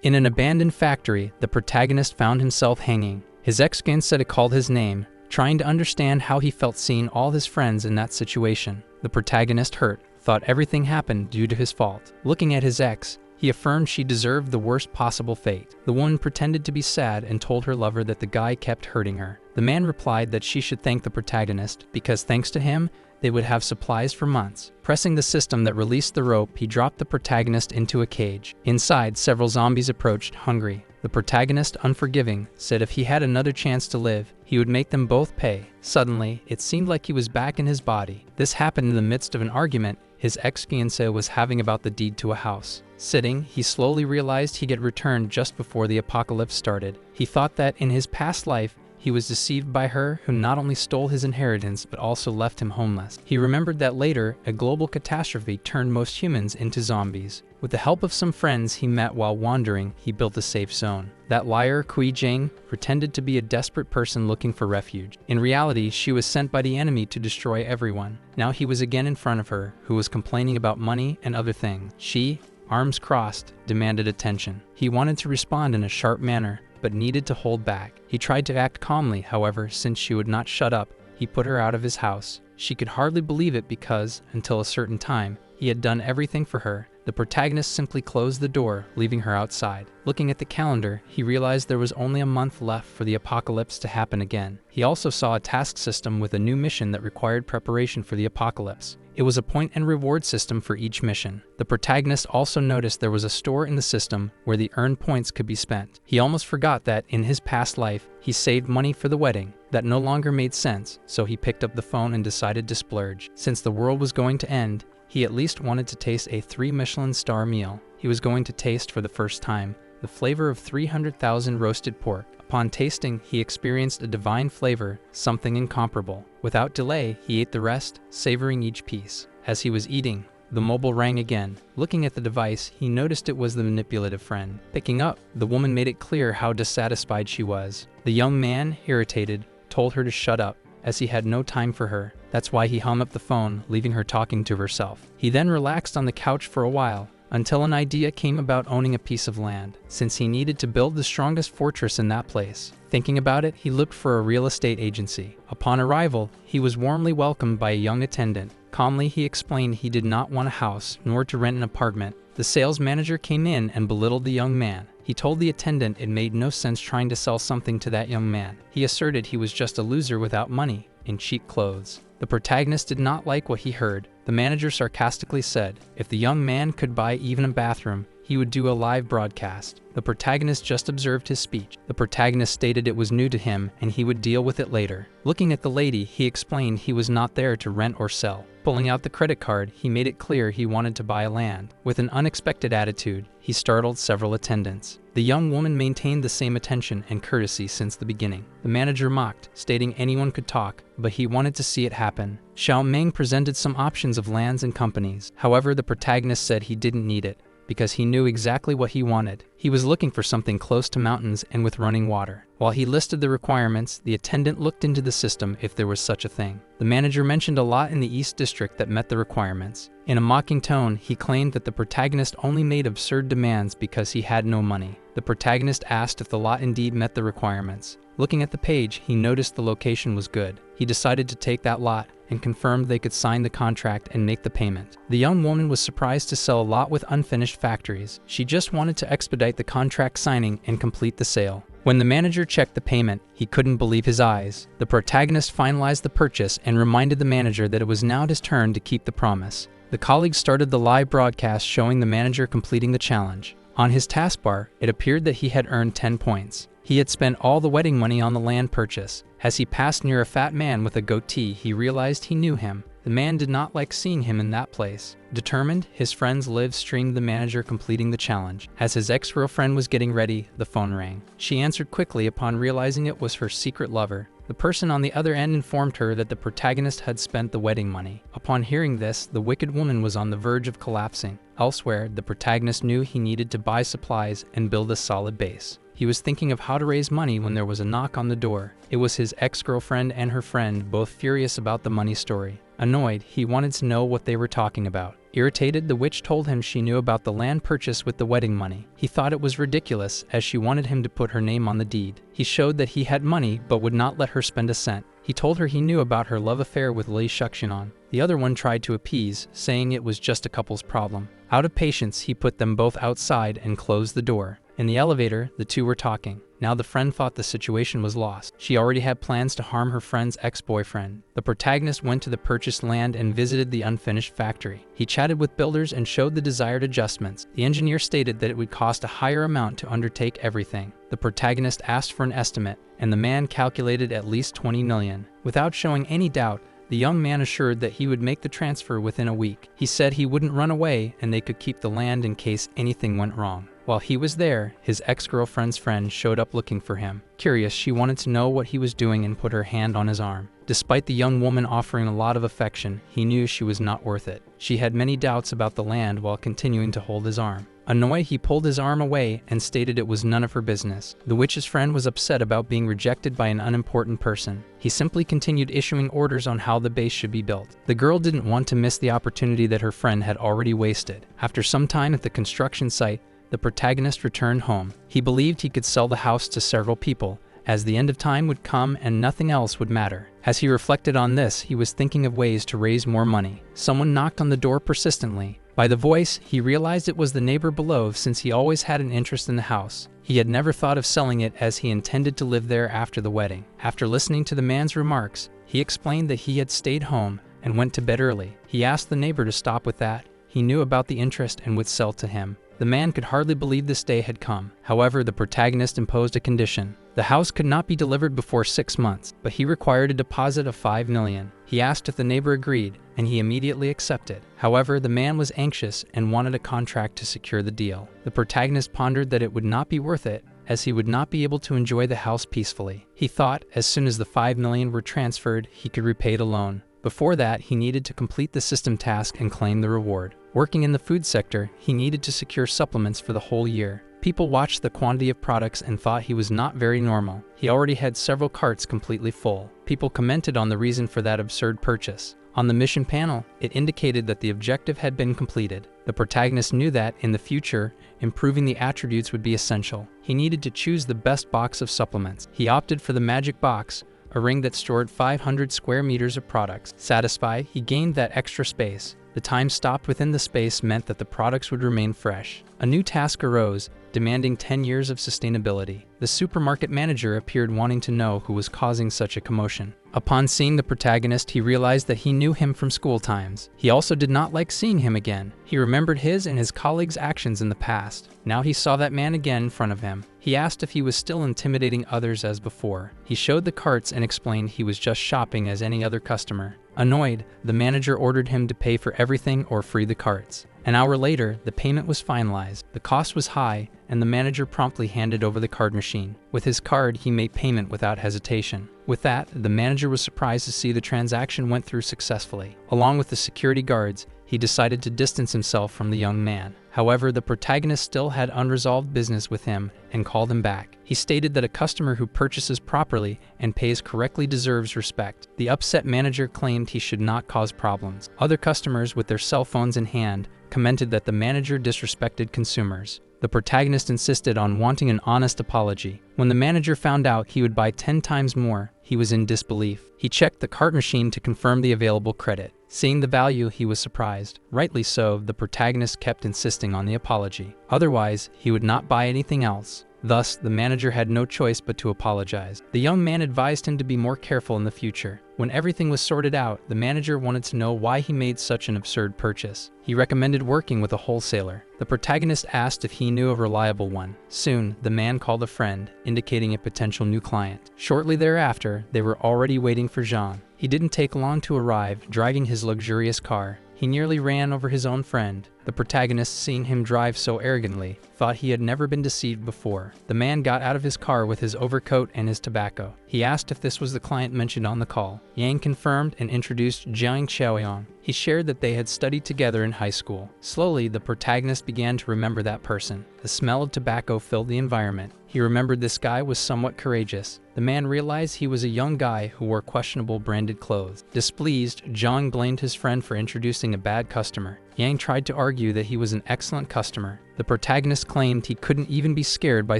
In an abandoned factory, the protagonist found himself hanging. His ex-fiancée called his name, trying to understand how he felt seeing all his friends in that situation. The protagonist, hurt, thought everything happened due to his fault. Looking at his ex, he affirmed she deserved the worst possible fate. The woman pretended to be sad and told her lover that the guy kept hurting her. The man replied that she should thank the protagonist because thanks to him, they would have supplies for months. Pressing the system that released the rope, he dropped the protagonist into a cage. Inside, several zombies approached, hungry. The protagonist, unforgiving, said if he had another chance to live, he would make them both pay. Suddenly, it seemed like he was back in his body. This happened in the midst of an argument his ex-fiancée was having about the deed to a house. Sitting, he slowly realized he'd get returned just before the apocalypse started. He thought that in his past life, he was deceived by her, who not only stole his inheritance but also left him homeless. He remembered that later, a global catastrophe turned most humans into zombies. With the help of some friends he met while wandering, he built a safe zone. That liar, Kui Jing, pretended to be a desperate person looking for refuge. In reality, she was sent by the enemy to destroy everyone. Now he was again in front of her, who was complaining about money and other things. She, arms crossed, demanded attention. He wanted to respond in a sharp manner, but needed to hold back. He tried to act calmly, however, since she would not shut up, he put her out of his house. She could hardly believe it because, until a certain time, he had done everything for her. The protagonist simply closed the door, leaving her outside. Looking at the calendar, he realized there was only a month left for the apocalypse to happen again. He also saw a task system with a new mission that required preparation for the apocalypse. It was a point and reward system for each mission. The protagonist also noticed there was a store in the system where the earned points could be spent. He almost forgot that, in his past life, he saved money for the wedding. That no longer made sense, so he picked up the phone and decided to splurge. Since the world was going to end, he at least wanted to taste a 3 Michelin star meal. He was going to taste for the first time the flavor of 300,000 roasted pork. Upon tasting, he experienced a divine flavor, something incomparable. Without delay, he ate the rest, savoring each piece. As he was eating, the mobile rang again. Looking at the device, he noticed it was the manipulative friend. Picking up, the woman made it clear how dissatisfied she was. The young man, irritated, told her to shut up, as he had no time for her. That's why he hung up the phone, leaving her talking to herself. He then relaxed on the couch for a while, until an idea came about owning a piece of land, since he needed to build the strongest fortress in that place. Thinking about it, he looked for a real estate agency. Upon arrival, he was warmly welcomed by a young attendant. Calmly, he explained he did not want a house, nor to rent an apartment. The sales manager came in and belittled the young man. He told the attendant it made no sense trying to sell something to that young man. He asserted he was just a loser without money, in cheap clothes. The protagonist did not like what he heard. The manager sarcastically said, if the young man could buy even a bathroom, he would do a live broadcast. The protagonist just observed his speech. The protagonist stated it was new to him and he would deal with it later. Looking at the lady, he explained he was not there to rent or sell. Pulling out the credit card, he made it clear he wanted to buy land. With an unexpected attitude, he startled several attendants. The young woman maintained the same attention and courtesy since the beginning. The manager mocked, stating anyone could talk, but he wanted to see it happen. Xiaoming presented some options of lands and companies. However, the protagonist said he didn't need it, because he knew exactly what he wanted. He was looking for something close to mountains and with running water. While he listed the requirements, the attendant looked into the system if there was such a thing. The manager mentioned a lot in the East District that met the requirements. In a mocking tone, he claimed that the protagonist only made absurd demands because he had no money. The protagonist asked if the lot indeed met the requirements. Looking at the page, he noticed the location was good. He decided to take that lot and confirmed they could sign the contract and make the payment. The young woman was surprised to sell a lot with unfinished factories. She just wanted to expedite the contract signing and complete the sale. When the manager checked the payment, he couldn't believe his eyes. The protagonist finalized the purchase and reminded the manager that it was now his turn to keep the promise. The colleagues started the live broadcast showing the manager completing the challenge. On his taskbar, it appeared that he had earned 10 points. He had spent all the wedding money on the land purchase. As he passed near a fat man with a goatee, he realized he knew him. The man did not like seeing him in that place. Determined, his friends live streamed the manager completing the challenge. As his ex-girlfriend was getting ready, the phone rang. She answered quickly upon realizing it was her secret lover. The person on the other end informed her that the protagonist had spent the wedding money. Upon hearing this, the wicked woman was on the verge of collapsing. Elsewhere, the protagonist knew he needed to buy supplies and build a solid base. He was thinking of how to raise money when there was a knock on the door. It was his ex-girlfriend and her friend, both furious about the money story. Annoyed, he wanted to know what they were talking about. Irritated, the witch told him she knew about the land purchase with the wedding money. He thought it was ridiculous, as she wanted him to put her name on the deed. He showed that he had money but would not let her spend a cent. He told her he knew about her love affair with Lee Shuxian. The other one tried to appease, saying it was just a couple's problem. Out of patience, he put them both outside and closed the door. In the elevator, the two were talking. Now the friend thought the situation was lost. She already had plans to harm her friend's ex-boyfriend. The protagonist went to the purchased land and visited the unfinished factory. He chatted with builders and showed the desired adjustments. The engineer stated that it would cost a higher amount to undertake everything. The protagonist asked for an estimate, and the man calculated at least 20 million. Without showing any doubt, the young man assured that he would make the transfer within a week. He said he wouldn't run away and they could keep the land in case anything went wrong. While he was there, his ex-girlfriend's friend showed up looking for him. Curious, she wanted to know what he was doing and put her hand on his arm. Despite the young woman offering a lot of affection, he knew she was not worth it. She had many doubts about the land while continuing to hold his arm. Annoyed, he pulled his arm away and stated it was none of her business. The witch's friend was upset about being rejected by an unimportant person. He simply continued issuing orders on how the base should be built. The girl didn't want to miss the opportunity that her friend had already wasted. After some time at the construction site, the protagonist returned home. He believed he could sell the house to several people, as the end of time would come and nothing else would matter. As he reflected on this, he was thinking of ways to raise more money. Someone knocked on the door persistently. By the voice, he realized it was the neighbor below, since he always had an interest in the house. He had never thought of selling it, as he intended to live there after the wedding. After listening to the man's remarks, he explained that he had stayed home and went to bed early. He asked the neighbor to stop with that. He knew about the interest and would sell to him. The man could hardly believe this day had come. However, the protagonist imposed a condition. The house could not be delivered before 6 months, but he required a deposit of 5 million. He asked if the neighbor agreed, and he immediately accepted. However, the man was anxious and wanted a contract to secure the deal. The protagonist pondered that it would not be worth it, as he would not be able to enjoy the house peacefully. He thought as soon as the 5 million were transferred, he could repay the loan. Before that, he needed to complete the system task and claim the reward. Working in the food sector, he needed to secure supplements for the whole year. People watched the quantity of products and thought he was not very normal. He already had several carts completely full. People commented on the reason for that absurd purchase. On the mission panel, it indicated that the objective had been completed. The protagonist knew that, in the future, improving the attributes would be essential. He needed to choose the best box of supplements. He opted for the magic box, a ring that stored 500 square meters of products. Satisfied, he gained that extra space. The time stopped within the space meant that the products would remain fresh. A new task arose, demanding 10 years of sustainability. The supermarket manager appeared, wanting to know who was causing such a commotion. Upon seeing the protagonist, he realized that he knew him from school times. He also did not like seeing him again. He remembered his and his colleagues' actions in the past. Now he saw that man again in front of him. He asked if he was still intimidating others as before. He showed the carts and explained he was just shopping as any other customer. Annoyed, the manager ordered him to pay for everything or free the carts. An hour later, the payment was finalized. The cost was high, and the manager promptly handed over the card machine. With his card, he made payment without hesitation. With that, the manager was surprised to see the transaction went through successfully. Along with the security guards, he decided to distance himself from the young man. However, the protagonist still had unresolved business with him and called him back. He stated that a customer who purchases properly and pays correctly deserves respect. The upset manager claimed he should not cause problems. Other customers, with their cell phones in hand, commented that the manager disrespected consumers. The protagonist insisted on wanting an honest apology. When the manager found out he would buy 10 times more, he was in disbelief. He checked the cart machine to confirm the available credit. Seeing the value, he was surprised. Rightly so, the protagonist kept insisting on the apology. Otherwise, he would not buy anything else. Thus, the manager had no choice but to apologize. The young man advised him to be more careful in the future. When everything was sorted out, the manager wanted to know why he made such an absurd purchase. He recommended working with a wholesaler. The protagonist asked if he knew a reliable one. Soon, the man called a friend, indicating a potential new client. Shortly thereafter, they were already waiting for Jean. He didn't take long to arrive, driving his luxurious car. He nearly ran over his own friend. The protagonist, seeing him drive so arrogantly, thought he had never been deceived before. The man got out of his car with his overcoat and his tobacco. He asked if this was the client mentioned on the call. Yang confirmed and introduced Jiang Xiaoyong. He shared that they had studied together in high school. Slowly, the protagonist began to remember that person. The smell of tobacco filled the environment. He remembered this guy was somewhat courageous. The man realized he was a young guy who wore questionable branded clothes. Displeased, Jiang blamed his friend for introducing a bad customer. Yang tried to argue that he was an excellent customer. The protagonist claimed he couldn't even be scared by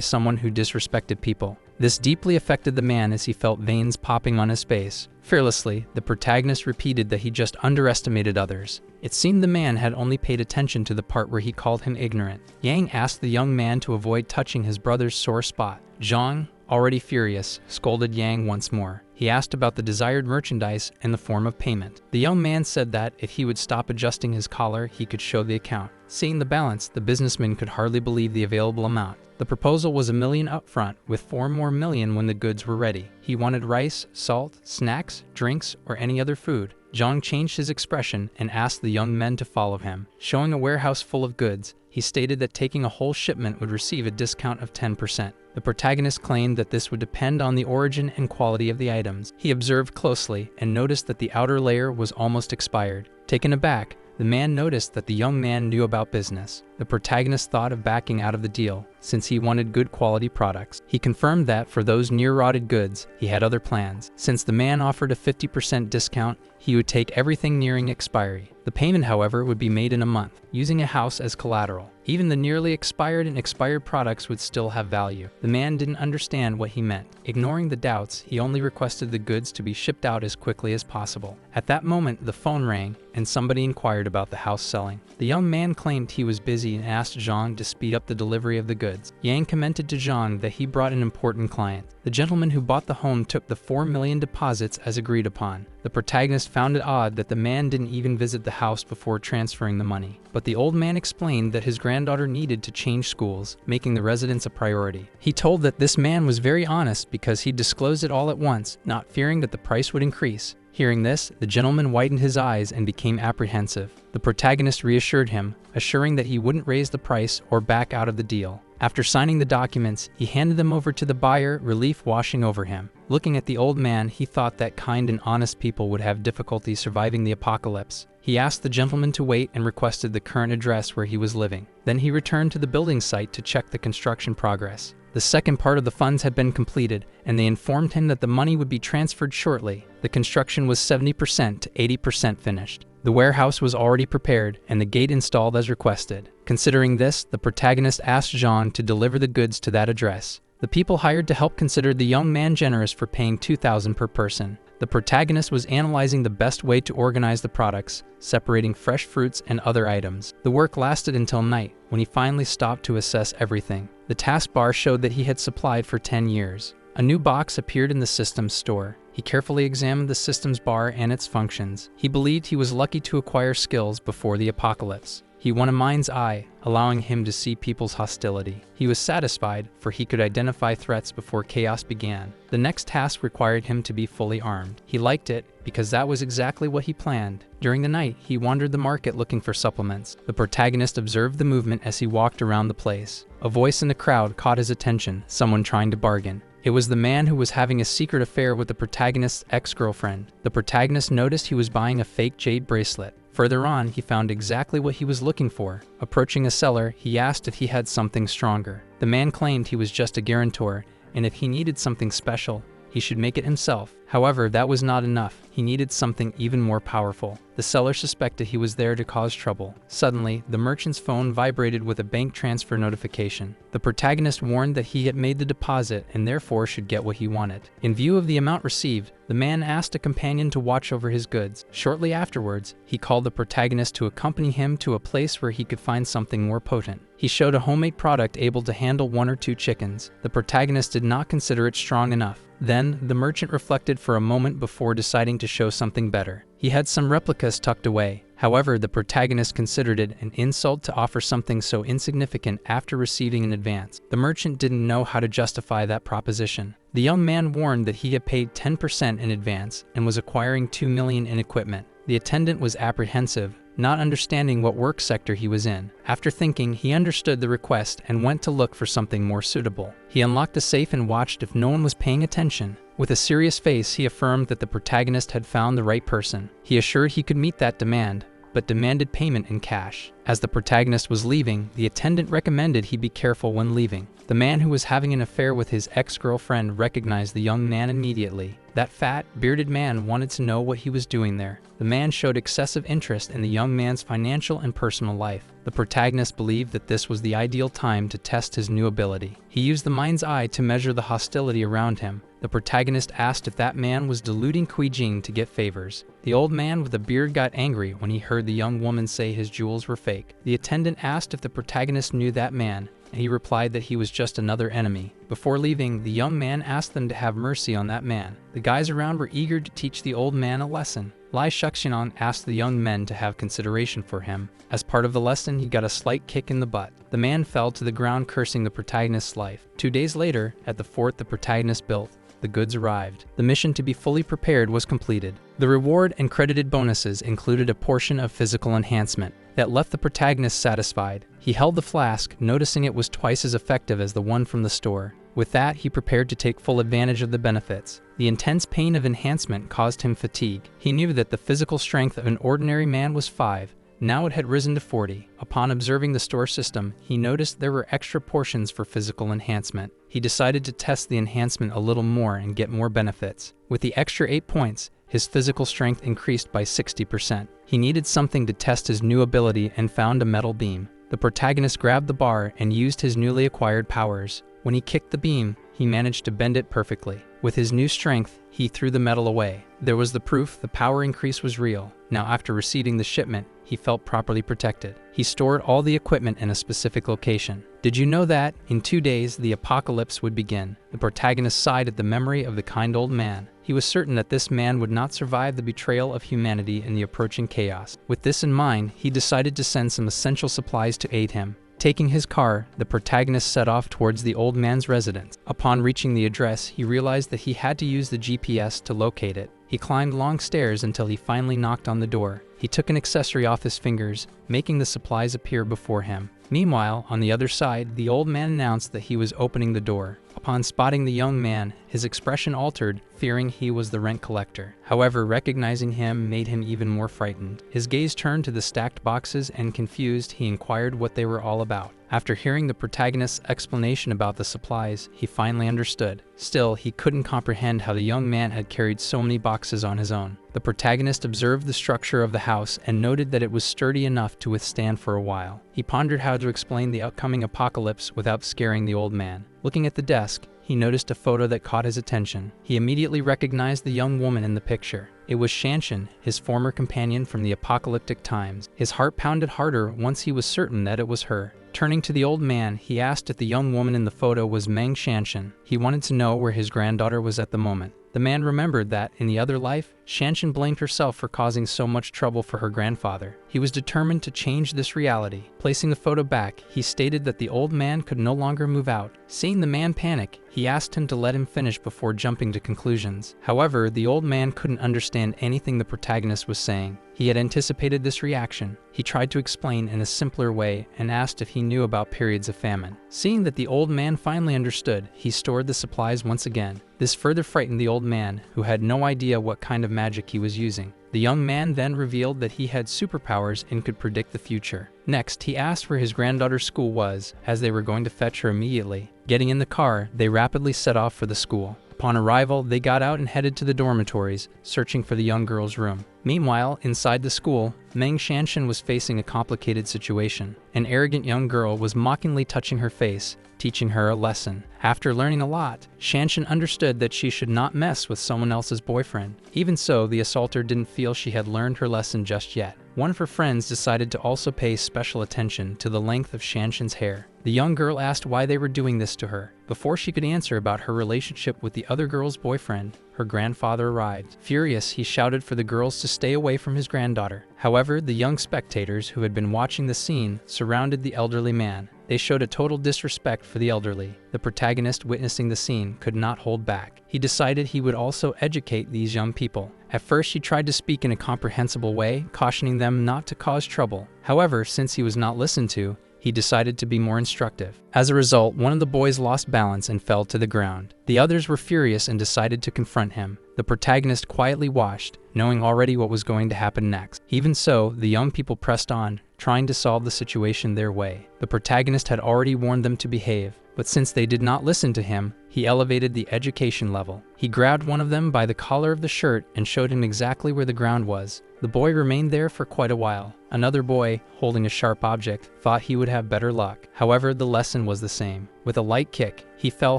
someone who disrespected people. This deeply affected the man as he felt veins popping on his face. Fearlessly, the protagonist repeated that he just underestimated others. It seemed the man had only paid attention to the part where he called him ignorant. Yang asked the young man to avoid touching his brother's sore spot. Jiang, already furious, scolded Yang once more. He asked about the desired merchandise and the form of payment. The young man said that if he would stop adjusting his collar, he could show the account. Seeing the balance, the businessman could hardly believe the available amount. The proposal was $1 million upfront, with $4 more million when the goods were ready. He wanted rice, salt, snacks, drinks, or any other food. Jiang changed his expression and asked the young men to follow him. Showing a warehouse full of goods, he stated that taking a whole shipment would receive a discount of 10%. The protagonist claimed that this would depend on the origin and quality of the items. He observed closely and noticed that the outer layer was almost expired. Taken aback, the man noticed that the young man knew about business. The protagonist thought of backing out of the deal, since he wanted good quality products. He confirmed that for those near-rotted goods, he had other plans. Since the man offered a 50% discount, he would take everything nearing expiry. The payment, however, would be made in a month, using a house as collateral. Even the nearly expired and expired products would still have value. The man didn't understand what he meant. Ignoring the doubts, he only requested the goods to be shipped out as quickly as possible. At that moment, the phone rang, and somebody inquired about the house selling. The young man claimed he was busy and asked Jiang to speed up the delivery of the goods. Yang commented to Jiang that he brought an important client. The gentleman who bought the home took the $4 million deposits as agreed upon. The protagonist found it odd that the man didn't even visit the house before transferring the money. But the old man explained that his granddaughter needed to change schools, making the residence a priority. He told that this man was very honest because he disclosed it all at once, not fearing that the price would increase. Hearing this, the gentleman whitened his eyes and became apprehensive. The protagonist reassured him, assuring that he wouldn't raise the price or back out of the deal. After signing the documents, he handed them over to the buyer, relief washing over him. Looking at the old man, he thought that kind and honest people would have difficulty surviving the apocalypse. He asked the gentleman to wait and requested the current address where he was living. Then he returned to the building site to check the construction progress. The second part of the funds had been completed, and they informed him that the money would be transferred shortly. The construction was 70% to 80% finished. The warehouse was already prepared, and the gate installed as requested. Considering this, the protagonist asked Jiang to deliver the goods to that address. The people hired to help considered the young man generous for paying $2,000 per person. The protagonist was analyzing the best way to organize the products, separating fresh fruits and other items. The work lasted until night, when he finally stopped to assess everything. The taskbar showed that he had supplied for 10 years. A new box appeared in the system's store. He carefully examined the system's bar and its functions. He believed he was lucky to acquire skills before the apocalypse. He won a mind's eye, allowing him to see people's hostility. He was satisfied, for he could identify threats before chaos began. The next task required him to be fully armed. He liked it, because that was exactly what he planned. During the night, he wandered the market looking for supplements. The protagonist observed the movement as he walked around the place. A voice in the crowd caught his attention, someone trying to bargain. It was the man who was having a secret affair with the protagonist's ex-girlfriend. The protagonist noticed he was buying a fake jade bracelet. Further on, he found exactly what he was looking for. Approaching a seller, he asked if he had something stronger. The man claimed he was just a guarantor, and if he needed something special, he should make it himself. However, that was not enough. He needed something even more powerful. The seller suspected he was there to cause trouble. Suddenly, the merchant's phone vibrated with a bank transfer notification. The protagonist warned that he had made the deposit and therefore should get what he wanted. In view of the amount received, the man asked a companion to watch over his goods. Shortly afterwards, he called the protagonist to accompany him to a place where he could find something more potent. He showed a homemade product able to handle 1 or 2 chickens. The protagonist did not consider it strong enough. Then, the merchant reflected for a moment before deciding to show something better. He had some replicas tucked away. However, the protagonist considered it an insult to offer something so insignificant after receiving an advance. The merchant didn't know how to justify that proposition. The young man warned that he had paid 10% in advance and was acquiring $2 million in equipment. The attendant was apprehensive, not understanding what work sector he was in. After thinking, he understood the request and went to look for something more suitable. He unlocked the safe and watched if no one was paying attention. With a serious face, he affirmed that the protagonist had found the right person. He assured he could meet that demand, but demanded payment in cash. As the protagonist was leaving, the attendant recommended he be careful when leaving. The man who was having an affair with his ex-girlfriend recognized the young man immediately. That fat, bearded man wanted to know what he was doing there. The man showed excessive interest in the young man's financial and personal life. The protagonist believed that this was the ideal time to test his new ability. He used the mind's eye to measure the hostility around him. The protagonist asked if that man was deluding Jing to get favors. The old man with the beard got angry when he heard the young woman say his jewels were fake. The attendant asked if the protagonist knew that man, and he replied that he was just another enemy. Before leaving, the young man asked them to have mercy on that man. The guys around were eager to teach the old man a lesson. Xiaoyong asked the young men to have consideration for him. As part of the lesson, he got a slight kick in the butt. The man fell to the ground, cursing the protagonist's life. 2 days later, at the fort the protagonist built, the goods arrived. The mission to be fully prepared was completed. The reward and credited bonuses included a portion of physical enhancement that left the protagonist satisfied. He held the flask, noticing it was twice as effective as the one from the store. With that, he prepared to take full advantage of the benefits. The intense pain of enhancement caused him fatigue. He knew that the physical strength of an ordinary man was 5. Now it had risen to 40. Upon observing the store system, he noticed there were extra portions for physical enhancement. He decided to test the enhancement a little more and get more benefits. With the extra 8 points, his physical strength increased by 60%. He needed something to test his new ability and found a metal beam. The protagonist grabbed the bar and used his newly acquired powers. When he kicked the beam, he managed to bend it perfectly. With his new strength, he threw the metal away. There was the proof the power increase was real. Now, after receiving the shipment, he felt properly protected. He stored all the equipment in a specific location. Did you know that, in 2 days, the apocalypse would begin? The protagonist sighed at the memory of the kind old man. He was certain that this man would not survive the betrayal of humanity in the approaching chaos. With this in mind, he decided to send some essential supplies to aid him. Taking his car, the protagonist set off towards the old man's residence. Upon reaching the address, he realized that he had to use the GPS to locate it. He climbed long stairs until he finally knocked on the door. He took an accessory off his fingers, making the supplies appear before him. Meanwhile, on the other side, the old man announced that he was opening the door. Upon spotting the young man, his expression altered, fearing he was the rent collector. However, recognizing him made him even more frightened. His gaze turned to the stacked boxes, and confused, he inquired what they were all about. After hearing the protagonist's explanation about the supplies, he finally understood. Still, he couldn't comprehend how the young man had carried so many boxes on his own. The protagonist observed the structure of the house and noted that it was sturdy enough to withstand for a while. He pondered how to explain the upcoming apocalypse without scaring the old man. Looking at the desk, he noticed a photo that caught his attention. He immediately recognized the young woman in the picture. It was Shanshan, his former companion from the apocalyptic times. His heart pounded harder once he was certain that it was her. Turning to the old man, he asked if the young woman in the photo was Meng Shanshan. He wanted to know where his granddaughter was at the moment. The man remembered that, in the other life, Shanshan blamed herself for causing so much trouble for her grandfather. He was determined to change this reality. Placing the photo back, he stated that the old man could no longer move out. Seeing the man panic, he asked him to let him finish before jumping to conclusions. However, the old man couldn't understand anything the protagonist was saying. He had anticipated this reaction. He tried to explain in a simpler way and asked if he knew about periods of famine. Seeing that the old man finally understood, he stored the supplies once again. This further frightened the old man, who had no idea what kind of magic he was using. The young man then revealed that he had superpowers and could predict the future. Next, he asked where his granddaughter's school was, as they were going to fetch her immediately. Getting in the car, they rapidly set off for the school. Upon arrival, they got out and headed to the dormitories, searching for the young girl's room. Meanwhile, inside the school, Meng Shanshan was facing a complicated situation. An arrogant young girl was mockingly touching her face, teaching her a lesson. After learning a lot, Shanshan understood that she should not mess with someone else's boyfriend. Even so, the assaulter didn't feel she had learned her lesson just yet. One of her friends decided to also pay special attention to the length of Shanshan's hair. The young girl asked why they were doing this to her. Before she could answer about her relationship with the other girl's boyfriend, her grandfather arrived. Furious, he shouted for the girls to stay away from his granddaughter. However, the young spectators who had been watching the scene surrounded the elderly man. They showed a total disrespect for the elderly. The protagonist, witnessing the scene, could not hold back. He decided he would also educate these young people. At first, he tried to speak in a comprehensible way, cautioning them not to cause trouble. However, since he was not listened to, he decided to be more instructive. As a result, one of the boys lost balance and fell to the ground. The others were furious and decided to confront him. The protagonist quietly watched, knowing already what was going to happen next. Even so, the young people pressed on, trying to solve the situation their way. The protagonist had already warned them to behave, but since they did not listen to him, he elevated the education level. He grabbed one of them by the collar of the shirt and showed him exactly where the ground was. The boy remained there for quite a while. Another boy, holding a sharp object, thought he would have better luck. However, the lesson was the same. With a light kick, he fell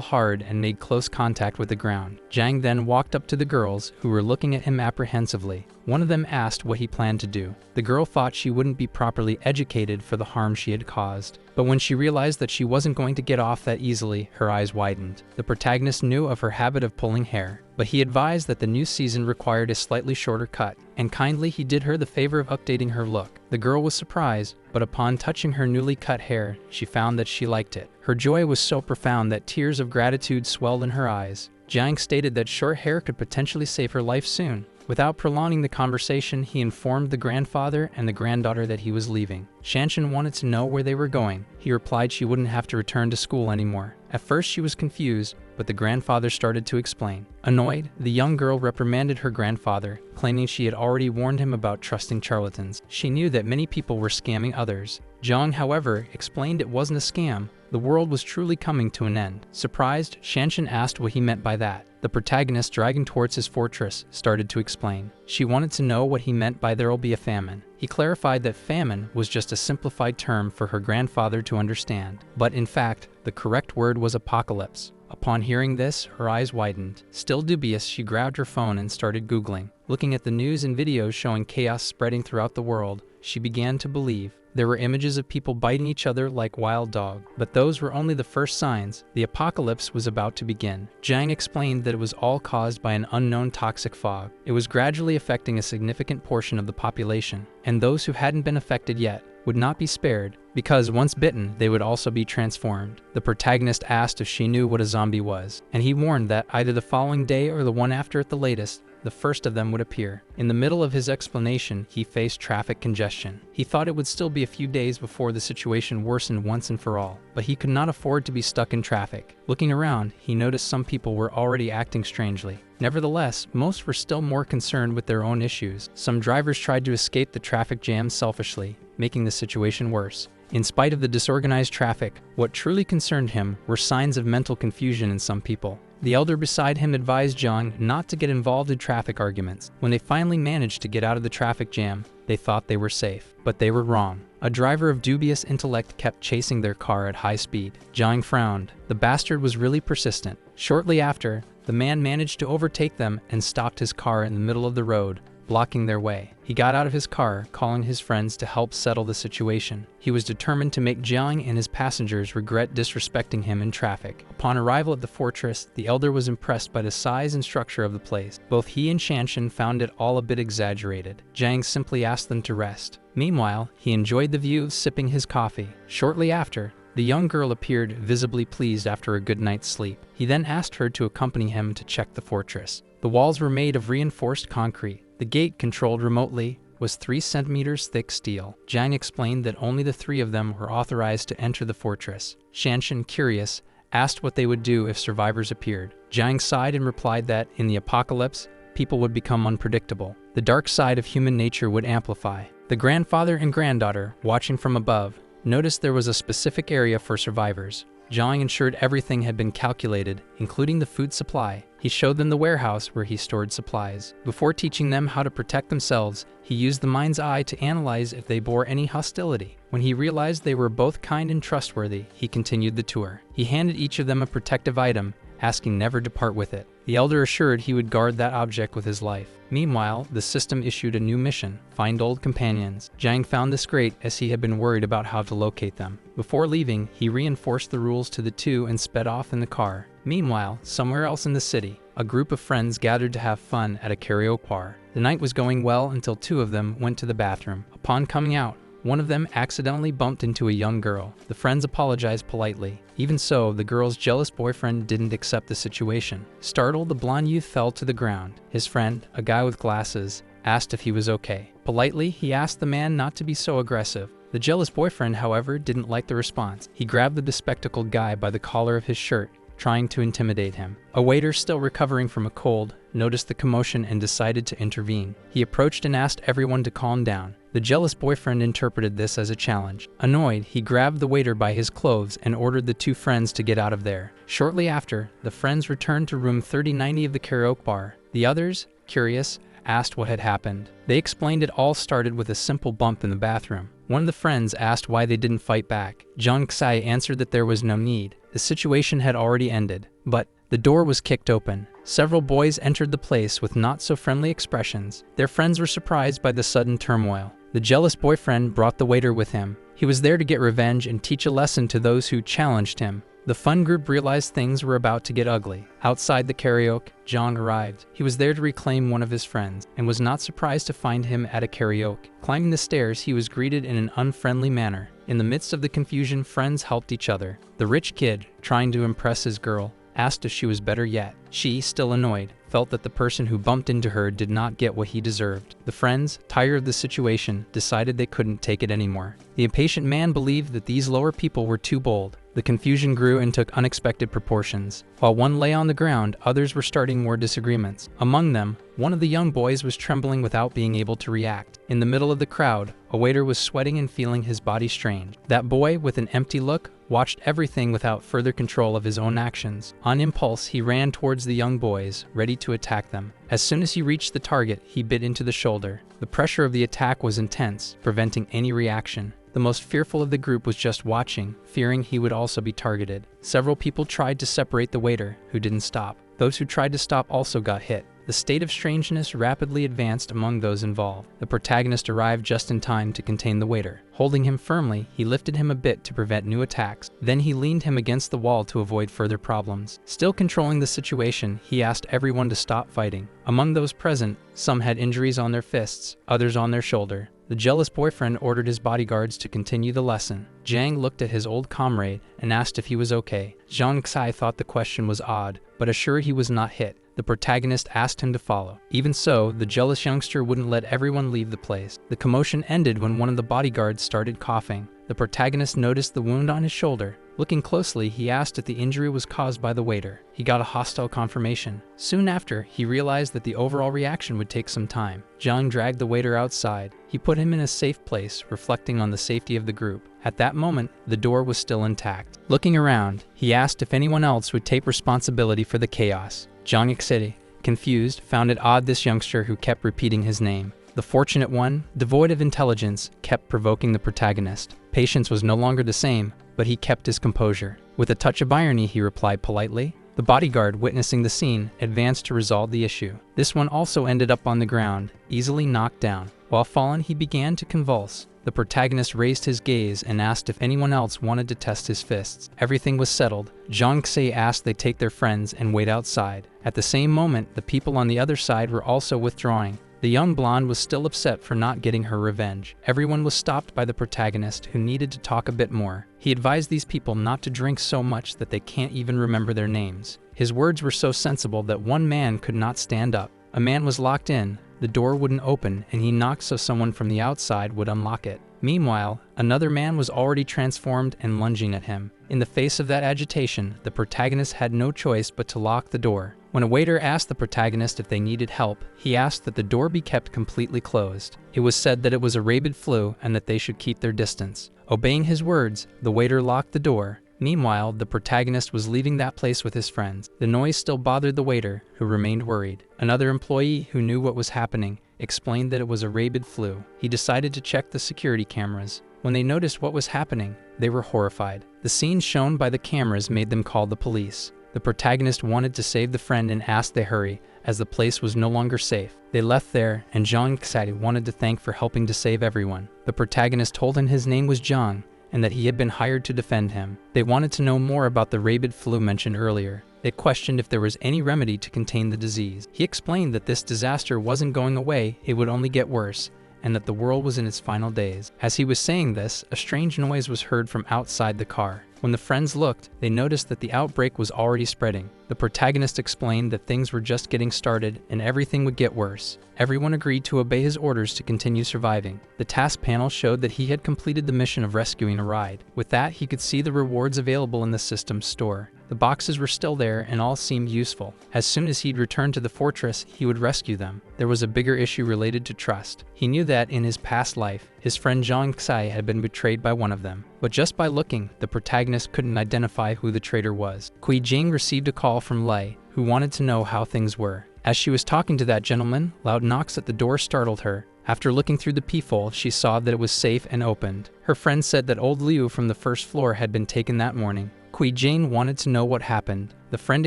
hard and made close contact with the ground. Jiang then walked up to the girls, who were looking at him apprehensively. One of them asked what he planned to do. The girl thought she wouldn't be properly educated for the harm she had caused. But when she realized that she wasn't going to get off that easily, her eyes widened. The protagonist knew of her habit of pulling hair, but he advised that the new season required a slightly shorter cut, and kindly he did her the favor of updating her look. The girl was surprised, but upon touching her newly cut hair, she found that she liked it. Her joy was so profound that tears of gratitude swelled in her eyes. Jiang stated that short hair could potentially save her life soon. Without prolonging the conversation, he informed the grandfather and the granddaughter that he was leaving. Shanshan wanted to know where they were going. He replied she wouldn't have to return to school anymore. At first she was confused, but the grandfather started to explain. Annoyed, the young girl reprimanded her grandfather, claiming she had already warned him about trusting charlatans. She knew that many people were scamming others. Jiang, however, explained it wasn't a scam. The world was truly coming to an end. Surprised, Shanshan asked what he meant by that. The protagonist, dragging towards his fortress, started to explain. She wanted to know what he meant by "there'll be a famine." He clarified that famine was just a simplified term for her grandfather to understand. But in fact, the correct word was apocalypse. Upon hearing this, her eyes widened. Still dubious, she grabbed her phone and started Googling. Looking at the news and videos showing chaos spreading throughout the world, she began to believe. There were images of people biting each other like wild dogs, but those were only the first signs. The apocalypse was about to begin. Jiang explained that it was all caused by an unknown toxic fog. It was gradually affecting a significant portion of the population, and those who hadn't been affected yet would not be spared, because once bitten, they would also be transformed. The protagonist asked if she knew what a zombie was, and he warned that either the following day or the one after at the latest, the first of them would appear. In the middle of his explanation, he faced traffic congestion. He thought it would still be a few days before the situation worsened once and for all, but he could not afford to be stuck in traffic. Looking around, he noticed some people were already acting strangely. Nevertheless, most were still more concerned with their own issues. Some drivers tried to escape the traffic jam selfishly, making the situation worse. In spite of the disorganized traffic, what truly concerned him were signs of mental confusion in some people. The elder beside him advised Jiang not to get involved in traffic arguments. When they finally managed to get out of the traffic jam, they thought they were safe, but they were wrong. A driver of dubious intellect kept chasing their car at high speed. Jiang frowned. The bastard was really persistent. Shortly after, the man managed to overtake them and stopped his car in the middle of the road, blocking their way. He got out of his car, calling his friends to help settle the situation. He was determined to make Jiang and his passengers regret disrespecting him in traffic. Upon arrival at the fortress, the elder was impressed by the size and structure of the place. Both he and Shanshan found it all a bit exaggerated. Jiang simply asked them to rest. Meanwhile, he enjoyed the view of sipping his coffee. Shortly after, the young girl appeared, visibly pleased after a good night's sleep. He then asked her to accompany him to check the fortress. The walls were made of reinforced concrete. The gate, controlled remotely, was 3 centimeters thick steel. Jiang explained that only the 3 of them were authorized to enter the fortress. Shanshan, curious, asked what they would do if survivors appeared. Jiang sighed and replied that, in the apocalypse, people would become unpredictable. The dark side of human nature would amplify. The grandfather and granddaughter, watching from above, noticed there was a specific area for survivors. Jiang ensured everything had been calculated, including the food supply. He showed them the warehouse where he stored supplies. Before teaching them how to protect themselves, he used the mind's eye to analyze if they bore any hostility. When he realized they were both kind and trustworthy, he continued the tour. He handed each of them a protective item, asking never to part with it. The elder assured he would guard that object with his life. Meanwhile, the system issued a new mission: find old companions. Jiang found this great, as he had been worried about how to locate them. Before leaving, he reinforced the rules to the 2 and sped off in the car. Meanwhile, somewhere else in the city, a group of friends gathered to have fun at a karaoke bar. The night was going well until 2 of them went to the bathroom. Upon coming out, One of them accidentally bumped into a young girl. The friends apologized politely. Even so, the girl's jealous boyfriend didn't accept the situation. Startled, the blonde youth fell to the ground. His friend, a guy with glasses, asked if he was okay. Politely, he asked the man not to be so aggressive. The jealous boyfriend, however, didn't like the response. He grabbed the bespectacled guy by the collar of his shirt, trying to intimidate him. A waiter, still recovering from a cold, noticed the commotion and decided to intervene. He approached and asked everyone to calm down. The jealous boyfriend interpreted this as a challenge. Annoyed, he grabbed the waiter by his clothes and ordered the two friends to get out of there. Shortly after, the friends returned to room 3090 of the karaoke bar. The others, curious, asked what had happened. They explained it all started with a simple bump in the bathroom. One of the friends asked why they didn't fight back. Jiang Xiaoyong answered that there was no need. The situation had already ended. But the door was kicked open. Several boys entered the place with not-so-friendly expressions. Their friends were surprised by the sudden turmoil. The jealous boyfriend brought the waiter with him. He was there to get revenge and teach a lesson to those who challenged him. The fun group realized things were about to get ugly. Outside the karaoke, Jiang arrived. He was there to reclaim one of his friends, and was not surprised to find him at a karaoke. Climbing the stairs, he was greeted in an unfriendly manner. In the midst of the confusion, friends helped each other. The rich kid, trying to impress his girl, asked if she was better yet. She, still annoyed, felt that the person who bumped into her did not get what he deserved. The friends, tired of the situation, decided they couldn't take it anymore. The impatient man believed that these lower people were too bold. The confusion grew and took unexpected proportions. While one lay on the ground, others were starting more disagreements. Among them, one of the young boys was trembling without being able to react. In the middle of the crowd, a waiter was sweating and feeling his body strained. That boy, with an empty look, watched everything without further control of his own actions. On impulse, he ran towards the young boys, ready to attack them. As soon as he reached the target, he bit into the shoulder. The pressure of the attack was intense, preventing any reaction. The most fearful of the group was just watching, fearing he would also be targeted. Several people tried to separate the waiter, who didn't stop. Those who tried to stop also got hit. The state of strangeness rapidly advanced among those involved. The protagonist arrived just in time to contain the waiter. Holding him firmly, he lifted him a bit to prevent new attacks. Then he leaned him against the wall to avoid further problems. Still controlling the situation, he asked everyone to stop fighting. Among those present, some had injuries on their fists, others on their shoulder. The jealous boyfriend ordered his bodyguards to continue the lesson. Jiang looked at his old comrade and asked if he was okay. Jiang Xiaoyong thought the question was odd, but assured he was not hit. The protagonist asked him to follow. Even so, the jealous youngster wouldn't let everyone leave the place. The commotion ended when one of the bodyguards started coughing. The protagonist noticed the wound on his shoulder. Looking closely, he asked if the injury was caused by the waiter. He got a hostile confirmation. Soon after, he realized that the overall reaction would take some time. Jiang dragged the waiter outside. He put him in a safe place, reflecting on the safety of the group. At that moment, the door was still intact. Looking around, he asked if anyone else would take responsibility for the chaos. Jiang Xiaoyong, confused, found it odd this youngster who kept repeating his name. The fortunate one, devoid of intelligence, kept provoking the protagonist. Patience was no longer the same, but he kept his composure. With a touch of irony, he replied politely. The bodyguard, witnessing the scene, advanced to resolve the issue. This one also ended up on the ground, easily knocked down. While fallen, he began to convulse. The protagonist raised his gaze and asked if anyone else wanted to test his fists. Everything was settled. Jiang Xiaoyong asked they take their friends and wait outside. At the same moment, the people on the other side were also withdrawing. The young blonde was still upset for not getting her revenge. Everyone was stopped by the protagonist, who needed to talk a bit more. He advised these people not to drink so much that they can't even remember their names. His words were so sensible that one man could not stand up. A man was locked in. The door wouldn't open, and he knocked so someone from the outside would unlock it. Meanwhile, another man was already transformed and lunging at him. In the face of that agitation, the protagonist had no choice but to lock the door. When a waiter asked the protagonist if they needed help, he asked that the door be kept completely closed. It was said that it was a rabid flu and that they should keep their distance. Obeying his words, the waiter locked the door. Meanwhile, the protagonist was leaving that place with his friends. The noise still bothered the waiter, who remained worried. Another employee who knew what was happening explained that it was a rabid flu. He decided to check the security cameras. When they noticed what was happening, they were horrified. The scenes shown by the cameras made them call the police. The protagonist wanted to save the friend and asked they hurry, as the place was no longer safe. They left there, and Jiang Xiaoyong wanted to thank for helping to save everyone. The protagonist told him his name was Jiang, and that he had been hired to defend him. They wanted to know more about the rabid flu mentioned earlier. They questioned if there was any remedy to contain the disease. He explained that this disaster wasn't going away, it would only get worse, and that the world was in its final days. As he was saying this, a strange noise was heard from outside the car. When the friends looked, they noticed that the outbreak was already spreading. The protagonist explained that things were just getting started and everything would get worse. Everyone agreed to obey his orders to continue surviving. The task panel showed that he had completed the mission of rescuing a ride. With that, he could see the rewards available in the system's store. The boxes were still there and all seemed useful. As soon as he'd returned to the fortress, he would rescue them. There was a bigger issue related to trust. He knew that in his past life, his friend Jiang Xiaoyong had been betrayed by one of them. But just by looking, the protagonist couldn't identify who the traitor was. Kui Jing received a call from Lei, who wanted to know how things were. As she was talking to that gentleman, loud knocks at the door startled her. After looking through the peephole, she saw that it was safe and opened. Her friend said that old Liu from the first floor had been taken that morning. Kui Jing wanted to know what happened. The friend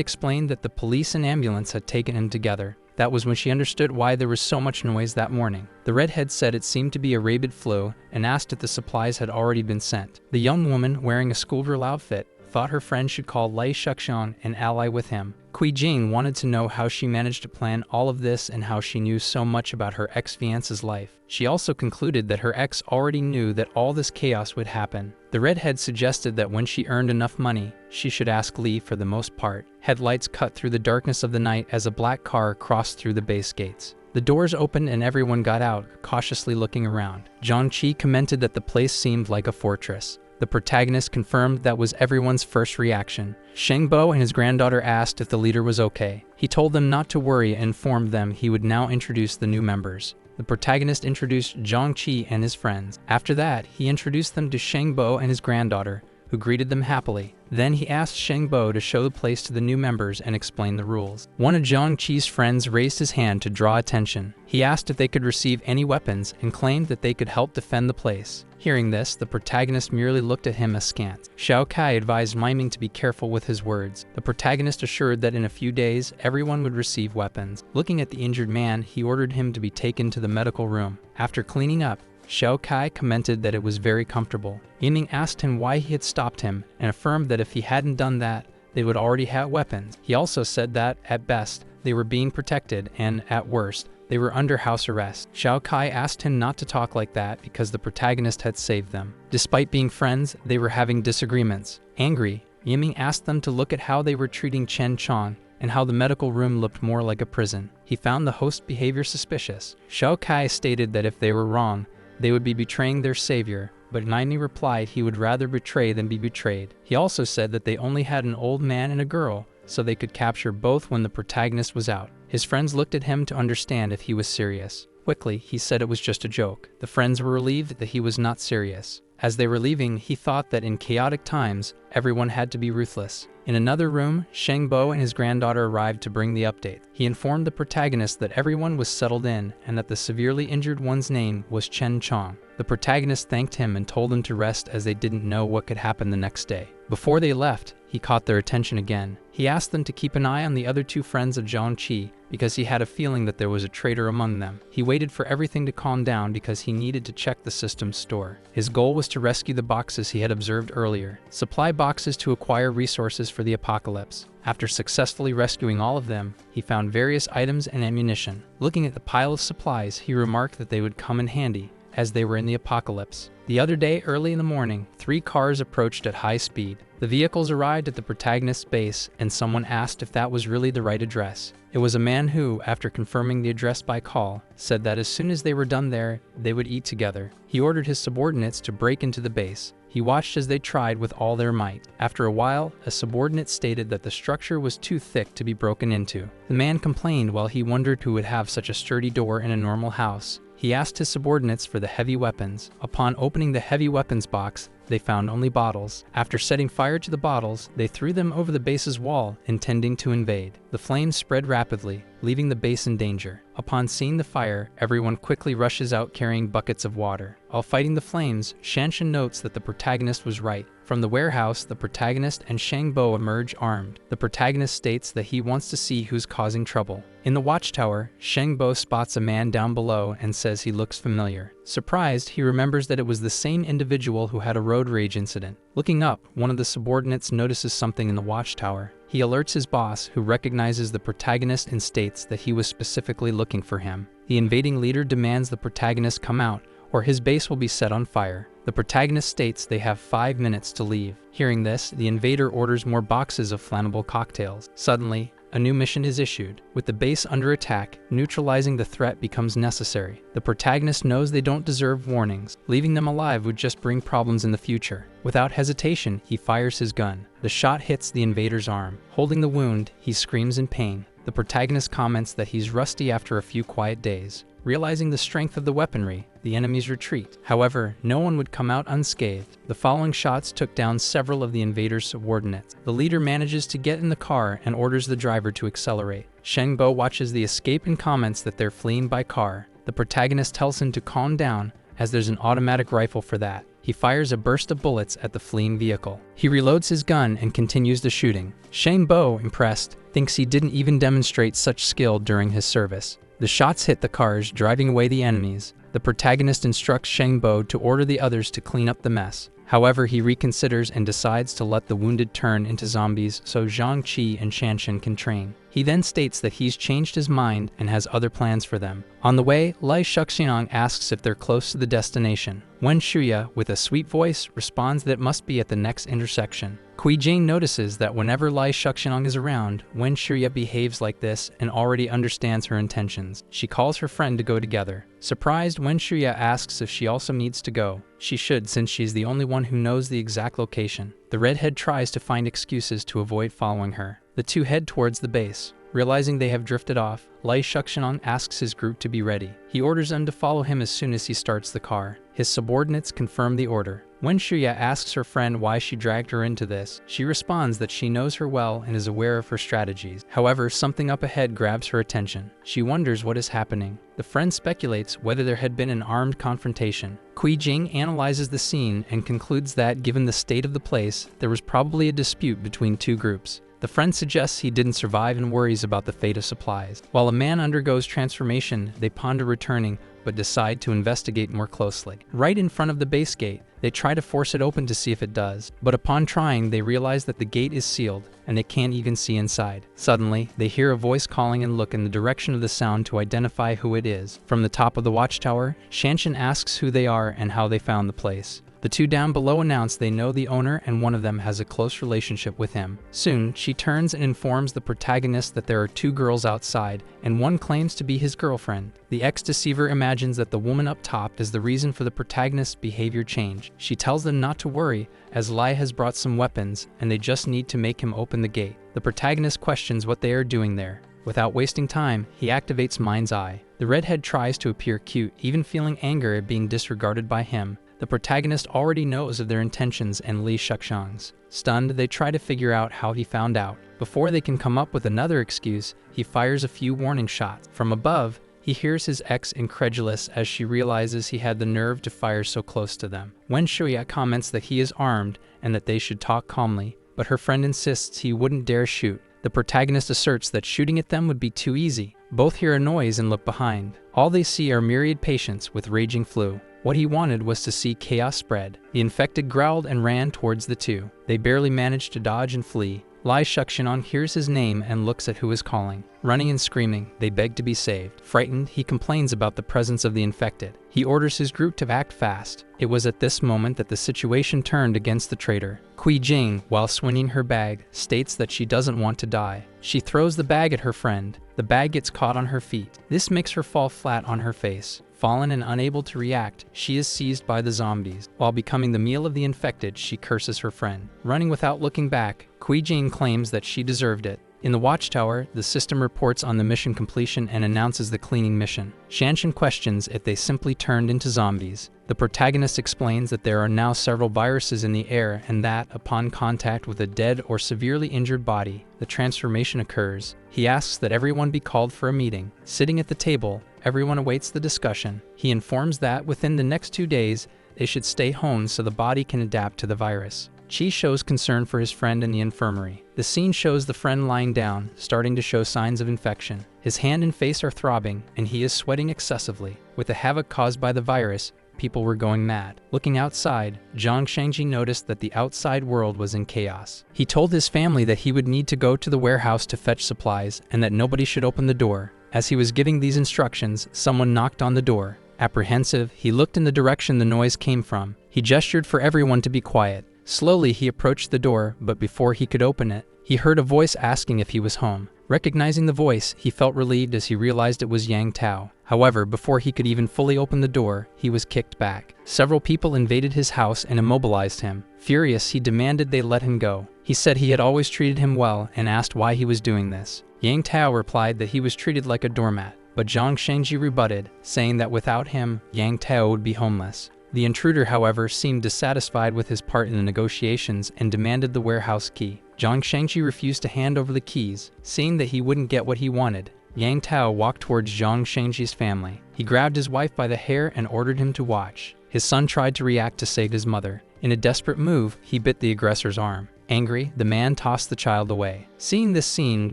explained that the police and ambulance had taken him together. That was when she understood why there was so much noise that morning. The redhead said it seemed to be a rabid flu and asked if the supplies had already been sent. The young woman, wearing a schoolgirl outfit, thought her friend should call Lei Shuxiang and ally with him. Kui Jing wanted to know how she managed to plan all of this and how she knew so much about her ex-fiance's life. She also concluded that her ex already knew that all this chaos would happen. The redhead suggested that when she earned enough money, she should ask Li for the most part. Headlights cut through the darkness of the night as a black car crossed through the base gates. The doors opened and everyone got out, cautiously looking around. Zhang Qi commented that the place seemed like a fortress. The protagonist confirmed that was everyone's first reaction. Sheng Bo and his granddaughter asked if the leader was okay. He told them not to worry and informed them he would now introduce the new members. The protagonist introduced Zhang Qi and his friends. After that, he introduced them to Sheng Bo and his granddaughter, who greeted them happily. Then he asked Sheng Bo to show the place to the new members and explain the rules. One of Zhang Qi's friends raised his hand to draw attention. He asked if they could receive any weapons and claimed that they could help defend the place. Hearing this, the protagonist merely looked at him askance. Xiao Kai advised Miming to be careful with his words. The protagonist assured that in a few days, everyone would receive weapons. Looking at the injured man, he ordered him to be taken to the medical room. After cleaning up, Xiao Kai commented that it was very comfortable. Yiming asked him why he had stopped him and affirmed that if he hadn't done that, they would already have weapons. He also said that, at best, they were being protected and, at worst, they were under house arrest. Xiao Kai asked him not to talk like that because the protagonist had saved them. Despite being friends, they were having disagreements. Angry, Yiming asked them to look at how they were treating Chen Chong and how the medical room looked more like a prison. He found the host behavior suspicious. Xiao Kai stated that if they were wrong, they would be betraying their savior, but Naini replied he would rather betray than be betrayed. He also said that they only had an old man and a girl, so they could capture both when the protagonist was out. His friends looked at him to understand if he was serious. Quickly, he said it was just a joke. The friends were relieved that he was not serious. As they were leaving, he thought that in chaotic times, everyone had to be ruthless. In another room, Sheng Bo and his granddaughter arrived to bring the update. He informed the protagonist that everyone was settled in and that the severely injured one's name was Chen Chong. The protagonist thanked him and told them to rest as they didn't know what could happen the next day. Before they left, he caught their attention again. He asked them to keep an eye on the other two friends of Zhang Qi because he had a feeling that there was a traitor among them. He waited for everything to calm down because he needed to check the system's store. His goal was to rescue the boxes he had observed earlier, supply boxes to acquire resources for the apocalypse. After successfully rescuing all of them, he found various items and ammunition. Looking at the pile of supplies, he remarked that they would come in handy as they were in the apocalypse. The other day, early in the morning, 3 cars approached at high speed. The vehicles arrived at the protagonist's base, and someone asked if that was really the right address. It was a man who, after confirming the address by call, said that as soon as they were done there, they would eat together. He ordered his subordinates to break into the base. He watched as they tried with all their might. After a while, a subordinate stated that the structure was too thick to be broken into. The man complained while he wondered who would have such a sturdy door in a normal house. He asked his subordinates for the heavy weapons. Upon opening the heavy weapons box, they found only bottles. After setting fire to the bottles, they threw them over the base's wall, intending to invade. The flames spread rapidly, leaving the base in danger. Upon seeing the fire, everyone quickly rushes out carrying buckets of water. While fighting the flames, Shanshan notes that the protagonist was right. From the warehouse, the protagonist and Shangbo emerge armed. The protagonist states that he wants to see who's causing trouble. In the watchtower, Shangbo spots a man down below and says he looks familiar. Surprised, he remembers that it was the same individual who had a road rage incident. Looking up, one of the subordinates notices something in the watchtower. He alerts his boss, who recognizes the protagonist and states that he was specifically looking for him. The invading leader demands the protagonist come out, or his base will be set on fire. The protagonist states they have 5 minutes to leave. Hearing this, the invader orders more boxes of flammable cocktails. Suddenly, a new mission is issued. With the base under attack, neutralizing the threat becomes necessary. The protagonist knows they don't deserve warnings. Leaving them alive would just bring problems in the future. Without hesitation, he fires his gun. The shot hits the invader's arm. Holding the wound, he screams in pain. The protagonist comments that he's rusty after a few quiet days. Realizing the strength of the weaponry, the enemies retreat. However, no one would come out unscathed. The following shots took down several of the invaders' subordinates. The leader manages to get in the car and orders the driver to accelerate. Shangbo watches the escape and comments that they're fleeing by car. The protagonist tells him to calm down, as there's an automatic rifle for that. He fires a burst of bullets at the fleeing vehicle. He reloads his gun and continues the shooting. Shangbo, impressed, thinks he didn't even demonstrate such skill during his service. The shots hit the cars, driving away the enemies. The protagonist instructs Shangbo to order the others to clean up the mess. However, he reconsiders and decides to let the wounded turn into zombies so Zhang Qi and Shanshan can train. He then states that he's changed his mind and has other plans for them. On the way, Lai Shuxiang asks if they're close to the destination. Wen Shuya, with a sweet voice, responds that it must be at the next intersection. Kui Jing notices that whenever Lai Shuxiang is around, Wen Shuya behaves like this and already understands her intentions. She calls her friend to go together. Surprised, Wen Shuya asks if she also needs to go. She should, since she's the only one who knows the exact location. The redhead tries to find excuses to avoid following her. The two head towards the base. Realizing they have drifted off, Lai Shuxiang asks his group to be ready. He orders them to follow him as soon as he starts the car. His subordinates confirm the order. When Shuya asks her friend why she dragged her into this, she responds that she knows her well and is aware of her strategies. However, something up ahead grabs her attention. She wonders what is happening. The friend speculates whether there had been an armed confrontation. Kui Jing analyzes the scene and concludes that, given the state of the place, there was probably a dispute between two groups. The friend suggests he didn't survive and worries about the fate of supplies. While a man undergoes transformation, they ponder returning, but decide to investigate more closely. Right in front of the base gate, they try to force it open to see if it does, but upon trying, they realize that the gate is sealed, and they can't even see inside. Suddenly, they hear a voice calling and look in the direction of the sound to identify who it is. From the top of the watchtower, Shanshan asks who they are and how they found the place. The two down below announce they know the owner and one of them has a close relationship with him. Soon, she turns and informs the protagonist that there are two girls outside, and one claims to be his girlfriend. The ex-deceiver imagines that the woman up top is the reason for the protagonist's behavior change. She tells them not to worry, as Lai has brought some weapons, and they just need to make him open the gate. The protagonist questions what they are doing there. Without wasting time, he activates Mind's Eye. The redhead tries to appear cute, even feeling anger at being disregarded by him. The protagonist already knows of their intentions and Li Shuxiang's. Stunned, they try to figure out how he found out. Before they can come up with another excuse, he fires a few warning shots. From above, he hears his ex incredulous as she realizes he had the nerve to fire so close to them. Wen Shuya comments that he is armed and that they should talk calmly, but her friend insists he wouldn't dare shoot. The protagonist asserts that shooting at them would be too easy. Both hear a noise and look behind. All they see are myriad patients with raging flu. What he wanted was to see chaos spread. The infected growled and ran towards the two. They barely managed to dodge and flee. Lai Shuxiang hears his name and looks at who is calling. Running and screaming, they beg to be saved. Frightened, he complains about the presence of the infected. He orders his group to act fast. It was at this moment that the situation turned against the traitor. Kui Jing, while swinging her bag, states that she doesn't want to die. She throws the bag at her friend. The bag gets caught on her feet. This makes her fall flat on her face. Fallen and unable to react, she is seized by the zombies. While becoming the meal of the infected, she curses her friend. Running without looking back, Kui Jing claims that she deserved it. In the watchtower, the system reports on the mission completion and announces the cleaning mission. Shanshan questions if they simply turned into zombies. The protagonist explains that there are now several viruses in the air and that, upon contact with a dead or severely injured body, the transformation occurs. He asks that everyone be called for a meeting. Sitting at the table, everyone awaits the discussion. He informs that within the next 2 days, they should stay home so the body can adapt to the virus. Chi shows concern for his friend in the infirmary. The scene shows the friend lying down, starting to show signs of infection. His hand and face are throbbing, and he is sweating excessively. With the havoc caused by the virus, people were going mad. Looking outside, Jiang Xiaoyong noticed that the outside world was in chaos. He told his family that he would need to go to the warehouse to fetch supplies and that nobody should open the door. As he was giving these instructions, someone knocked on the door. Apprehensive, he looked in the direction the noise came from. He gestured for everyone to be quiet. Slowly, he approached the door, but before he could open it, he heard a voice asking if he was home. Recognizing the voice, he felt relieved as he realized it was Yang Tao. However, before he could even fully open the door, he was kicked back. Several people invaded his house and immobilized him. Furious, he demanded they let him go. He said he had always treated him well and asked why he was doing this. Yang Tao replied that he was treated like a doormat, but Jiang Xiaoyong rebutted, saying that without him, Yang Tao would be homeless. The intruder, however, seemed dissatisfied with his part in the negotiations and demanded the warehouse key. Jiang Xiaoyong refused to hand over the keys. Seeing that he wouldn't get what he wanted, Yang Tao walked towards Jiang Xiaoyong's family. He grabbed his wife by the hair and ordered him to watch. His son tried to react to save his mother. In a desperate move, he bit the aggressor's arm. Angry, the man tossed the child away. Seeing this scene,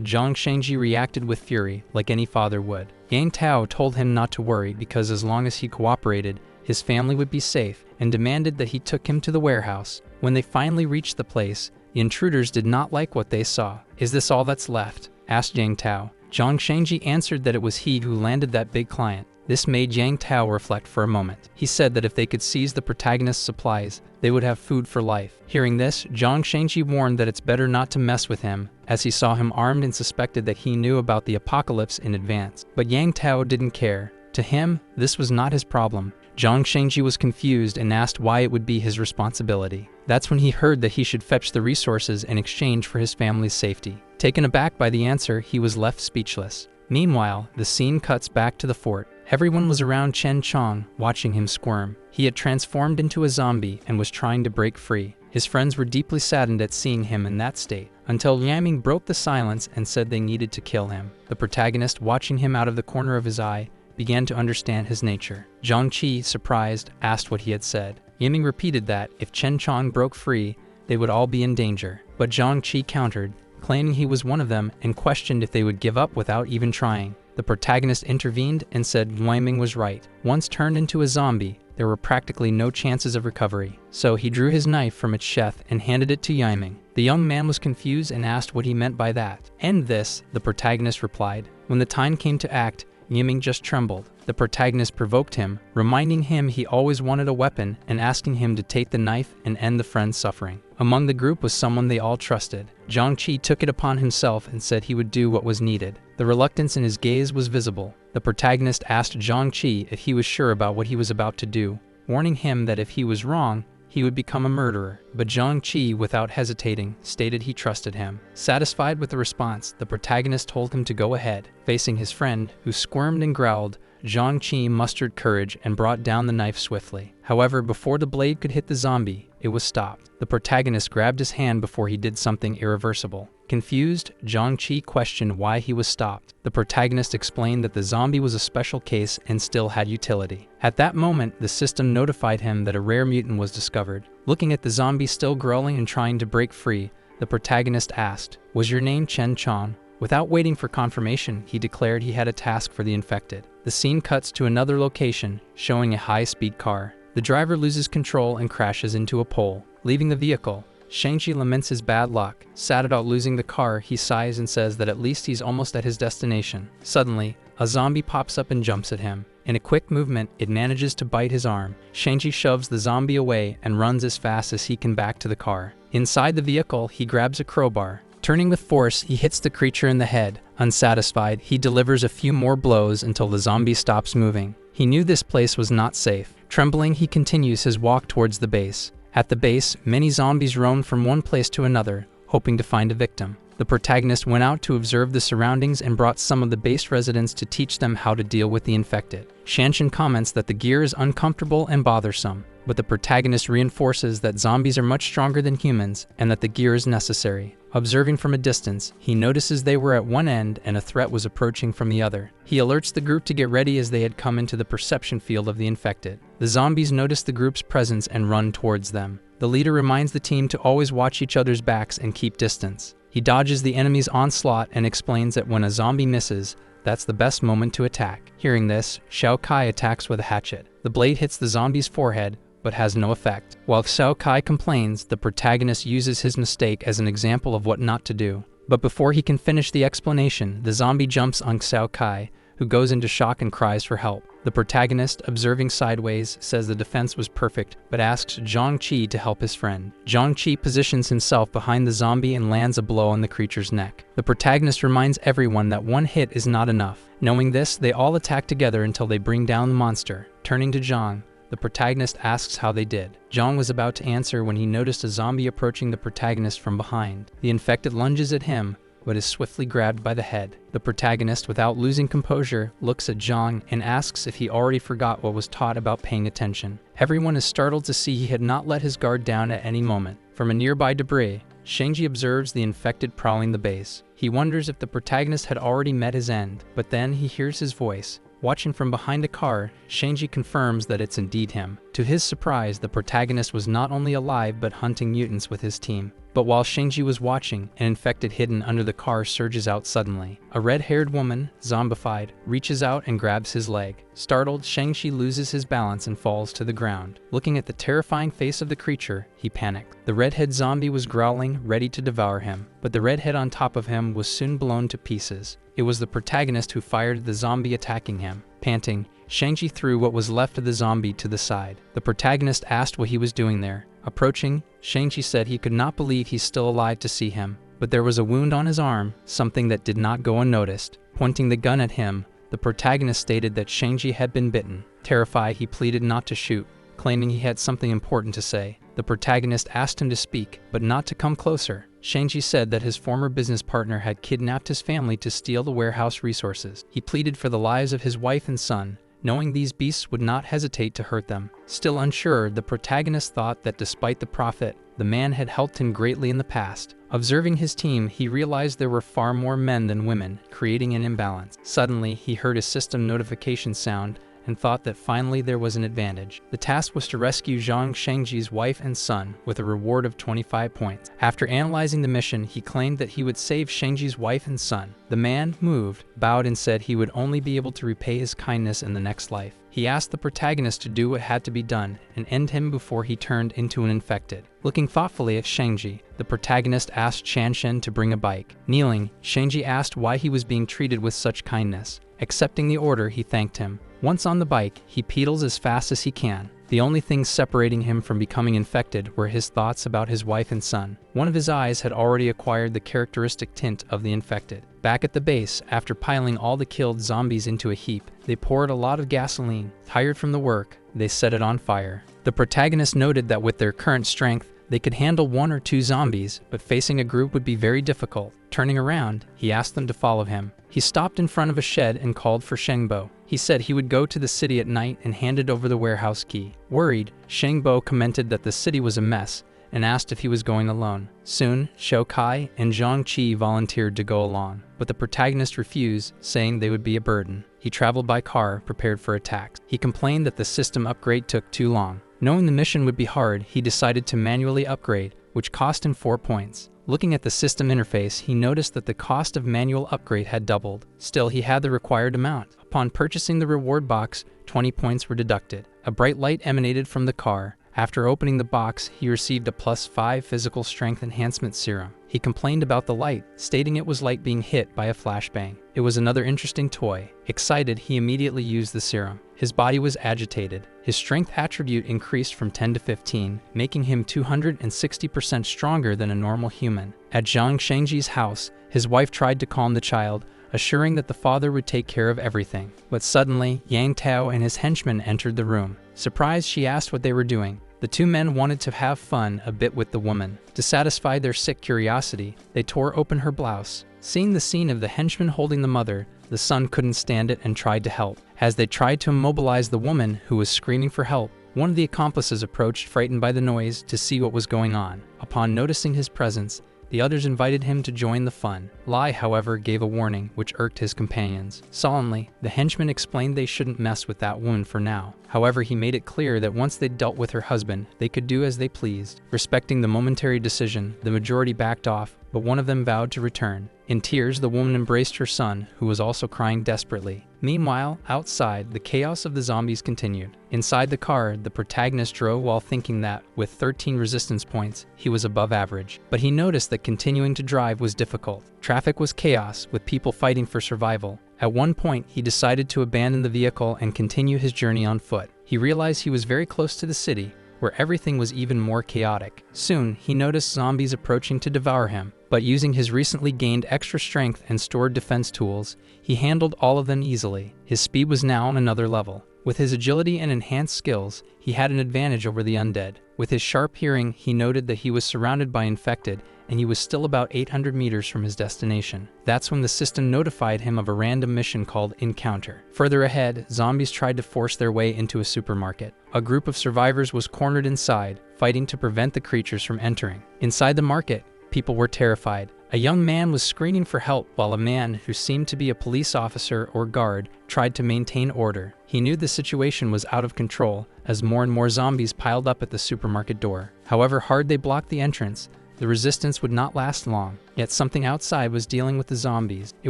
Jiang Xiaoyong reacted with fury, like any father would. Yang Tao told him not to worry because as long as he cooperated, his family would be safe, and demanded that he took him to the warehouse. When they finally reached the place, the intruders did not like what they saw. "Is this all that's left?" asked Yang Tao. Jiang Xiaoyong answered that it was he who landed that big client. This made Yang Tao reflect for a moment. He said that if they could seize the protagonist's supplies, they would have food for life. Hearing this, Jiang Xiaoyong warned that it's better not to mess with him, as he saw him armed and suspected that he knew about the apocalypse in advance. But Yang Tao didn't care. To him, this was not his problem. Jiang Xiaoyong was confused and asked why it would be his responsibility. That's when he heard that he should fetch the resources in exchange for his family's safety. Taken aback by the answer, he was left speechless. Meanwhile, the scene cuts back to the fort. Everyone was around Chen Chong, watching him squirm. He had transformed into a zombie and was trying to break free. His friends were deeply saddened at seeing him in that state, until Yaming broke the silence and said they needed to kill him. The protagonist, watching him out of the corner of his eye, began to understand his nature. Zhang Qi, surprised, asked what he had said. Yiming repeated that, if Chen Chong broke free, they would all be in danger. But Zhang Qi countered, claiming he was one of them, and questioned if they would give up without even trying. The protagonist intervened and said Yiming was right. Once turned into a zombie, there were practically no chances of recovery. So he drew his knife from its sheath and handed it to Yiming. The young man was confused and asked what he meant by that. "End this," the protagonist replied. When the time came to act, Yiming just trembled. The protagonist provoked him, reminding him he always wanted a weapon and asking him to take the knife and end the friend's suffering. Among the group was someone they all trusted. Zhang Qi took it upon himself and said he would do what was needed. The reluctance in his gaze was visible. The protagonist asked Zhang Qi if he was sure about what he was about to do, warning him that if he was wrong, he would become a murderer. But Zhang Qi, without hesitating, stated he trusted him. Satisfied with the response, the protagonist told him to go ahead. Facing his friend, who squirmed and growled, Zhang Qi mustered courage and brought down the knife swiftly. However, before the blade could hit the zombie, it was stopped. The protagonist grabbed his hand before he did something irreversible. Confused, Zhang Qi questioned why he was stopped. The protagonist explained that the zombie was a special case and still had utility. At that moment, the system notified him that a rare mutant was discovered. Looking at the zombie still growling and trying to break free, the protagonist asked, "Was your name Chen Chong?" Without waiting for confirmation, he declared he had a task for the infected. The scene cuts to another location, showing a high-speed car. The driver loses control and crashes into a pole. Leaving the vehicle, Shang-Chi laments his bad luck. Sad about losing the car, he sighs and says that at least he's almost at his destination. Suddenly, a zombie pops up and jumps at him. In a quick movement, it manages to bite his arm. Shang-Chi shoves the zombie away and runs as fast as he can back to the car. Inside the vehicle, he grabs a crowbar. Turning with force, he hits the creature in the head. Unsatisfied, he delivers a few more blows until the zombie stops moving. He knew this place was not safe. Trembling, he continues his walk towards the base. At the base, many zombies roam from one place to another, hoping to find a victim. The protagonist went out to observe the surroundings and brought some of the base residents to teach them how to deal with the infected. Shanshin comments that the gear is uncomfortable and bothersome, but the protagonist reinforces that zombies are much stronger than humans and that the gear is necessary. Observing from a distance, he notices they were at one end and a threat was approaching from the other. He alerts the group to get ready as they had come into the perception field of the infected. The zombies notice the group's presence and run towards them. The leader reminds the team to always watch each other's backs and keep distance. He dodges the enemy's onslaught and explains that when a zombie misses, that's the best moment to attack. Hearing this, Xiao Kai attacks with a hatchet. The blade hits the zombie's forehead, but has no effect. While Xiao Kai complains, the protagonist uses his mistake as an example of what not to do. But before he can finish the explanation, the zombie jumps on Xiao Kai, who goes into shock and cries for help. The protagonist, observing sideways, says the defense was perfect, but asks Jiang Qi to help his friend. Jiang Qi positions himself behind the zombie and lands a blow on the creature's neck. The protagonist reminds everyone that one hit is not enough. Knowing this, they all attack together until they bring down the monster. Turning to Jiang, the protagonist asks how they did. Jiang was about to answer when he noticed a zombie approaching the protagonist from behind. The infected lunges at him, but is swiftly grabbed by the head. The protagonist, without losing composure, looks at Jiang and asks if he already forgot what was taught about paying attention. Everyone is startled to see he had not let his guard down at any moment. From a nearby debris, Shangji observes the infected prowling the base. He wonders if the protagonist had already met his end, but then he hears his voice. Watching from behind a car, Shangji confirms that it's indeed him. To his surprise, the protagonist was not only alive but hunting mutants with his team. But while Shangji was watching, an infected hidden under the car surges out suddenly. A red-haired woman, zombified, reaches out and grabs his leg. Startled, Shangji loses his balance and falls to the ground. Looking at the terrifying face of the creature, he panicked. The redhead zombie was growling, ready to devour him, but the redhead on top of him was soon blown to pieces. It was the protagonist who fired at the zombie attacking him. Panting, Shangji threw what was left of the zombie to the side. The protagonist asked what he was doing there. Approaching, Shangji said he could not believe he's still alive to see him, but there was a wound on his arm, something that did not go unnoticed. Pointing the gun at him, the protagonist stated that Shangji had been bitten. Terrified, he pleaded not to shoot, claiming he had something important to say. The protagonist asked him to speak, but not to come closer. Shangji said that his former business partner had kidnapped his family to steal the warehouse resources. He pleaded for the lives of his wife and son, knowing these beasts would not hesitate to hurt them. Still unsure, the protagonist thought that despite the profit, the man had helped him greatly in the past. Observing his team, he realized there were far more men than women, creating an imbalance. Suddenly, he heard a system notification sound and thought that finally there was an advantage. The task was to rescue Zhang Shangji's wife and son with a reward of 25 points. After analyzing the mission, he claimed that he would save Shangji's wife and son. The man, moved, bowed and said he would only be able to repay his kindness in the next life. He asked the protagonist to do what had to be done and end him before he turned into an infected. Looking thoughtfully at Shangji, the protagonist asked Shanshen to bring a bike. Kneeling, Shangji asked why he was being treated with such kindness. Accepting the order, he thanked him. Once on the bike, he pedals as fast as he can. The only things separating him from becoming infected were his thoughts about his wife and son. One of his eyes had already acquired the characteristic tint of the infected. Back at the base, after piling all the killed zombies into a heap, they poured a lot of gasoline. Tired from the work, they set it on fire. The protagonist noted that with their current strength, they could handle 1 or 2 zombies, but facing a group would be very difficult. Turning around, he asked them to follow him. He stopped in front of a shed and called for Shengbo. He said he would go to the city at night and handed over the warehouse key. Worried, Shengbo commented that the city was a mess and asked if he was going alone. Soon, Xiao Kai and Jiang Qi volunteered to go along, but the protagonist refused, saying they would be a burden. He traveled by car, prepared for attacks. He complained that the system upgrade took too long. Knowing the mission would be hard, he decided to manually upgrade, which cost him 4 points. Looking at the system interface, he noticed that the cost of manual upgrade had doubled. Still, he had the required amount. Upon purchasing the reward box, 20 points were deducted. A bright light emanated from the car. After opening the box, he received a +5 physical strength enhancement serum. He complained about the light, stating it was like being hit by a flashbang. It was another interesting toy. Excited, he immediately used the serum. His body was agitated. His strength attribute increased from 10 to 15, making him 260% stronger than a normal human. At Zhang Shangji's house, his wife tried to calm the child, assuring that the father would take care of everything. But suddenly, Yang Tao and his henchmen entered the room. Surprised, she asked what they were doing. The two men wanted to have fun a bit with the woman. To satisfy their sick curiosity, they tore open her blouse. Seeing the scene of the henchman holding the mother, the son couldn't stand it and tried to help. As they tried to immobilize the woman, who was screaming for help, one of the accomplices approached, frightened by the noise, to see what was going on. Upon noticing his presence, The others invited him to join the fun. Lai, however, gave a warning, which irked his companions. Solemnly, the henchman explained they shouldn't mess with that wound for now. However, he made it clear that once they'd dealt with her husband, they could do as they pleased. Respecting the momentary decision, the majority backed off, but one of them vowed to return. In tears, the woman embraced her son, who was also crying desperately. Meanwhile, outside, the chaos of the zombies continued. Inside the car, the protagonist drove while thinking that, with 13 resistance points, he was above average. But he noticed that continuing to drive was difficult. Traffic was chaos, with people fighting for survival. At one point, he decided to abandon the vehicle and continue his journey on foot. He realized he was very close to the city, where everything was even more chaotic. Soon, he noticed zombies approaching to devour him, but using his recently gained extra strength and stored defense tools, he handled all of them easily. His speed was now on another level. With his agility and enhanced skills, he had an advantage over the undead. With his sharp hearing, he noted that he was surrounded by infected, and he was still about 800 meters from his destination. That's when the system notified him of a random mission called Encounter. Further ahead, zombies tried to force their way into a supermarket. A group of survivors was cornered inside, fighting to prevent the creatures from entering. Inside the market, people were terrified. A young man was screaming for help while a man, who seemed to be a police officer or guard, tried to maintain order. He knew the situation was out of control as more and more zombies piled up at the supermarket door. However hard they blocked the entrance, the resistance would not last long. Yet something outside was dealing with the zombies. It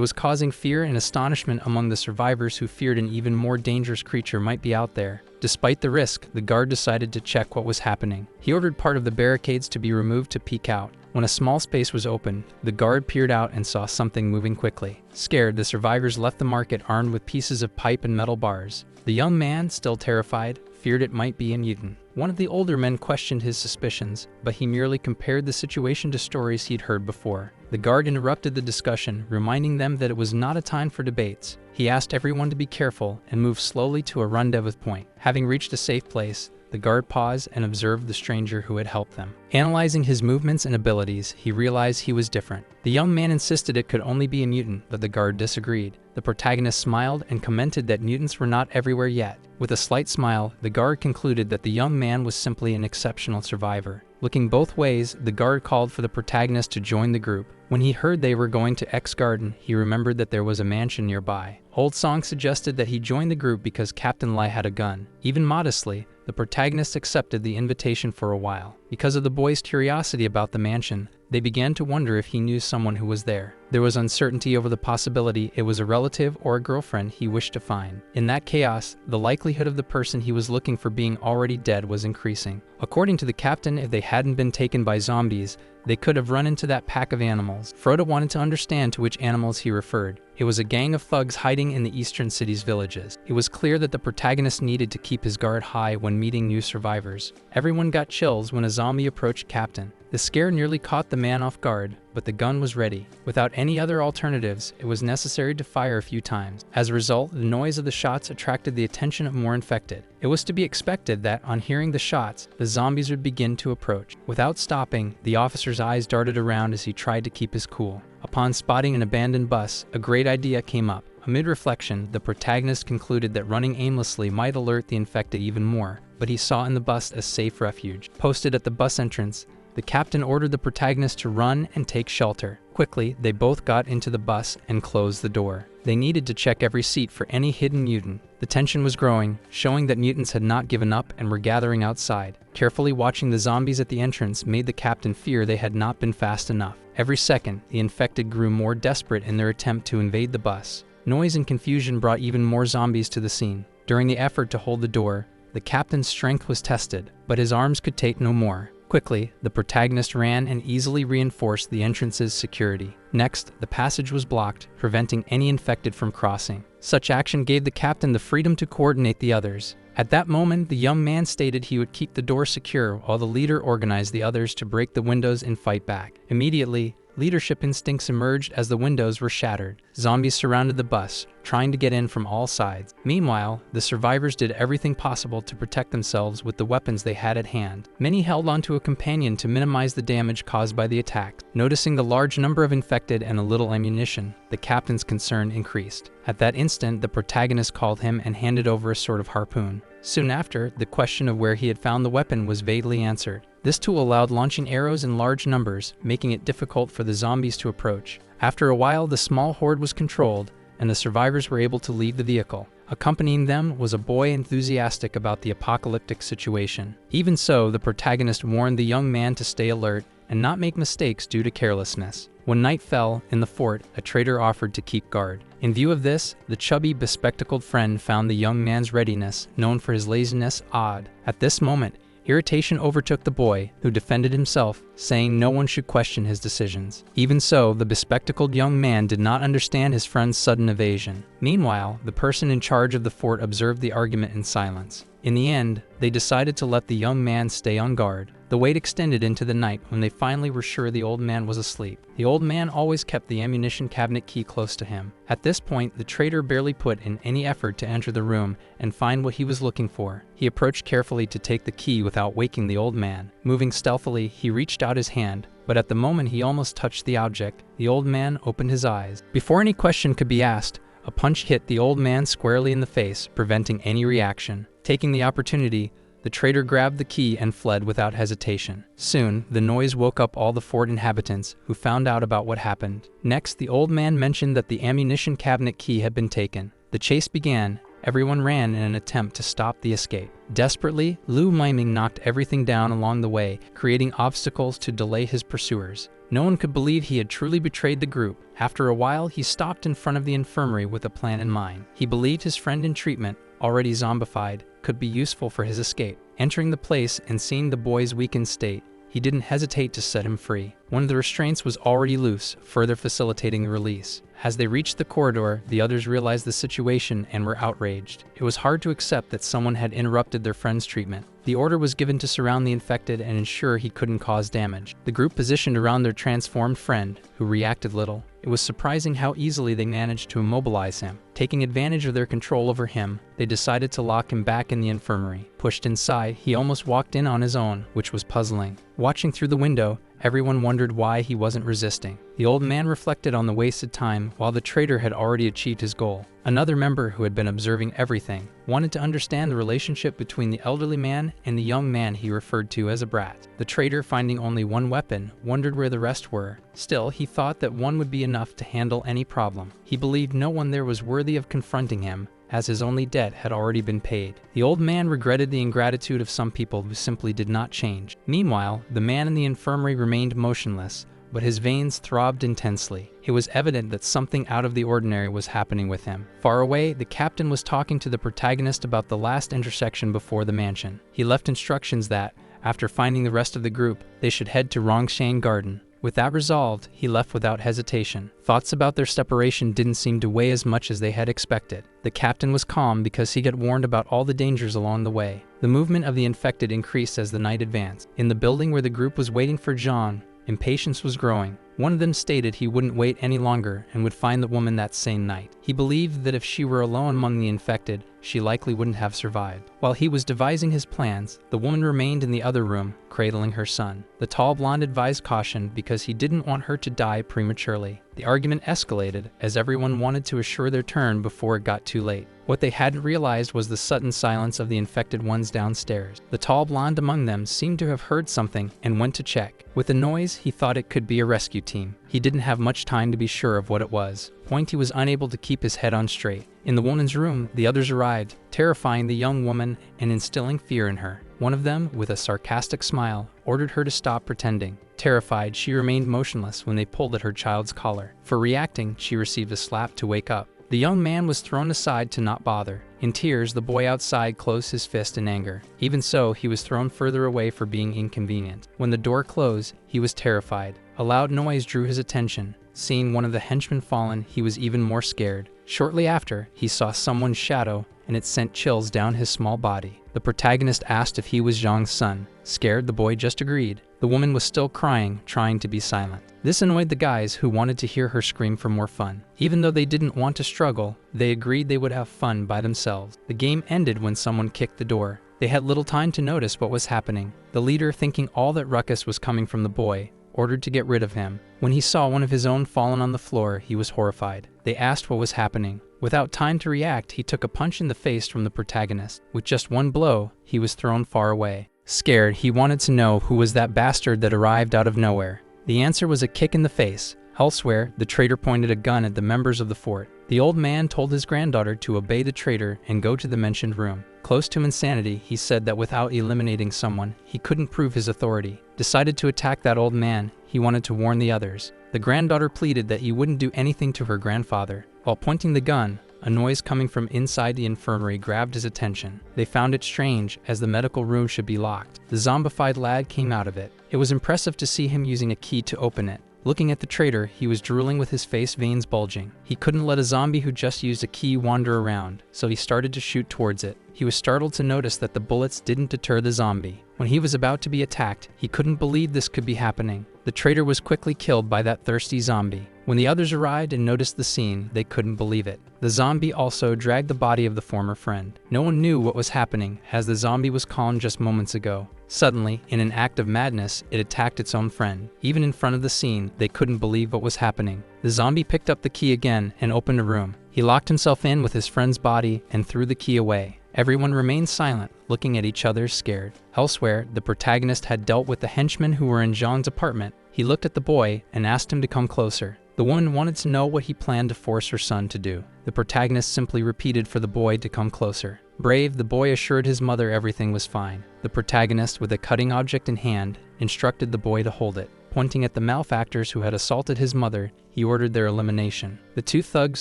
was causing fear and astonishment among the survivors, who feared an even more dangerous creature might be out there. Despite the risk, the guard decided to check what was happening. He ordered part of the barricades to be removed to peek out. When a small space was open, the guard peered out and saw something moving quickly. Scared, the survivors left the market armed with pieces of pipe and metal bars. The young man, still terrified, feared it might be a mutant. One of the older men questioned his suspicions, but he merely compared the situation to stories he'd heard before. The guard interrupted the discussion, reminding them that it was not a time for debates. He asked everyone to be careful and move slowly to a rendezvous point. Having reached a safe place, the guard paused and observed the stranger who had helped them. Analyzing his movements and abilities, he realized he was different. The young man insisted it could only be a mutant, but the guard disagreed. The protagonist smiled and commented that mutants were not everywhere yet. With a slight smile, the guard concluded that the young man was simply an exceptional survivor. Looking both ways, the guard called for the protagonist to join the group. When he heard they were going to X Garden, he remembered that there was a mansion nearby. Old Song suggested that he join the group because Captain Lai had a gun. Even modestly, the protagonist accepted the invitation for a while. Because of the boy's curiosity about the mansion, they began to wonder if he knew someone who was there. There was uncertainty over the possibility it was a relative or a girlfriend he wished to find. In that chaos, the likelihood of the person he was looking for being already dead was increasing. According to the captain, if they hadn't been taken by zombies, they could have run into that pack of animals. Frodo wanted to understand to which animals he referred. It was a gang of thugs hiding in the eastern city's villages. It was clear that the protagonist needed to keep his guard high when meeting new survivors. Everyone got chills when a zombie approached Captain. The scare nearly caught the man off guard, but the gun was ready. Without any other alternatives, it was necessary to fire a few times. As a result, the noise of the shots attracted the attention of more infected. It was to be expected that, on hearing the shots, the zombies would begin to approach. Without stopping, the officer's eyes darted around as he tried to keep his cool. Upon spotting an abandoned bus, a great idea came up. Amid reflection, the protagonist concluded that running aimlessly might alert the infected even more, but he saw in the bus a safe refuge. Posted at the bus entrance, the captain ordered the protagonist to run and take shelter. Quickly, they both got into the bus and closed the door. They needed to check every seat for any hidden mutant. The tension was growing, showing that mutants had not given up and were gathering outside. Carefully watching the zombies at the entrance made the captain fear they had not been fast enough. Every second, the infected grew more desperate in their attempt to invade the bus. Noise and confusion brought even more zombies to the scene. During the effort to hold the door, the captain's strength was tested, but his arms could take no more. Quickly, the protagonist ran and easily reinforced the entrance's security. Next, the passage was blocked, preventing any infected from crossing. Such action gave the captain the freedom to coordinate the others. At that moment, the young man stated he would keep the door secure while the leader organized the others to break the windows and fight back. Immediately, leadership instincts emerged as the windows were shattered. Zombies surrounded the bus, trying to get in from all sides. Meanwhile, the survivors did everything possible to protect themselves with the weapons they had at hand. Many held onto a companion to minimize the damage caused by the attack. Noticing the large number of infected and a little ammunition, the captain's concern increased. At that instant, the protagonist called him and handed over a sort of harpoon. Soon after, the question of where he had found the weapon was vaguely answered. This tool allowed launching arrows in large numbers, making it difficult for the zombies to approach. After a while, the small horde was controlled, and the survivors were able to leave the vehicle. Accompanying them was a boy enthusiastic about the apocalyptic situation. Even so, the protagonist warned the young man to stay alert and not make mistakes due to carelessness. When night fell, in the fort, a traitor offered to keep guard. In view of this, the chubby, bespectacled friend found the young man's readiness, known for his laziness, odd. At this moment, irritation overtook the boy, who defended himself, saying no one should question his decisions. Even so, the bespectacled young man did not understand his friend's sudden evasion. Meanwhile, the person in charge of the fort observed the argument in silence. In the end, they decided to let the young man stay on guard. The wait extended into the night when they finally were sure the old man was asleep. The old man always kept the ammunition cabinet key close to him. At this point, the traitor barely put in any effort to enter the room and find what he was looking for. He approached carefully to take the key without waking the old man. Moving stealthily, he reached out his hand, but at the moment he almost touched the object, the old man opened his eyes. Before any question could be asked, a punch hit the old man squarely in the face, preventing any reaction. Taking the opportunity, the traitor grabbed the key and fled without hesitation. Soon, the noise woke up all the fort inhabitants, who found out about what happened. Next, the old man mentioned that the ammunition cabinet key had been taken. The chase began. Everyone ran in an attempt to stop the escape. Desperately, Lu Miming knocked everything down along the way, creating obstacles to delay his pursuers. No one could believe he had truly betrayed the group. After a while, he stopped in front of the infirmary with a plan in mind. He believed his friend in treatment, already zombified, could be useful for his escape. Entering the place and seeing the boy's weakened state, he didn't hesitate to set him free. One of the restraints was already loose, further facilitating the release. As they reached the corridor, the others realized the situation and were outraged. It was hard to accept that someone had interrupted their friend's treatment. The order was given to surround the infected and ensure he couldn't cause damage. The group positioned around their transformed friend, who reacted little. It was surprising how easily they managed to immobilize him. Taking advantage of their control over him, they decided to lock him back in the infirmary. Pushed inside, he almost walked in on his own, which was puzzling. Watching through the window, everyone wondered why he wasn't resisting. The old man reflected on the wasted time while the traitor had already achieved his goal. Another member who had been observing everything wanted to understand the relationship between the elderly man and the young man he referred to as a brat. The traitor, finding only one weapon, wondered where the rest were. Still, he thought that one would be enough to handle any problem. He believed no one there was worthy of confronting him, as his only debt had already been paid. The old man regretted the ingratitude of some people who simply did not change. Meanwhile, the man in the infirmary remained motionless, but his veins throbbed intensely. It was evident that something out of the ordinary was happening with him. Far away, the captain was talking to the protagonist about the last intersection before the mansion. He left instructions that, after finding the rest of the group, they should head to Rongshan Garden. With that resolved, he left without hesitation. Thoughts about their separation didn't seem to weigh as much as they had expected. The captain was calm because he got warned about all the dangers along the way. The movement of the infected increased as the night advanced. In the building where the group was waiting for John, impatience was growing. One of them stated he wouldn't wait any longer and would find the woman that same night. He believed that if she were alone among the infected, she likely wouldn't have survived. While he was devising his plans, the woman remained in the other room, cradling her son. The tall blonde advised caution because he didn't want her to die prematurely. The argument escalated as everyone wanted to assure their turn before it got too late. What they hadn't realized was the sudden silence of the infected ones downstairs. The tall blonde among them seemed to have heard something and went to check. With the noise, he thought it could be a rescue team. He didn't have much time to be sure of what it was. He was unable to keep his head on straight. In the woman's room, the others arrived, terrifying the young woman and instilling fear in her. One of them, with a sarcastic smile, ordered her to stop pretending. Terrified, she remained motionless when they pulled at her child's collar. For reacting, she received a slap to wake up. The young man was thrown aside to not bother. In tears, the boy outside closed his fist in anger. Even so, he was thrown further away for being inconvenient. When the door closed, he was terrified. A loud noise drew his attention. Seeing one of the henchmen fallen, he was even more scared. Shortly after, he saw someone's shadow, and it sent chills down his small body. The protagonist asked if he was Zhang's son. Scared, the boy just agreed. The woman was still crying, trying to be silent. This annoyed the guys who wanted to hear her scream for more fun. Even though they didn't want to struggle, they agreed they would have fun by themselves. The game ended when someone kicked the door. They had little time to notice what was happening. The leader, thinking all that ruckus was coming from the boy, ordered to get rid of him. When he saw one of his own fallen on the floor, he was horrified. They asked what was happening. Without time to react, he took a punch in the face from the protagonist. With just one blow, he was thrown far away. Scared, he wanted to know who was that bastard that arrived out of nowhere. The answer was a kick in the face. Elsewhere, the traitor pointed a gun at the members of the fort. The old man told his granddaughter to obey the traitor and go to the mentioned room. Close to insanity, he said that without eliminating someone, he couldn't prove his authority. Decided to attack that old man, he wanted to warn the others. The granddaughter pleaded that he wouldn't do anything to her grandfather. While pointing the gun, a noise coming from inside the infirmary grabbed his attention. They found it strange, as the medical room should be locked. The zombified lad came out of it. It was impressive to see him using a key to open it. Looking at the traitor, he was drooling with his face veins bulging. He couldn't let a zombie who just used a key wander around, so he started to shoot towards it. He was startled to notice that the bullets didn't deter the zombie. When he was about to be attacked, he couldn't believe this could be happening. The traitor was quickly killed by that thirsty zombie. When the others arrived and noticed the scene, they couldn't believe it. The zombie also dragged the body of the former friend. No one knew what was happening, as the zombie was calm just moments ago. Suddenly, in an act of madness, it attacked its own friend. Even in front of the scene, they couldn't believe what was happening. The zombie picked up the key again and opened a room. He locked himself in with his friend's body and threw the key away. Everyone remained silent, looking at each other scared. Elsewhere, the protagonist had dealt with the henchmen who were in Zhang's apartment. He looked at the boy and asked him to come closer. The woman wanted to know what he planned to force her son to do. The protagonist simply repeated for the boy to come closer. Brave, the boy assured his mother everything was fine. The protagonist, with a cutting object in hand, instructed the boy to hold it. Pointing at the malefactors who had assaulted his mother, he ordered their elimination. The two thugs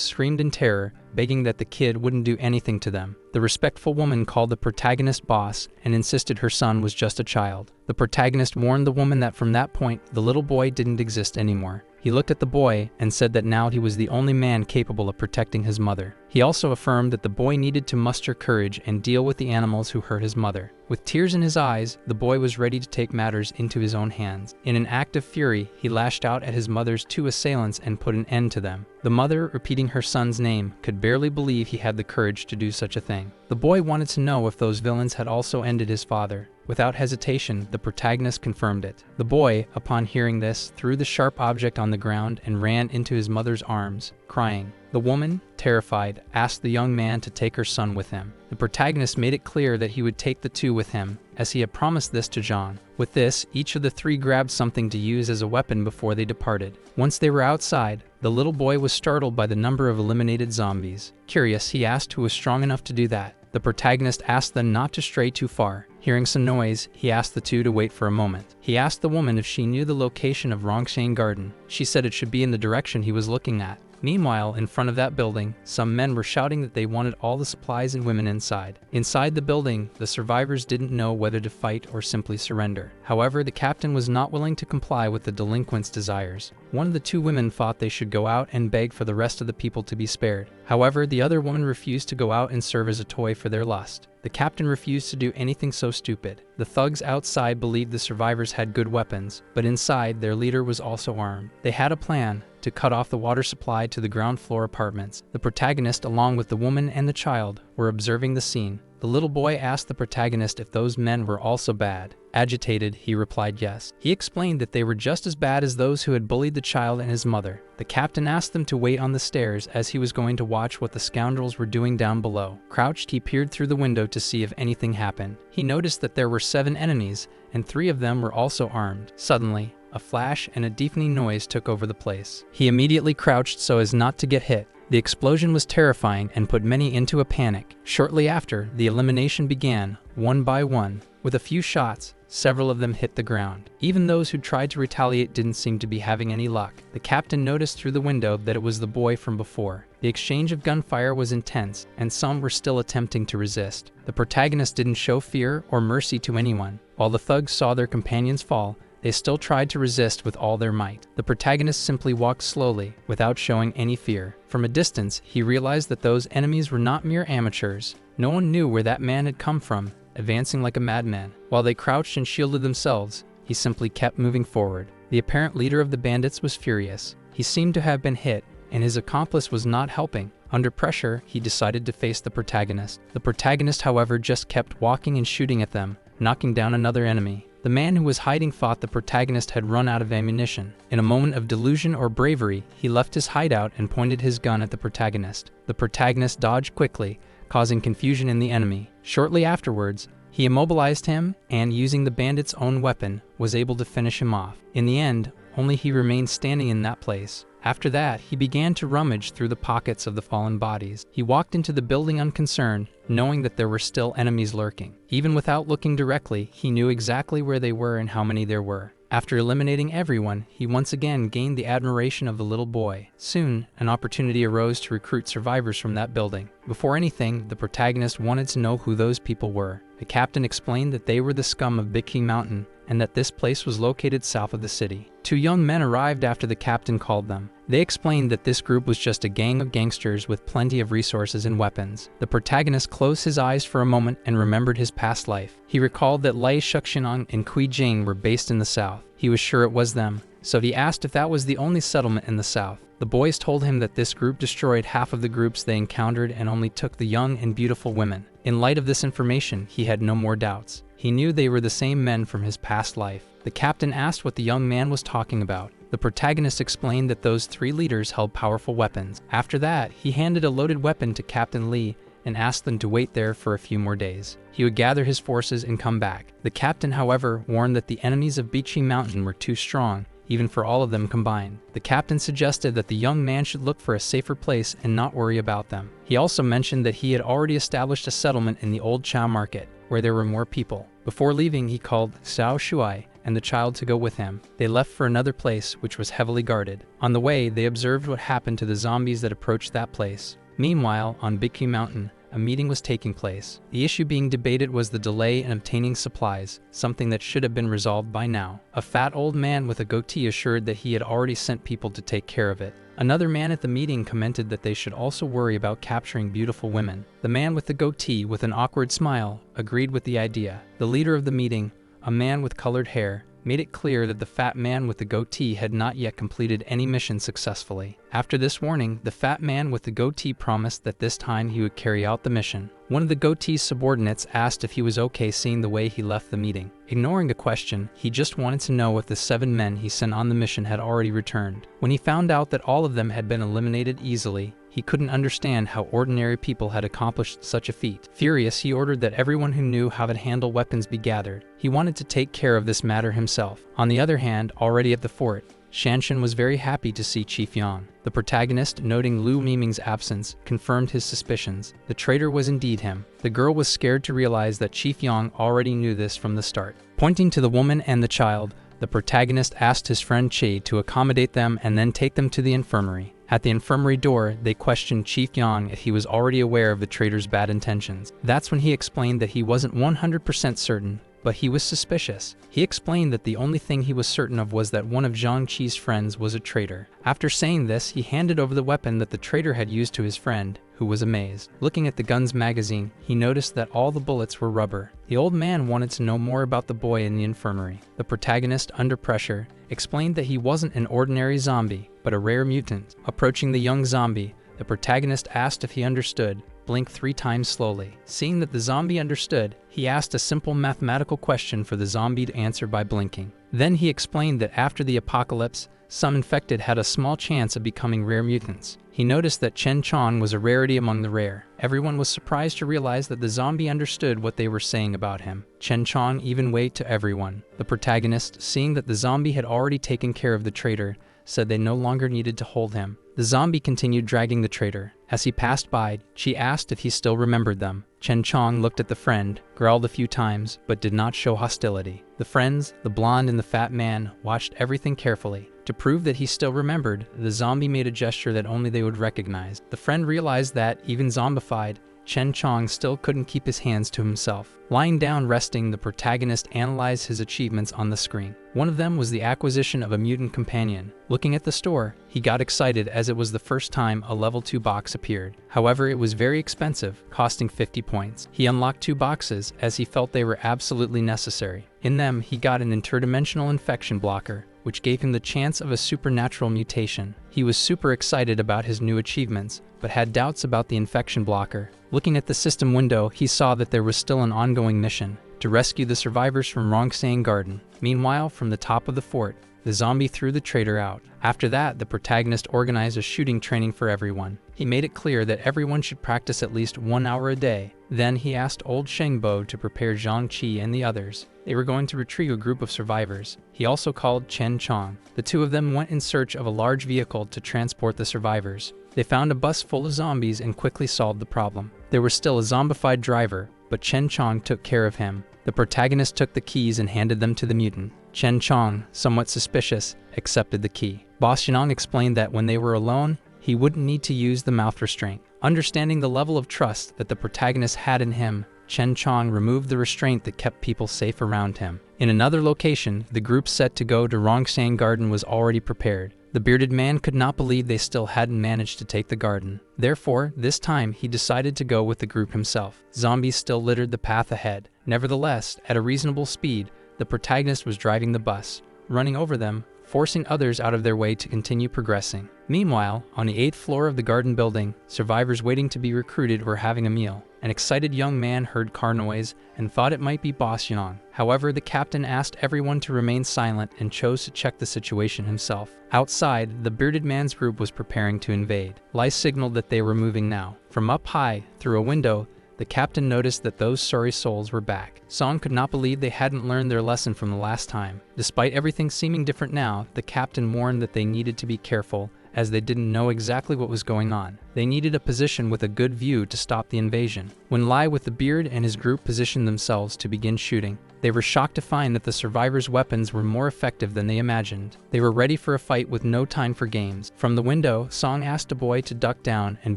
screamed in terror, begging that the kid wouldn't do anything to them. The respectful woman called the protagonist boss and insisted her son was just a child. The protagonist warned the woman that from that point, the little boy didn't exist anymore. He looked at the boy and said that now he was the only man capable of protecting his mother. He also affirmed that the boy needed to muster courage and deal with the animals who hurt his mother. With tears in his eyes, the boy was ready to take matters into his own hands. In an act of fury, he lashed out at his mother's two assailants and put an end to them. The mother, repeating her son's name, could barely believe he had the courage to do such a thing. The boy wanted to know if those villains had also ended his father. Without hesitation, the protagonist confirmed it. The boy, upon hearing this, threw the sharp object on the ground and ran into his mother's arms, crying. The woman, terrified, asked the young man to take her son with him. The protagonist made it clear that he would take the two with him, as he had promised this to Jiang. With this, each of the three grabbed something to use as a weapon before they departed. Once they were outside, the little boy was startled by the number of eliminated zombies. Curious, he asked who was strong enough to do that. The protagonist asked them not to stray too far. Hearing some noise, he asked the two to wait for a moment. He asked the woman if she knew the location of Rongshane Garden. She said it should be in the direction he was looking at. Meanwhile, in front of that building, some men were shouting that they wanted all the supplies and women inside. Inside the building, the survivors didn't know whether to fight or simply surrender. However, the captain was not willing to comply with the delinquents' desires. One of the two women thought they should go out and beg for the rest of the people to be spared. However, the other woman refused to go out and serve as a toy for their lust. The captain refused to do anything so stupid. The thugs outside believed the survivors had good weapons, but inside, their leader was also armed. They had a plan to cut off the water supply to the ground floor apartments. The protagonist, along with the woman and the child, were observing the scene. The little boy asked the protagonist if those men were also bad. Agitated, he replied yes. He explained that they were just as bad as those who had bullied the child and his mother. The captain asked them to wait on the stairs as he was going to watch what the scoundrels were doing down below. Crouched, he peered through the window to see if anything happened. He noticed that there were 7 enemies, and 3 of them were also armed. Suddenly, a flash and a deafening noise took over the place. He immediately crouched so as not to get hit. The explosion was terrifying and put many into a panic. Shortly after, the elimination began, one by one. With a few shots, several of them hit the ground. Even those who tried to retaliate didn't seem to be having any luck. The captain noticed through the window that it was the boy from before. The exchange of gunfire was intense, and some were still attempting to resist. The protagonist didn't show fear or mercy to anyone. While the thugs saw their companions fall, they still tried to resist with all their might. The protagonist simply walked slowly, without showing any fear. From a distance, he realized that those enemies were not mere amateurs. No one knew where that man had come from, advancing like a madman. While they crouched and shielded themselves, he simply kept moving forward. The apparent leader of the bandits was furious. He seemed to have been hit, and his accomplice was not helping. Under pressure, he decided to face the protagonist. The protagonist, however, just kept walking and shooting at them, knocking down another enemy. The man who was hiding thought the protagonist had run out of ammunition. In a moment of delusion or bravery, he left his hideout and pointed his gun at the protagonist. The protagonist dodged quickly, causing confusion in the enemy. Shortly afterwards, He immobilized him and, using the bandit's own weapon, was able to finish him off. In the end, only he remained standing in that place. After that, he began to rummage through the pockets of the fallen bodies. He walked into the building unconcerned, knowing that there were still enemies lurking. Even without looking directly, he knew exactly where they were and how many there were. After eliminating everyone, he once again gained the admiration of the little boy. Soon, an opportunity arose to recruit survivors from that building. Before anything, the protagonist wanted to know who those people were. The captain explained that they were the scum of Big King Mountain, and that this place was located south of the city. Two young men arrived after the captain called them. They explained that this group was just a gang of gangsters with plenty of resources and weapons. The protagonist closed his eyes for a moment and remembered his past life. He recalled that Lai Shuxiang and Kui Jing were based in the south. He was sure it was them, so he asked if that was the only settlement in the south. The boys told him that this group destroyed half of the groups they encountered and only took the young and beautiful women. In light of this information, he had no more doubts. He knew they were the same men from his past life. The captain asked what the young man was talking about. The protagonist explained that those three leaders held powerful weapons. After that, he handed a loaded weapon to Captain Lee and asked them to wait there for a few more days. He would gather his forces and come back. The captain, however, warned that the enemies of Beachy Mountain were too strong, even for all of them combined. The captain suggested that the young man should look for a safer place and not worry about them. He also mentioned that he had already established a settlement in the old Chow market, where there were more people. Before leaving, he called Xiao Shuai and the child to go with him. They left for another place, which was heavily guarded. On the way, they observed what happened to the zombies that approached that place. Meanwhile, on Bikki Mountain, a meeting was taking place. The issue being debated was the delay in obtaining supplies, something that should have been resolved by now. A fat old man with a goatee assured that he had already sent people to take care of it. Another man at the meeting commented that they should also worry about capturing beautiful women. The man with the goatee, with an awkward smile, agreed with the idea. The leader of the meeting, a man with colored hair, made it clear that the fat man with the goatee had not yet completed any mission successfully. After this warning, the fat man with the goatee promised that this time he would carry out the mission. One of the goatee's subordinates asked if he was okay seeing the way he left the meeting. Ignoring a question, he just wanted to know if the 7 men he sent on the mission had already returned. When he found out that all of them had been eliminated easily, he couldn't understand how ordinary people had accomplished such a feat. Furious, he ordered that everyone who knew how to handle weapons be gathered. He wanted to take care of this matter himself. On the other hand, already at the fort, Shanshan was very happy to see Chief Yang. The protagonist, noting Lu Miming's absence, confirmed his suspicions. The traitor was indeed him. The girl was scared to realize that Chief Yang already knew this from the start. Pointing to the woman and the child, the protagonist asked his friend Che to accommodate them and then take them to the infirmary. At the infirmary door, they questioned Chief Yang if he was already aware of the traitor's bad intentions. That's when he explained that he wasn't 100% certain, but he was suspicious. He explained that the only thing he was certain of was that one of Zhang Qi's friends was a traitor. After saying this, he handed over the weapon that the traitor had used to his friend, who was amazed. Looking at the gun's magazine, he noticed that all the bullets were rubber. The old man wanted to know more about the boy in the infirmary. The protagonist, under pressure, explained that he wasn't an ordinary zombie, but a rare mutant. Approaching the young zombie, the protagonist asked if he understood. Blink 3 times slowly. Seeing that the zombie understood, he asked a simple mathematical question for the zombie to answer by blinking. Then he explained that after the apocalypse, some infected had a small chance of becoming rare mutants. He noticed that Chen Chong was a rarity among the rare. Everyone was surprised to realize that the zombie understood what they were saying about him. Chen Chong even waved to everyone. The protagonist, seeing that the zombie had already taken care of the traitor, said they no longer needed to hold him. The zombie continued dragging the traitor. As he passed by, she asked if he still remembered them. Chen Chong looked at the friend, growled a few times, but did not show hostility. The friends, the blonde and the fat man, watched everything carefully. To prove that he still remembered, the zombie made a gesture that only they would recognize. The friend realized that, even zombified, Chen Chong still couldn't keep his hands to himself. Lying down resting, the protagonist analyzed his achievements on the screen. One of them was the acquisition of a mutant companion. Looking at the store, he got excited as it was the first time a level 2 box appeared. However, it was very expensive, costing 50 points. He unlocked 2 boxes as he felt they were absolutely necessary. In them, he got an interdimensional infection blocker, which gave him the chance of a supernatural mutation. He was super excited about his new achievements, but had doubts about the infection blocker. Looking at the system window, he saw that there was still an ongoing mission to rescue the survivors from Rongsang Garden. Meanwhile, from the top of the fort, the zombie threw the traitor out. After that, the protagonist organized a shooting training for everyone. He made it clear that everyone should practice at least 1 hour a day. Then he asked old Shengbo to prepare Zhang Qi and the others. They were going to retrieve a group of survivors. He also called Chen Chong. The two of them went in search of a large vehicle to transport the survivors. They found a bus full of zombies and quickly solved the problem. There was still a zombified driver, but Chen Chong took care of him. The protagonist took the keys and handed them to the mutant. Chen Chong, somewhat suspicious, accepted the key. Boss Yanong explained that when they were alone, he wouldn't need to use the mouth restraint. Understanding the level of trust that the protagonist had in him, Chen Chong removed the restraint that kept people safe around him. In another location, the group set to go to Rongshan Garden was already prepared. The bearded man could not believe they still hadn't managed to take the garden. Therefore, this time he decided to go with the group himself. Zombies still littered the path ahead. Nevertheless, at a reasonable speed, the protagonist was driving the bus, running over them, forcing others out of their way to continue progressing. Meanwhile, on the 8th floor of the garden building, survivors waiting to be recruited were having a meal. An excited young man heard car noise and thought it might be Boss Yanong. However, the captain asked everyone to remain silent and chose to check the situation himself. Outside, the bearded man's group was preparing to invade. Lai signaled that they were moving now. From up high, through a window, the captain noticed that those sorry souls were back. Song could not believe they hadn't learned their lesson from the last time. Despite everything seeming different now, the captain warned that they needed to be careful, as they didn't know exactly what was going on. They needed a position with a good view to stop the invasion. When Lai with the beard and his group positioned themselves to begin shooting, they were shocked to find that the survivors' weapons were more effective than they imagined. They were ready for a fight with no time for games. From the window, Song asked a boy to duck down and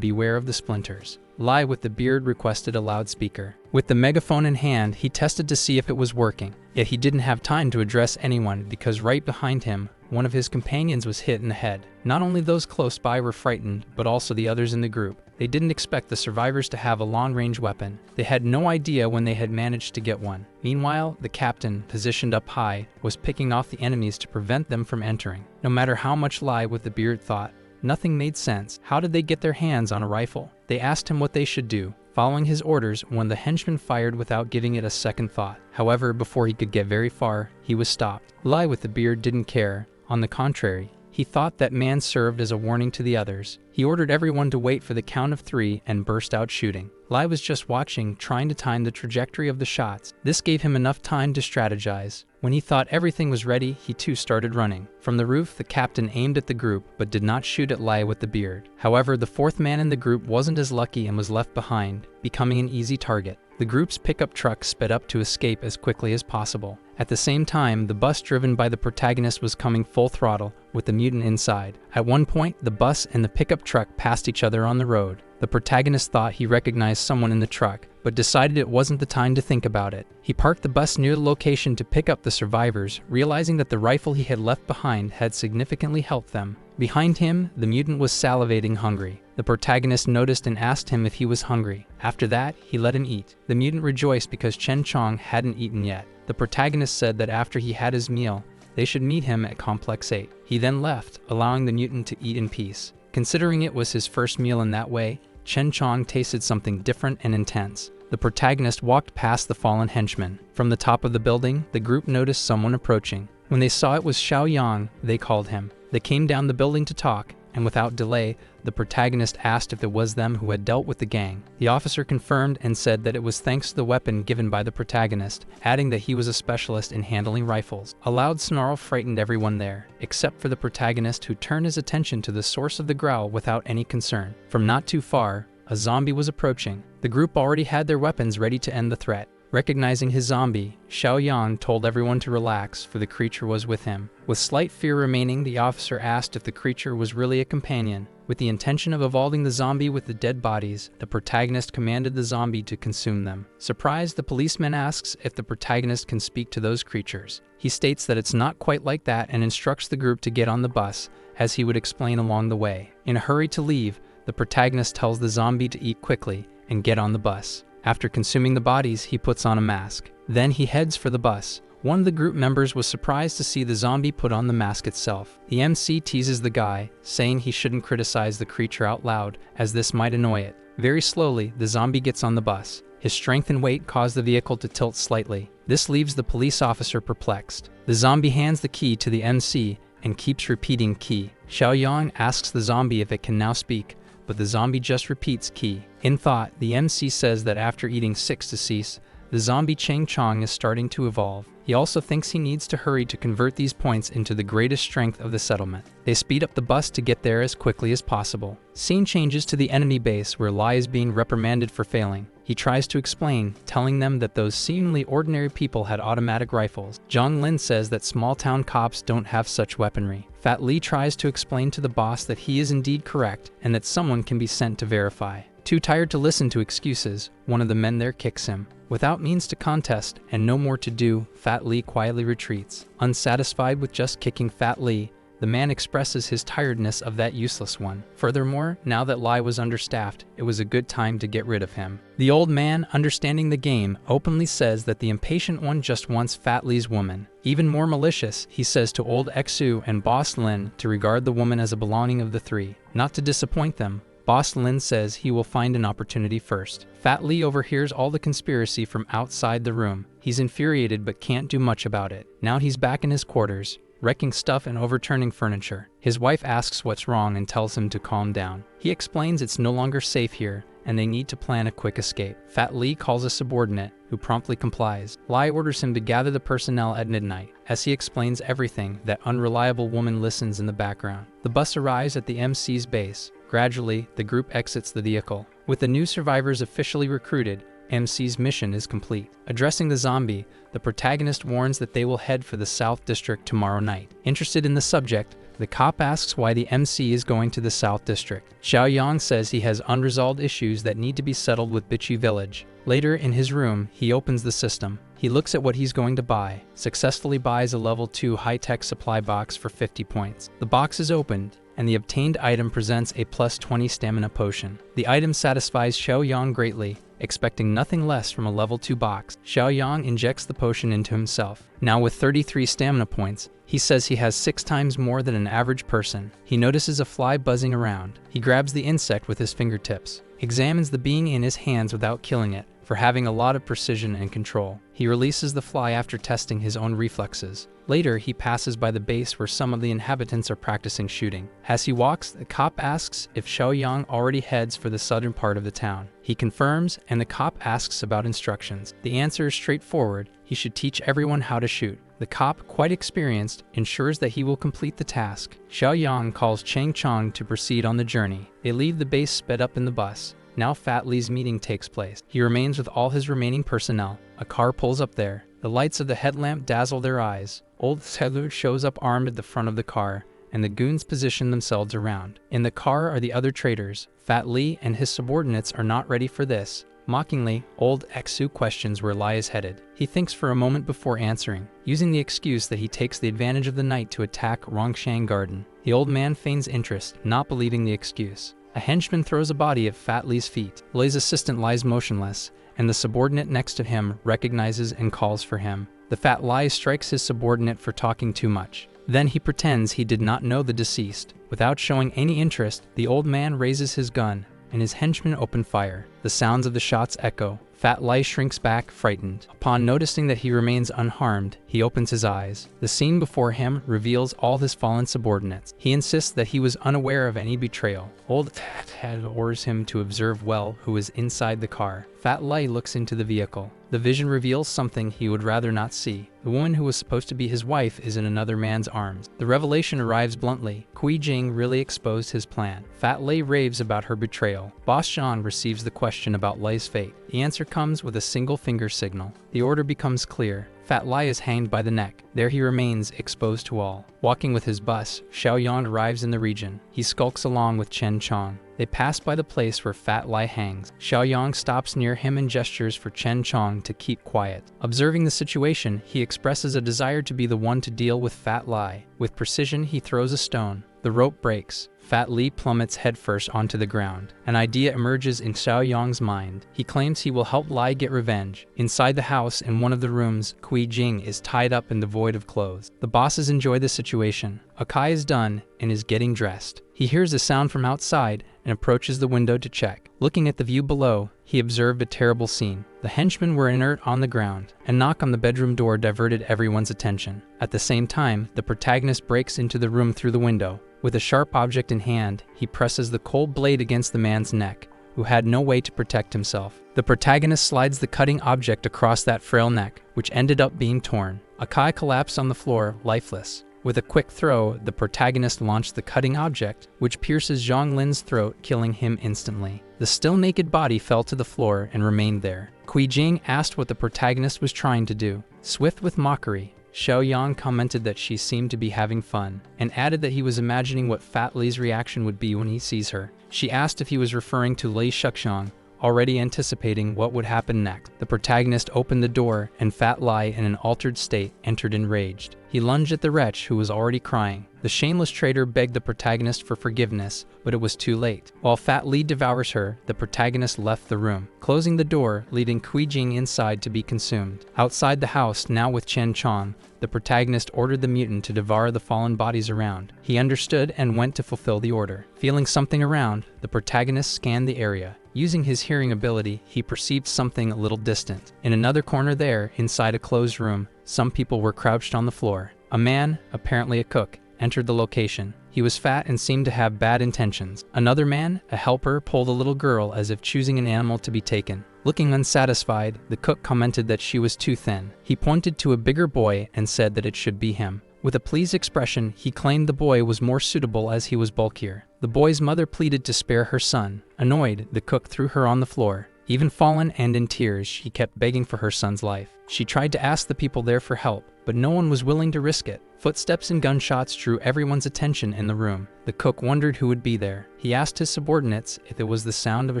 beware of the splinters. Lai with the beard requested a loudspeaker. With the megaphone in hand, he tested to see if it was working. Yet he didn't have time to address anyone because right behind him, one of his companions was hit in the head. Not only those close by were frightened, but also the others in the group. They didn't expect the survivors to have a long-range weapon. They had no idea when they had managed to get one. Meanwhile, the captain, positioned up high, was picking off the enemies to prevent them from entering. No matter how much Lai with the beard thought, nothing made sense. How did they get their hands on a rifle? They asked him what they should do. Following his orders, when the henchman fired without giving it a second thought. However, before he could get very far, he was stopped. Lai with the beard didn't care. On the contrary, he thought that man served as a warning to the others. He ordered everyone to wait for the count of 3 and burst out shooting. Lai was just watching, trying to time the trajectory of the shots. This gave him enough time to strategize. When he thought everything was ready, he too started running. From the roof, the captain aimed at the group, but did not shoot at Lai with the beard. However, the 4th man in the group wasn't as lucky and was left behind, becoming an easy target. The group's pickup truck sped up to escape as quickly as possible. At the same time, the bus driven by the protagonist was coming full throttle, with the mutant inside. At one point, the bus and the pickup truck passed each other on the road. The protagonist thought he recognized someone in the truck, but decided it wasn't the time to think about it. He parked the bus near the location to pick up the survivors, realizing that the rifle he had left behind had significantly helped them. Behind him, the mutant was salivating hungry. The protagonist noticed and asked him if he was hungry. After that, he let him eat. The mutant rejoiced because Chen Chong hadn't eaten yet. The protagonist said that after he had his meal, they should meet him at Complex 8. He then left, allowing the mutant to eat in peace. Considering it was his first meal in that way, Chen Chong tasted something different and intense. The protagonist walked past the fallen henchman. From the top of the building, the group noticed someone approaching. When they saw it was Xiaoyong, they called him. They came down the building to talk, and without delay, the protagonist asked if it was them who had dealt with the gang. The officer confirmed and said that it was thanks to the weapon given by the protagonist, adding that he was a specialist in handling rifles. A loud snarl frightened everyone there, except for the protagonist, who turned his attention to the source of the growl without any concern. From not too far, a zombie was approaching. The group already had their weapons ready to end the threat. Recognizing his zombie, Xiaoyong told everyone to relax, for the creature was with him. With slight fear remaining, the officer asked if the creature was really a companion. With the intention of evolving the zombie with the dead bodies, the protagonist commanded the zombie to consume them. Surprised, the policeman asks if the protagonist can speak to those creatures. He states that it's not quite like that and instructs the group to get on the bus, as he would explain along the way. In a hurry to leave, the protagonist tells the zombie to eat quickly and get on the bus. After consuming the bodies, he puts on a mask. Then he heads for the bus. One of the group members was surprised to see the zombie put on the mask itself. The MC teases the guy, saying he shouldn't criticize the creature out loud, as this might annoy it. Very slowly, the zombie gets on the bus. His strength and weight cause the vehicle to tilt slightly. This leaves the police officer perplexed. The zombie hands the key to the MC and keeps repeating key. Xiaoyong asks the zombie if it can now speak, but the zombie just repeats key. In thought, the MC says that after eating 6 deceased, the zombie Chang Chong is starting to evolve. He also thinks he needs to hurry to convert these points into the greatest strength of the settlement. They speed up the bus to get there as quickly as possible. Scene changes to the enemy base where Lai is being reprimanded for failing. He tries to explain, telling them that those seemingly ordinary people had automatic rifles. Zhang Lin says that small-town cops don't have such weaponry. Fat Li tries to explain to the boss that he is indeed correct and that someone can be sent to verify. Too tired to listen to excuses, one of the men there kicks him. Without means to contest and no more to do, Fat Li quietly retreats. Unsatisfied with just kicking Fat Li, the man expresses his tiredness of that useless one. Furthermore, now that Lai was understaffed, it was a good time to get rid of him. The old man, understanding the game, openly says that the impatient one just wants Fat Li's woman. Even more malicious, he says to old Xu and Boss Lin to regard the woman as a belonging of the three. Not to disappoint them, Boss Lin says he will find an opportunity first. Fat Li overhears all the conspiracy from outside the room. He's infuriated but can't do much about it. Now he's back in his quarters, wrecking stuff and overturning furniture. His wife asks what's wrong and tells him to calm down. He explains it's no longer safe here and they need to plan a quick escape. Fat Li calls a subordinate, who promptly complies. Lai orders him to gather the personnel at midnight. As he explains everything, that unreliable woman listens in the background. The bus arrives at the MC's base. Gradually, the group exits the vehicle. With the new survivors officially recruited, MC's mission is complete. Addressing the zombie, the protagonist warns that they will head for the South District tomorrow night. Interested in the subject, the cop asks why the MC is going to the South District. Xiaoyong says he has unresolved issues that need to be settled with Bichi Village. Later, in his room, he opens the system. He looks at what he's going to buy, successfully buys a level 2 high-tech supply box for 50 points. The box is opened, and the obtained item presents a plus 20 stamina potion. The item satisfies Xiaoyong greatly, expecting nothing less from a level 2 box. Xiaoyong injects the potion into himself. Now with 33 stamina points, he says he has 6 times more than an average person. He notices a fly buzzing around. He grabs the insect with his fingertips, examines the being in his hands without killing it, for having a lot of precision and control. He releases the fly after testing his own reflexes. Later, he passes by the base where some of the inhabitants are practicing shooting. As he walks, the cop asks if Xiaoyong already heads for the southern part of the town. He confirms, and the cop asks about instructions. The answer is straightforward. He should teach everyone how to shoot. The cop, quite experienced, ensures that he will complete the task. Xiaoyong calls Chang Chong to proceed on the journey. They leave the base sped up in the bus. Now Fat Li's meeting takes place. He remains with all his remaining personnel. A car pulls up there. The lights of the headlamp dazzle their eyes. Old Seller shows up armed at the front of the car, and the goons position themselves around. In the car are the other traitors. Fat Li and his subordinates are not ready for this. Mockingly, old Xu questions where Lai is headed. He thinks for a moment before answering, using the excuse that he takes the advantage of the night to attack Rongshang Garden. The old man feigns interest, not believing the excuse. A henchman throws a body at Fat Li's feet. Li's assistant lies motionless, and the subordinate next to him recognizes and calls for him. The Fat Li strikes his subordinate for talking too much. Then he pretends he did not know the deceased. Without showing any interest, the old man raises his gun, and his henchmen open fire. The sounds of the shots echo. Fat Li shrinks back, frightened. Upon noticing that he remains unharmed, he opens his eyes. The scene before him reveals all his fallen subordinates. He insists that he was unaware of any betrayal. Old Tad orders him to observe well who is inside the car. Fat Li looks into the vehicle. The vision reveals something he would rather not see. The woman who was supposed to be his wife is in another man's arms. The revelation arrives bluntly. Kui Jing really exposed his plan. Fat Li raves about her betrayal. Boss Jean receives the question about Li's fate. The answer comes with a single finger signal. The order becomes clear. Fat Li is hanged by the neck. There he remains, exposed to all. Walking with his bus, Xiaoyong arrives in the region. He skulks along with Chen Chong. They pass by the place where Fat Li hangs. Xiaoyong stops near him and gestures for Chen Chong to keep quiet. Observing the situation, he expresses a desire to be the one to deal with Fat Li. With precision, he throws a stone. The rope breaks. Fat Li plummets headfirst onto the ground. An idea emerges in Xiaoyong's mind. He claims he will help Lai get revenge. Inside the house, in one of the rooms, Kui Jing is tied up and devoid of clothes. The bosses enjoy the situation. Akai is done and is getting dressed. He hears a sound from outside and approaches the window to check. Looking at the view below, he observed a terrible scene. The henchmen were inert on the ground. A knock on the bedroom door diverted everyone's attention. At the same time, the protagonist breaks into the room through the window. With a sharp object in hand, he presses the cold blade against the man's neck, who had no way to protect himself. The protagonist slides the cutting object across that frail neck, which ended up being torn. Akai collapsed on the floor, lifeless. With a quick throw, the protagonist launched the cutting object, which pierces Zhang Lin's throat, killing him instantly. The still naked body fell to the floor and remained there. Kui Jing asked what the protagonist was trying to do. Swift with mockery, Xiaoyong commented that she seemed to be having fun, and added that he was imagining what Fat Li's reaction would be when he sees her. She asked if he was referring to Lei Shuxiang, already anticipating what would happen next. The protagonist opened the door, and Fat Li, in an altered state, entered enraged. He lunged at the wretch, who was already crying. The shameless traitor begged the protagonist for forgiveness, but it was too late. While Fat Li devours her, the protagonist left the room, closing the door, leaving Kui Jing inside to be consumed. Outside the house, now with Chen Chong, the protagonist ordered the mutant to devour the fallen bodies around. He understood and went to fulfill the order. Feeling something around, the protagonist scanned the area. Using his hearing ability, he perceived something a little distant. In another corner there, inside a closed room, some people were crouched on the floor. A man, apparently a cook, entered the location. He was fat and seemed to have bad intentions. Another man, a helper, pulled a little girl as if choosing an animal to be taken. Looking unsatisfied, the cook commented that she was too thin. He pointed to a bigger boy and said that it should be him. With a pleased expression, he claimed the boy was more suitable as he was bulkier. The boy's mother pleaded to spare her son. Annoyed, the cook threw her on the floor. Even fallen and in tears, she kept begging for her son's life. She tried to ask the people there for help, but no one was willing to risk it. Footsteps and gunshots drew everyone's attention in the room. The cook wondered who would be there. He asked his subordinates if it was the sound of a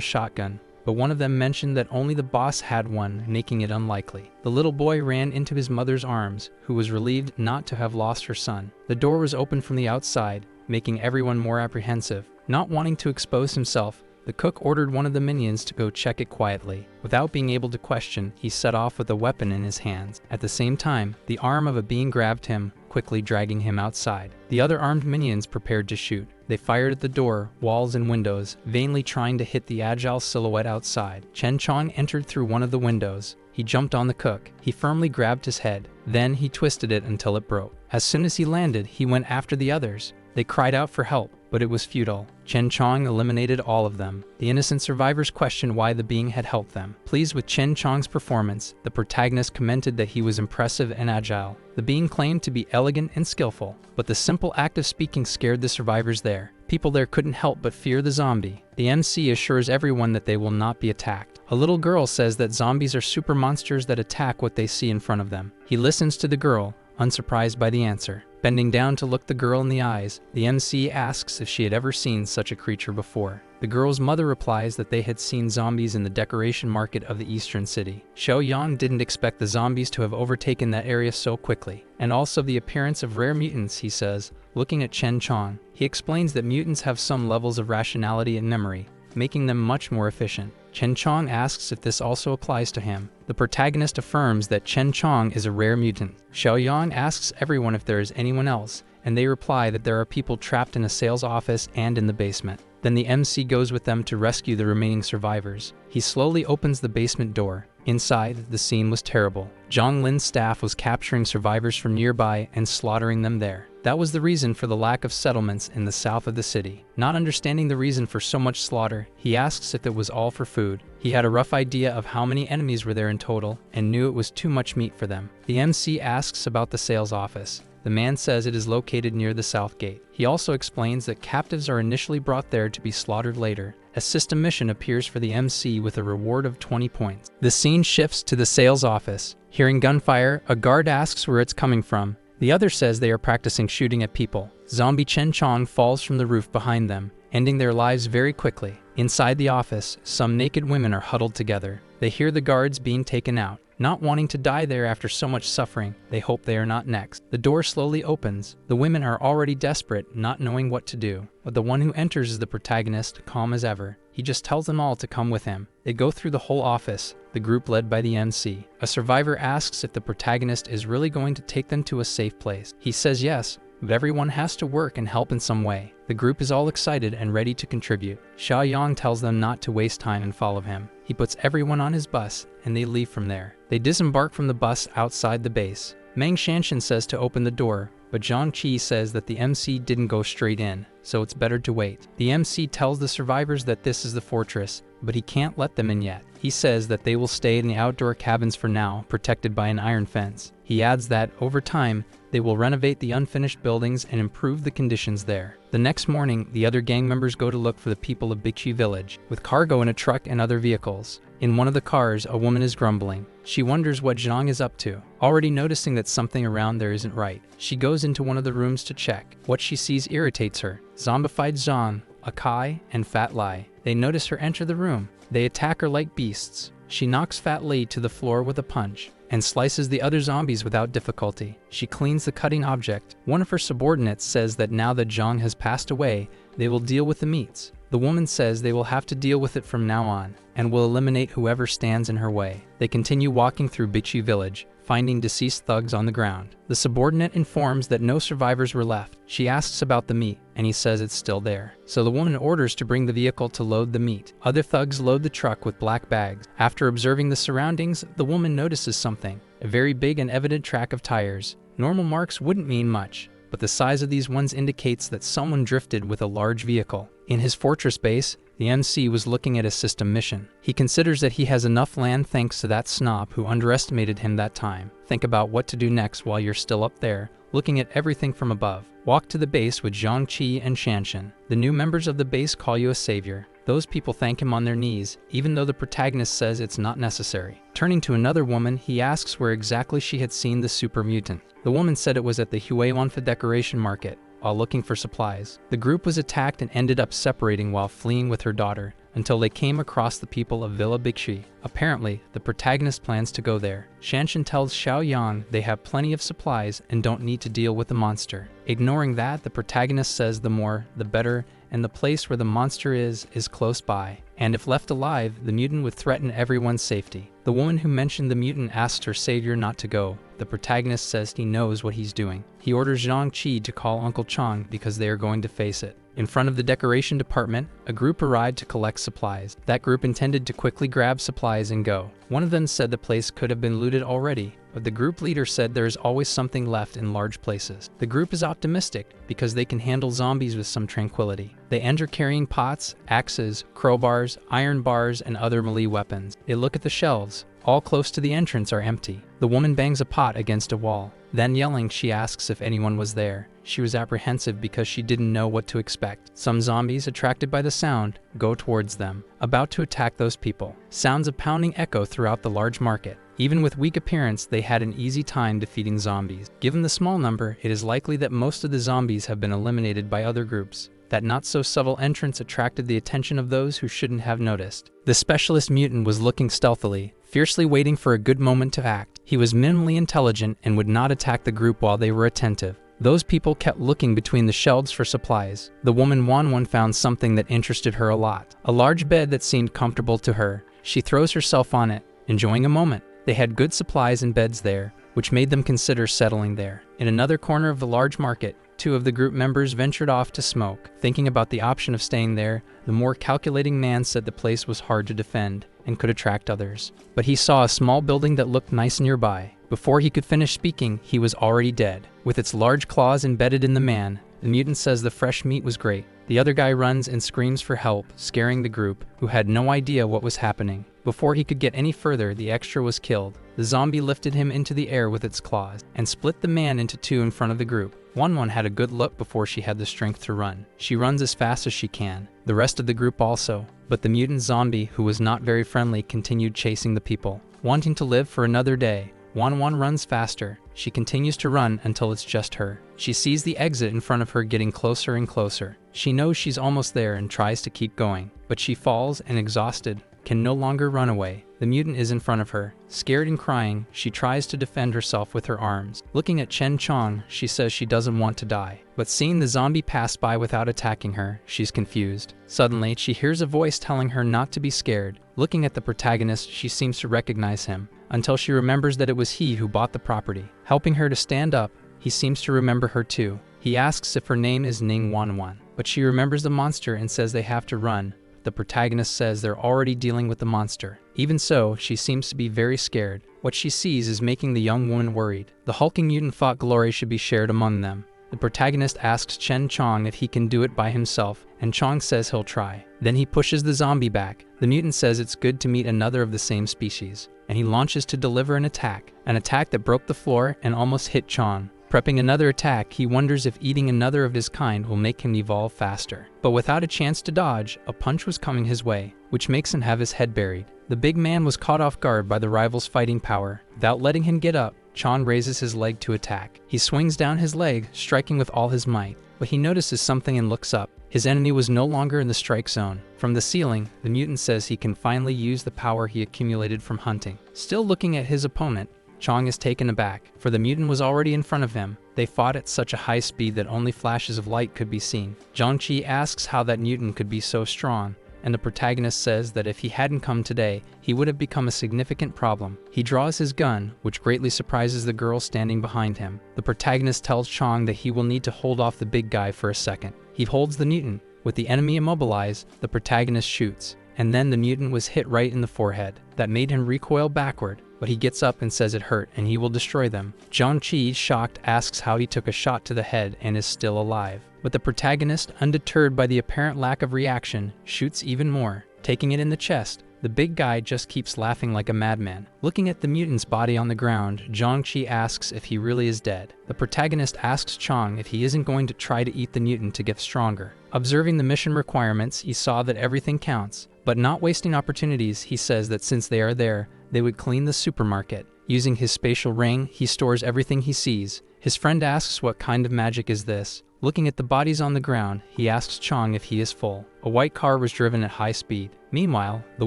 shotgun, but one of them mentioned that only the boss had one, making it unlikely. The little boy ran into his mother's arms, who was relieved not to have lost her son. The door was opened from the outside, making everyone more apprehensive. Not wanting to expose himself, the cook ordered one of the minions to go check it quietly. Without being able to question, he set off with a weapon in his hands. At the same time, the arm of a being grabbed him, quickly dragging him outside. The other armed minions prepared to shoot. They fired at the door, walls, and windows, vainly trying to hit the agile silhouette outside. Chen Chong entered through one of the windows. He jumped on the cook. He firmly grabbed his head. Then he twisted it until it broke. As soon as he landed, he went after the others. They cried out for help, but it was futile. Chen Chong eliminated all of them. The innocent survivors questioned why the being had helped them. Pleased with Chen Chong's performance, the protagonist commented that he was impressive and agile. The being claimed to be elegant and skillful, but the simple act of speaking scared the survivors there. People there couldn't help but fear the zombie. The MC assures everyone that they will not be attacked. A little girl says that zombies are super monsters that attack what they see in front of them. He listens to the girl, unsurprised by the answer. Bending down to look the girl in the eyes, the MC asks if she had ever seen such a creature before. The girl's mother replies that they had seen zombies in the decoration market of the eastern city. Xiaoyong didn't expect the zombies to have overtaken that area so quickly, and also the appearance of rare mutants, he says, looking at Chen Chong. He explains that mutants have some levels of rationality and memory, making them much more efficient. Chen Chong asks if this also applies to him. The protagonist affirms that Chen Chong is a rare mutant. Xiaoyong asks everyone if there is anyone else, and they reply that there are people trapped in a sales office and in the basement. Then the MC goes with them to rescue the remaining survivors. He slowly opens the basement door. Inside, the scene was terrible. Zhang Lin's staff was capturing survivors from nearby and slaughtering them there. That was the reason for the lack of settlements in the south of the city. Not understanding the reason for so much slaughter, he asks if it was all for food. He had a rough idea of how many enemies were there in total and knew it was too much meat for them. The MC asks about the sales office. The man says it is located near the south gate. He also explains that captives are initially brought there to be slaughtered later. A system mission appears for the MC with a reward of 20 points. The scene shifts to the sales office. Hearing gunfire, a guard asks where it's coming from. The other says they are practicing shooting at people. Zombie Chen Chong falls from the roof behind them, ending their lives very quickly. Inside the office, some naked women are huddled together. They hear the guards being taken out. Not wanting to die there after so much suffering, they hope they are not next. The door slowly opens. The women are already desperate, not knowing what to do. But the one who enters is the protagonist, calm as ever. He just tells them all to come with him. They go through the whole office, the group led by the MC. A survivor asks if the protagonist is really going to take them to a safe place. He says yes, but everyone has to work and help in some way. The group is all excited and ready to contribute. Xiaoyong tells them not to waste time and follow him. He puts everyone on his bus, and they leave from there. They disembark from the bus outside the base. Meng Shanshan says to open the door, but Zhang Qi says that the MC didn't go straight in, so it's better to wait. The MC tells the survivors that this is the fortress, but he can't let them in yet. He says that they will stay in the outdoor cabins for now, protected by an iron fence. He adds that, over time, they will renovate the unfinished buildings and improve the conditions there. The next morning, the other gang members go to look for the people of Bigchi village, with cargo in a truck and other vehicles. In one of the cars, a woman is grumbling. She wonders what Zhang is up to. Already noticing that something around there isn't right, she goes into one of the rooms to check. What she sees irritates her. Zombified Zhang, Akai, and Fat Lai. They notice her enter the room. They attack her like beasts. She knocks Fat Lai to the floor with a punch and slices the other zombies without difficulty. She cleans the cutting object. One of her subordinates says that now that Zhang has passed away, they will deal with the meats. The woman says they will have to deal with it from now on, and will eliminate whoever stands in her way. They continue walking through Bigchi village, finding deceased thugs on the ground. The subordinate informs that no survivors were left. She asks about the meat, and he says it's still there. So the woman orders to bring the vehicle to load the meat. Other thugs load the truck with black bags. After observing the surroundings, the woman notices something. A very big and evident track of tires. Normal marks wouldn't mean much, but the size of these ones indicates that someone drifted with a large vehicle. In his fortress base, the MC was looking at a system mission. He considers that he has enough land thanks to that snob who underestimated him that time. Think about what to do next while you're still up there, looking at everything from above. Walk to the base with Zhang Qi and Shanshan. The new members of the base call you a savior. Those people thank him on their knees, even though the protagonist says it's not necessary. Turning to another woman, he asks where exactly she had seen the super mutant. The woman said it was at the Huiwanfa decoration market, while looking for supplies. The group was attacked and ended up separating while fleeing with her daughter, until they came across the people of Villa Bigshi. Apparently, the protagonist plans to go there. Shanshan tells Xiaoyong they have plenty of supplies and don't need to deal with the monster. Ignoring that, the protagonist says the more, the better, and the place where the monster is close by. And if left alive, the mutant would threaten everyone's safety. The woman who mentioned the mutant asks her savior not to go. The protagonist says he knows what he's doing. He orders Zhang Qi to call Uncle Chang because they are going to face it. In front of the decoration department, a group arrived to collect supplies. That group intended to quickly grab supplies and go. One of them said the place could have been looted already, but the group leader said there is always something left in large places. The group is optimistic because they can handle zombies with some tranquility. They enter carrying pots, axes, crowbars, iron bars, and other melee weapons. They look at the shelves. All close to the entrance are empty. The woman bangs a pot against a wall. Then yelling, she asks if anyone was there. She was apprehensive because she didn't know what to expect. Some zombies, attracted by the sound, go towards them, about to attack those people. Sounds of pounding echo throughout the large market. Even with weak appearance, they had an easy time defeating zombies. Given the small number, it is likely that most of the zombies have been eliminated by other groups. That not-so-subtle entrance attracted the attention of those who shouldn't have noticed. The specialist mutant was looking stealthily, fiercely waiting for a good moment to act. He was minimally intelligent and would not attack the group while they were attentive. Those people kept looking between the shelves for supplies. The woman Wanwan found something that interested her a lot. A large bed that seemed comfortable to her. She throws herself on it, enjoying a moment. They had good supplies and beds there, which made them consider settling there. In another corner of the large market, two of the group members ventured off to smoke. Thinking about the option of staying there, the more calculating man said the place was hard to defend and could attract others. But he saw a small building that looked nice nearby. Before he could finish speaking, he was already dead. With its large claws embedded in the man, the mutant says the fresh meat was great. The other guy runs and screams for help, scaring the group, who had no idea what was happening. Before he could get any further, the extra was killed. The zombie lifted him into the air with its claws and split the man into two in front of the group. Wanwan had a good look before she had the strength to run. She runs as fast as she can. The rest of the group also. But the mutant zombie, who was not very friendly, continued chasing the people. Wanting to live for another day, Wanwan runs faster. She continues to run until it's just her. She sees the exit in front of her getting closer and closer. She knows she's almost there and tries to keep going, but she falls and, exhausted, can no longer run away. The mutant is in front of her. Scared and crying, she tries to defend herself with her arms. Looking at Chen Chong, she says she doesn't want to die. But seeing the zombie pass by without attacking her, she's confused. Suddenly, she hears a voice telling her not to be scared. Looking at the protagonist, she seems to recognize him, until she remembers that it was he who bought the property. Helping her to stand up, he seems to remember her too. He asks if her name is Ning Wanwan, but she remembers the monster and says they have to run. The protagonist says they're already dealing with the monster. Even so, she seems to be very scared. What she sees is making the young woman worried. The hulking mutant thought glory should be shared among them. The protagonist asks Chen Chong if he can do it by himself, and Chong says he'll try. Then he pushes the zombie back. The mutant says it's good to meet another of the same species, and he launches to deliver an attack that broke the floor and almost hit Chong. Prepping another attack, he wonders if eating another of his kind will make him evolve faster. But without a chance to dodge, a punch was coming his way, which makes him have his head buried. The big man was caught off guard by the rival's fighting power. Without letting him get up, Chong raises his leg to attack. He swings down his leg, striking with all his might. But he notices something and looks up. His enemy was no longer in the strike zone. From the ceiling, the mutant says he can finally use the power he accumulated from hunting. Still looking at his opponent, Chong is taken aback, for the mutant was already in front of him. They fought at such a high speed that only flashes of light could be seen. Zhangqi asks how that mutant could be so strong, and the protagonist says that if he hadn't come today, he would have become a significant problem. He draws his gun, which greatly surprises the girl standing behind him. The protagonist tells Chong that he will need to hold off the big guy for a second. He holds the mutant. With the enemy immobilized, the protagonist shoots, and then the mutant was hit right in the forehead. That made him recoil backward. But he gets up and says it hurt and he will destroy them. Zhangqi, shocked, asks how he took a shot to the head and is still alive. But the protagonist, undeterred by the apparent lack of reaction, shoots even more, taking it in the chest. The big guy just keeps laughing like a madman. Looking at the mutant's body on the ground, Zhangqi asks if he really is dead. The protagonist asks Chong if he isn't going to try to eat the mutant to get stronger. Observing the mission requirements, he saw that everything counts. But not wasting opportunities, he says that since they are there, they would clean the supermarket. Using his spatial ring, he stores everything he sees. His friend asks what kind of magic is this. Looking at the bodies on the ground, he asks Chong if he is full. A white car was driven at high speed. Meanwhile, the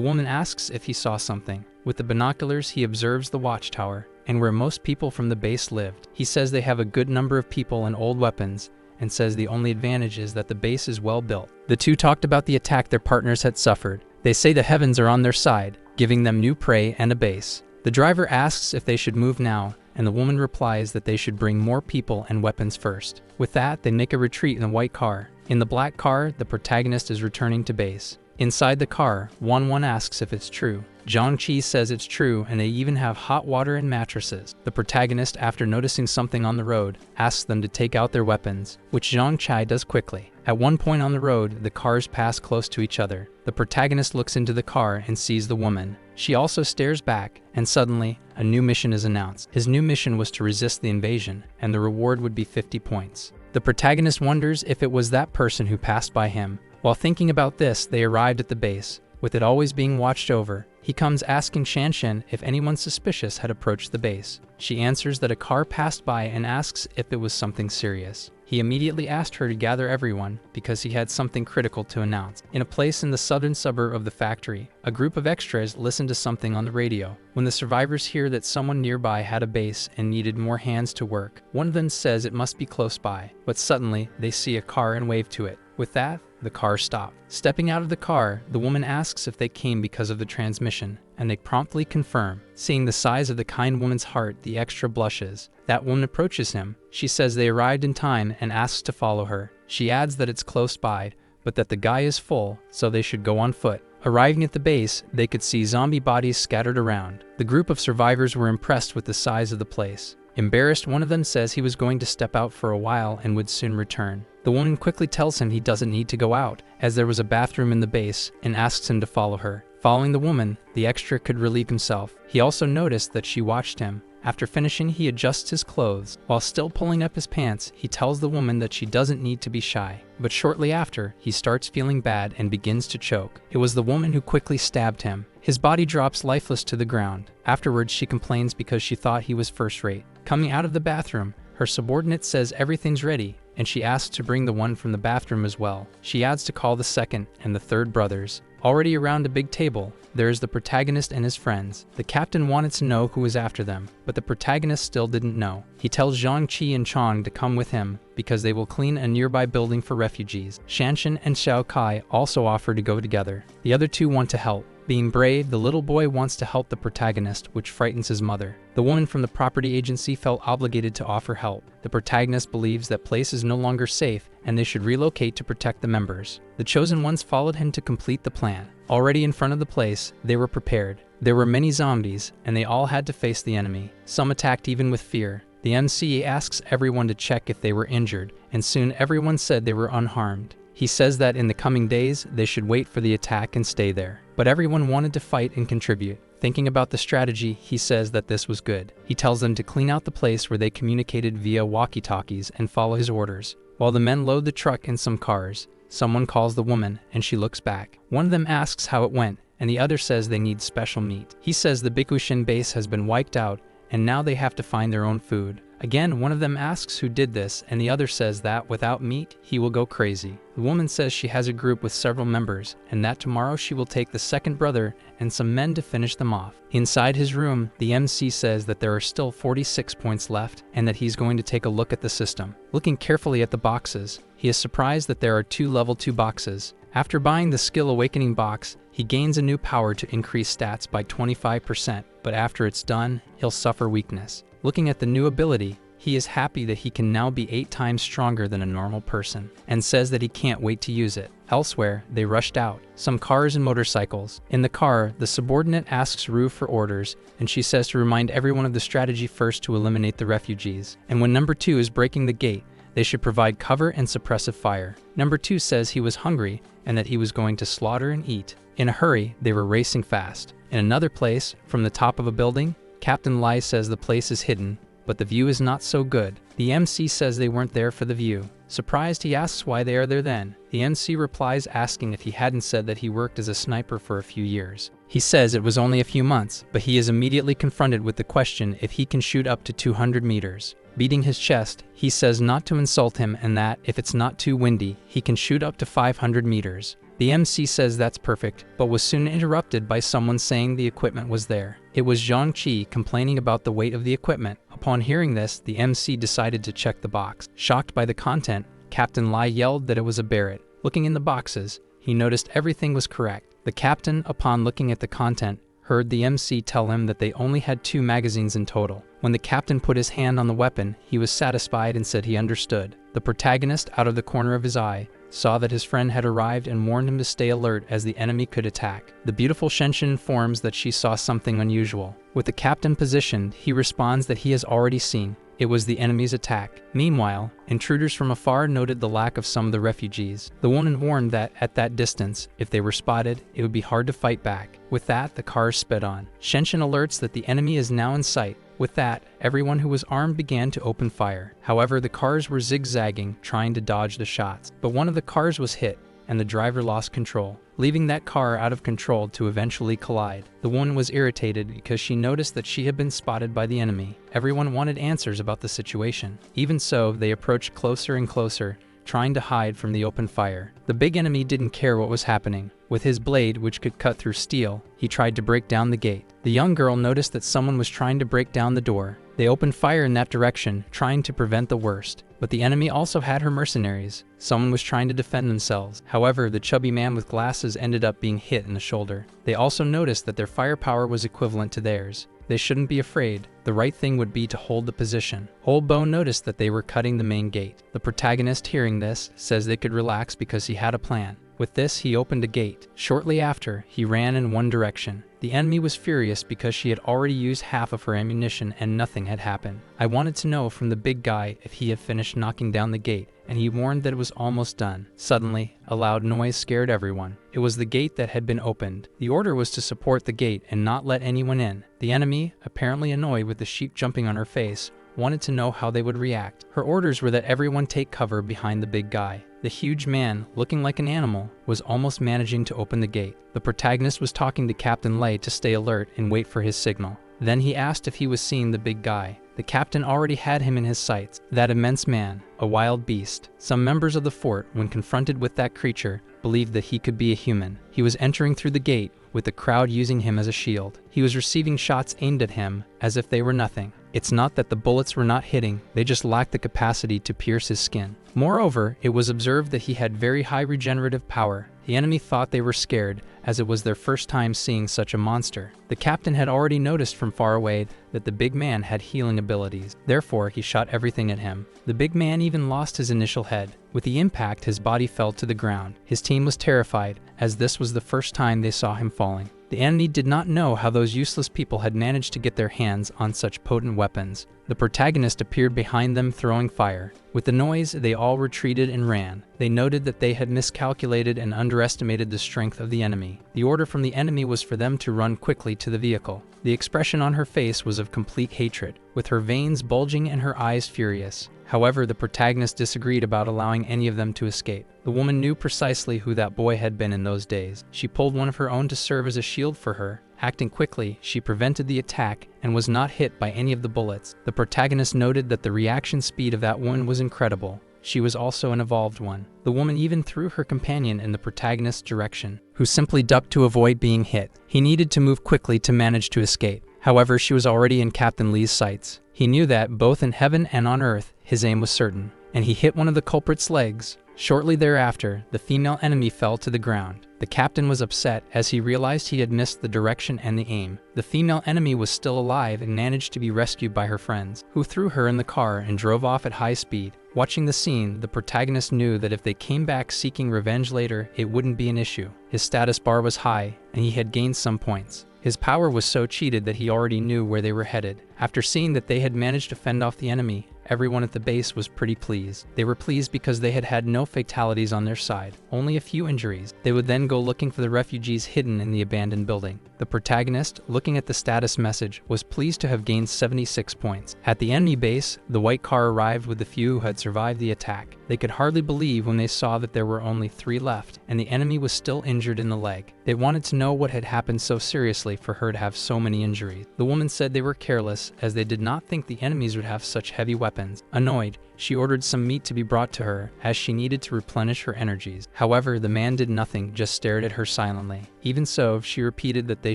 woman asks if he saw something. With the binoculars, he observes the watchtower, and where most people from the base lived. He says they have a good number of people and old weapons, and says the only advantage is that the base is well built. The two talked about the attack their partners had suffered. They say the heavens are on their side, giving them new prey and a base. The driver asks if they should move now, and the woman replies that they should bring more people and weapons first. With that, they make a retreat in the white car. In the black car, the protagonist is returning to base. Inside the car, Wanwan asks if it's true. Zhangqi says it's true, and they even have hot water and mattresses. The protagonist, after noticing something on the road, asks them to take out their weapons, which Zhangqi does quickly. At one point on the road, the cars pass close to each other. The protagonist looks into the car and sees the woman. She also stares back, and suddenly, a new mission is announced. His new mission was to resist the invasion, and the reward would be 50 points. The protagonist wonders if it was that person who passed by him. While thinking about this, they arrived at the base, with it always being watched over. He comes asking Shanshan if anyone suspicious had approached the base. She answers that a car passed by and asks if it was something serious. He immediately asked her to gather everyone because he had something critical to announce. In a place in the southern suburb of the factory, a group of extras listen to something on the radio. When the survivors hear that someone nearby had a base and needed more hands to work, one of them says it must be close by, but suddenly they see a car and wave to it. With that, the car stopped. Stepping out of the car, the woman asks if they came because of the transmission, and they promptly confirm. Seeing the size of the kind woman's heart, the extra blushes. That woman approaches him. She says they arrived in time and asks to follow her. She adds that it's close by, but that the guy is full, so they should go on foot. Arriving at the base, they could see zombie bodies scattered around. The group of survivors were impressed with the size of the place. Embarrassed, one of them says he was going to step out for a while and would soon return. The woman quickly tells him he doesn't need to go out, as there was a bathroom in the base, and asks him to follow her. Following the woman, the extra could relieve himself. He also noticed that she watched him. After finishing, he adjusts his clothes. While still pulling up his pants, he tells the woman that she doesn't need to be shy. But shortly after, he starts feeling bad and begins to choke. It was the woman who quickly stabbed him. His body drops lifeless to the ground. Afterwards, she complains because she thought he was first-rate. Coming out of the bathroom, her subordinate says everything's ready, and she asks to bring the one from the bathroom as well. She adds to call the second and the third brothers. Already around a big table, there is the protagonist and his friends. The captain wanted to know who was after them, but the protagonist still didn't know. He tells Zhang Qi and Chong to come with him because they will clean a nearby building for refugees. Shanshan and Xiao Kai also offer to go together. The other two want to help. Being brave, the little boy wants to help the protagonist, which frightens his mother. The woman from the property agency felt obligated to offer help. The protagonist believes that place is no longer safe and they should relocate to protect the members. The chosen ones followed him to complete the plan. Already in front of the place, they were prepared. There were many zombies, and they all had to face the enemy. Some attacked even with fear. The MC asks everyone to check if they were injured, and soon everyone said they were unharmed. He says that in the coming days, they should wait for the attack and stay there. But everyone wanted to fight and contribute. Thinking about the strategy, he says that this was good. He tells them to clean out the place where they communicated via walkie-talkies and follow his orders. While the men load the truck in some cars, someone calls the woman, and she looks back. One of them asks how it went, and the other says they need special meat. He says the Bikushin base has been wiped out, and now they have to find their own food. Again, one of them asks who did this, and the other says that without meat, he will go crazy. The woman says she has a group with several members, and that tomorrow she will take the second brother and some men to finish them off. Inside his room, the MC says that there are still 46 points left, and that he's going to take a look at the system. Looking carefully at the boxes, he is surprised that there are 2 level 2 boxes. After buying the Skill Awakening box, he gains a new power to increase stats by 25%, but after it's done, he'll suffer weakness. Looking at the new ability, he is happy that he can now be 8 times stronger than a normal person, and says that he can't wait to use it. Elsewhere, they rushed out. Some cars and motorcycles. In the car, the subordinate asks Rue for orders, and she says to remind everyone of the strategy first to eliminate the refugees. And when number 2 is breaking the gate, they should provide cover and suppressive fire. Number 2 says he was hungry and that he was going to slaughter and eat. In a hurry, they were racing fast. In another place, from the top of a building, Captain Lai says the place is hidden, but the view is not so good. The MC says they weren't there for the view. Surprised, he asks why they are there then. The MC replies asking if he hadn't said that he worked as a sniper for a few years. He says it was only a few months, but he is immediately confronted with the question if he can shoot up to 200 meters. Beating his chest, he says not to insult him and that, if it's not too windy, he can shoot up to 500 meters. The MC says that's perfect, but was soon interrupted by someone saying the equipment was there. It was Zhang Qi complaining about the weight of the equipment. Upon hearing this, the MC decided to check the box. Shocked by the content, Captain Lai yelled that it was a Barrett. Looking in the boxes, he noticed everything was correct. The captain, upon looking at the content, heard the MC tell him that they only had 2 magazines in total. When the captain put his hand on the weapon, he was satisfied and said he understood. The protagonist, out of the corner of his eye, saw that his friend had arrived and warned him to stay alert as the enemy could attack. The beautiful Shenshin informs that she saw something unusual. With the captain positioned, he responds that he has already seen. It was the enemy's attack. Meanwhile, intruders from afar noted the lack of some of the refugees. The woman warned that, at that distance, if they were spotted, it would be hard to fight back. With that, the cars sped on. Shenshin alerts that the enemy is now in sight. With that, everyone who was armed began to open fire. However, the cars were zigzagging, trying to dodge the shots. But one of the cars was hit, and the driver lost control, leaving that car out of control to eventually collide. The woman was irritated because she noticed that she had been spotted by the enemy. Everyone wanted answers about the situation. Even so, they approached closer and closer, trying to hide from the open fire. The big enemy didn't care what was happening. With his blade, which could cut through steel, he tried to break down the gate. The young girl noticed that someone was trying to break down the door. They opened fire in that direction, trying to prevent the worst. But the enemy also had her mercenaries. Someone was trying to defend themselves. However, the chubby man with glasses ended up being hit in the shoulder. They also noticed that their firepower was equivalent to theirs. They shouldn't be afraid. The right thing would be to hold the position. Old Bo noticed that they were cutting the main gate. The protagonist, hearing this, says they could relax because he had a plan. With this, he opened a gate. Shortly after, he ran in one direction. The enemy was furious because she had already used half of her ammunition and nothing had happened. I wanted to know from the big guy if he had finished knocking down the gate, and he warned that it was almost done. Suddenly, a loud noise scared everyone. It was the gate that had been opened. The order was to support the gate and not let anyone in. The enemy, apparently annoyed with the sheep jumping on her face, wanted to know how they would react. Her orders were that everyone take cover behind the big guy. The huge man, looking like an animal, was almost managing to open the gate. The protagonist was talking to Captain Lei to stay alert and wait for his signal. Then he asked if he was seeing the big guy. The captain already had him in his sights, that immense man, a wild beast. Some members of the fort, when confronted with that creature, believed that he could be a human. He was entering through the gate, with the crowd using him as a shield. He was receiving shots aimed at him, as if they were nothing. It's not that the bullets were not hitting, they just lacked the capacity to pierce his skin. Moreover, it was observed that he had very high regenerative power. The enemy thought they were scared, as it was their first time seeing such a monster. The captain had already noticed from far away that the big man had healing abilities. Therefore, he shot everything at him. The big man even lost his initial head. With the impact, his body fell to the ground. His team was terrified, as this was the first time they saw him falling. The enemy did not know how those useless people had managed to get their hands on such potent weapons. The protagonist appeared behind them throwing fire. With the noise, they all retreated and ran. They noted that they had miscalculated and underestimated the strength of the enemy. The order from the enemy was for them to run quickly to the vehicle. The expression on her face was of complete hatred, with her veins bulging and her eyes furious. However, the protagonist disagreed about allowing any of them to escape. The woman knew precisely who that boy had been in those days. She pulled one of her own to serve as a shield for her. Acting quickly, she prevented the attack and was not hit by any of the bullets. The protagonist noted that the reaction speed of that woman was incredible. She was also an evolved one. The woman even threw her companion in the protagonist's direction, who simply ducked to avoid being hit. He needed to move quickly to manage to escape. However, she was already in Captain Lee's sights. He knew that, both in heaven and on earth, his aim was certain, and he hit one of the culprit's legs. Shortly thereafter, the female enemy fell to the ground. The captain was upset as he realized he had missed the direction and the aim. The female enemy was still alive and managed to be rescued by her friends, who threw her in the car and drove off at high speed. Watching the scene, the protagonist knew that if they came back seeking revenge later, it wouldn't be an issue. His status bar was high, and he had gained some points. His power was so cheated that he already knew where they were headed. After seeing that they had managed to fend off the enemy, everyone at the base was pretty pleased. They were pleased because they had had no fatalities on their side, only a few injuries. They would then go looking for the refugees hidden in the abandoned building. The protagonist, looking at the status message, was pleased to have gained 76 points. At the enemy base, the white car arrived with the few who had survived the attack. They could hardly believe when they saw that there were only 3 left, and the enemy was still injured in the leg. They wanted to know what had happened so seriously for her to have so many injuries. The woman said they were careless, as they did not think the enemies would have such heavy weapons. Annoyed, she ordered some meat to be brought to her, as she needed to replenish her energies. However, the man did nothing, just stared at her silently. Even so, she repeated that they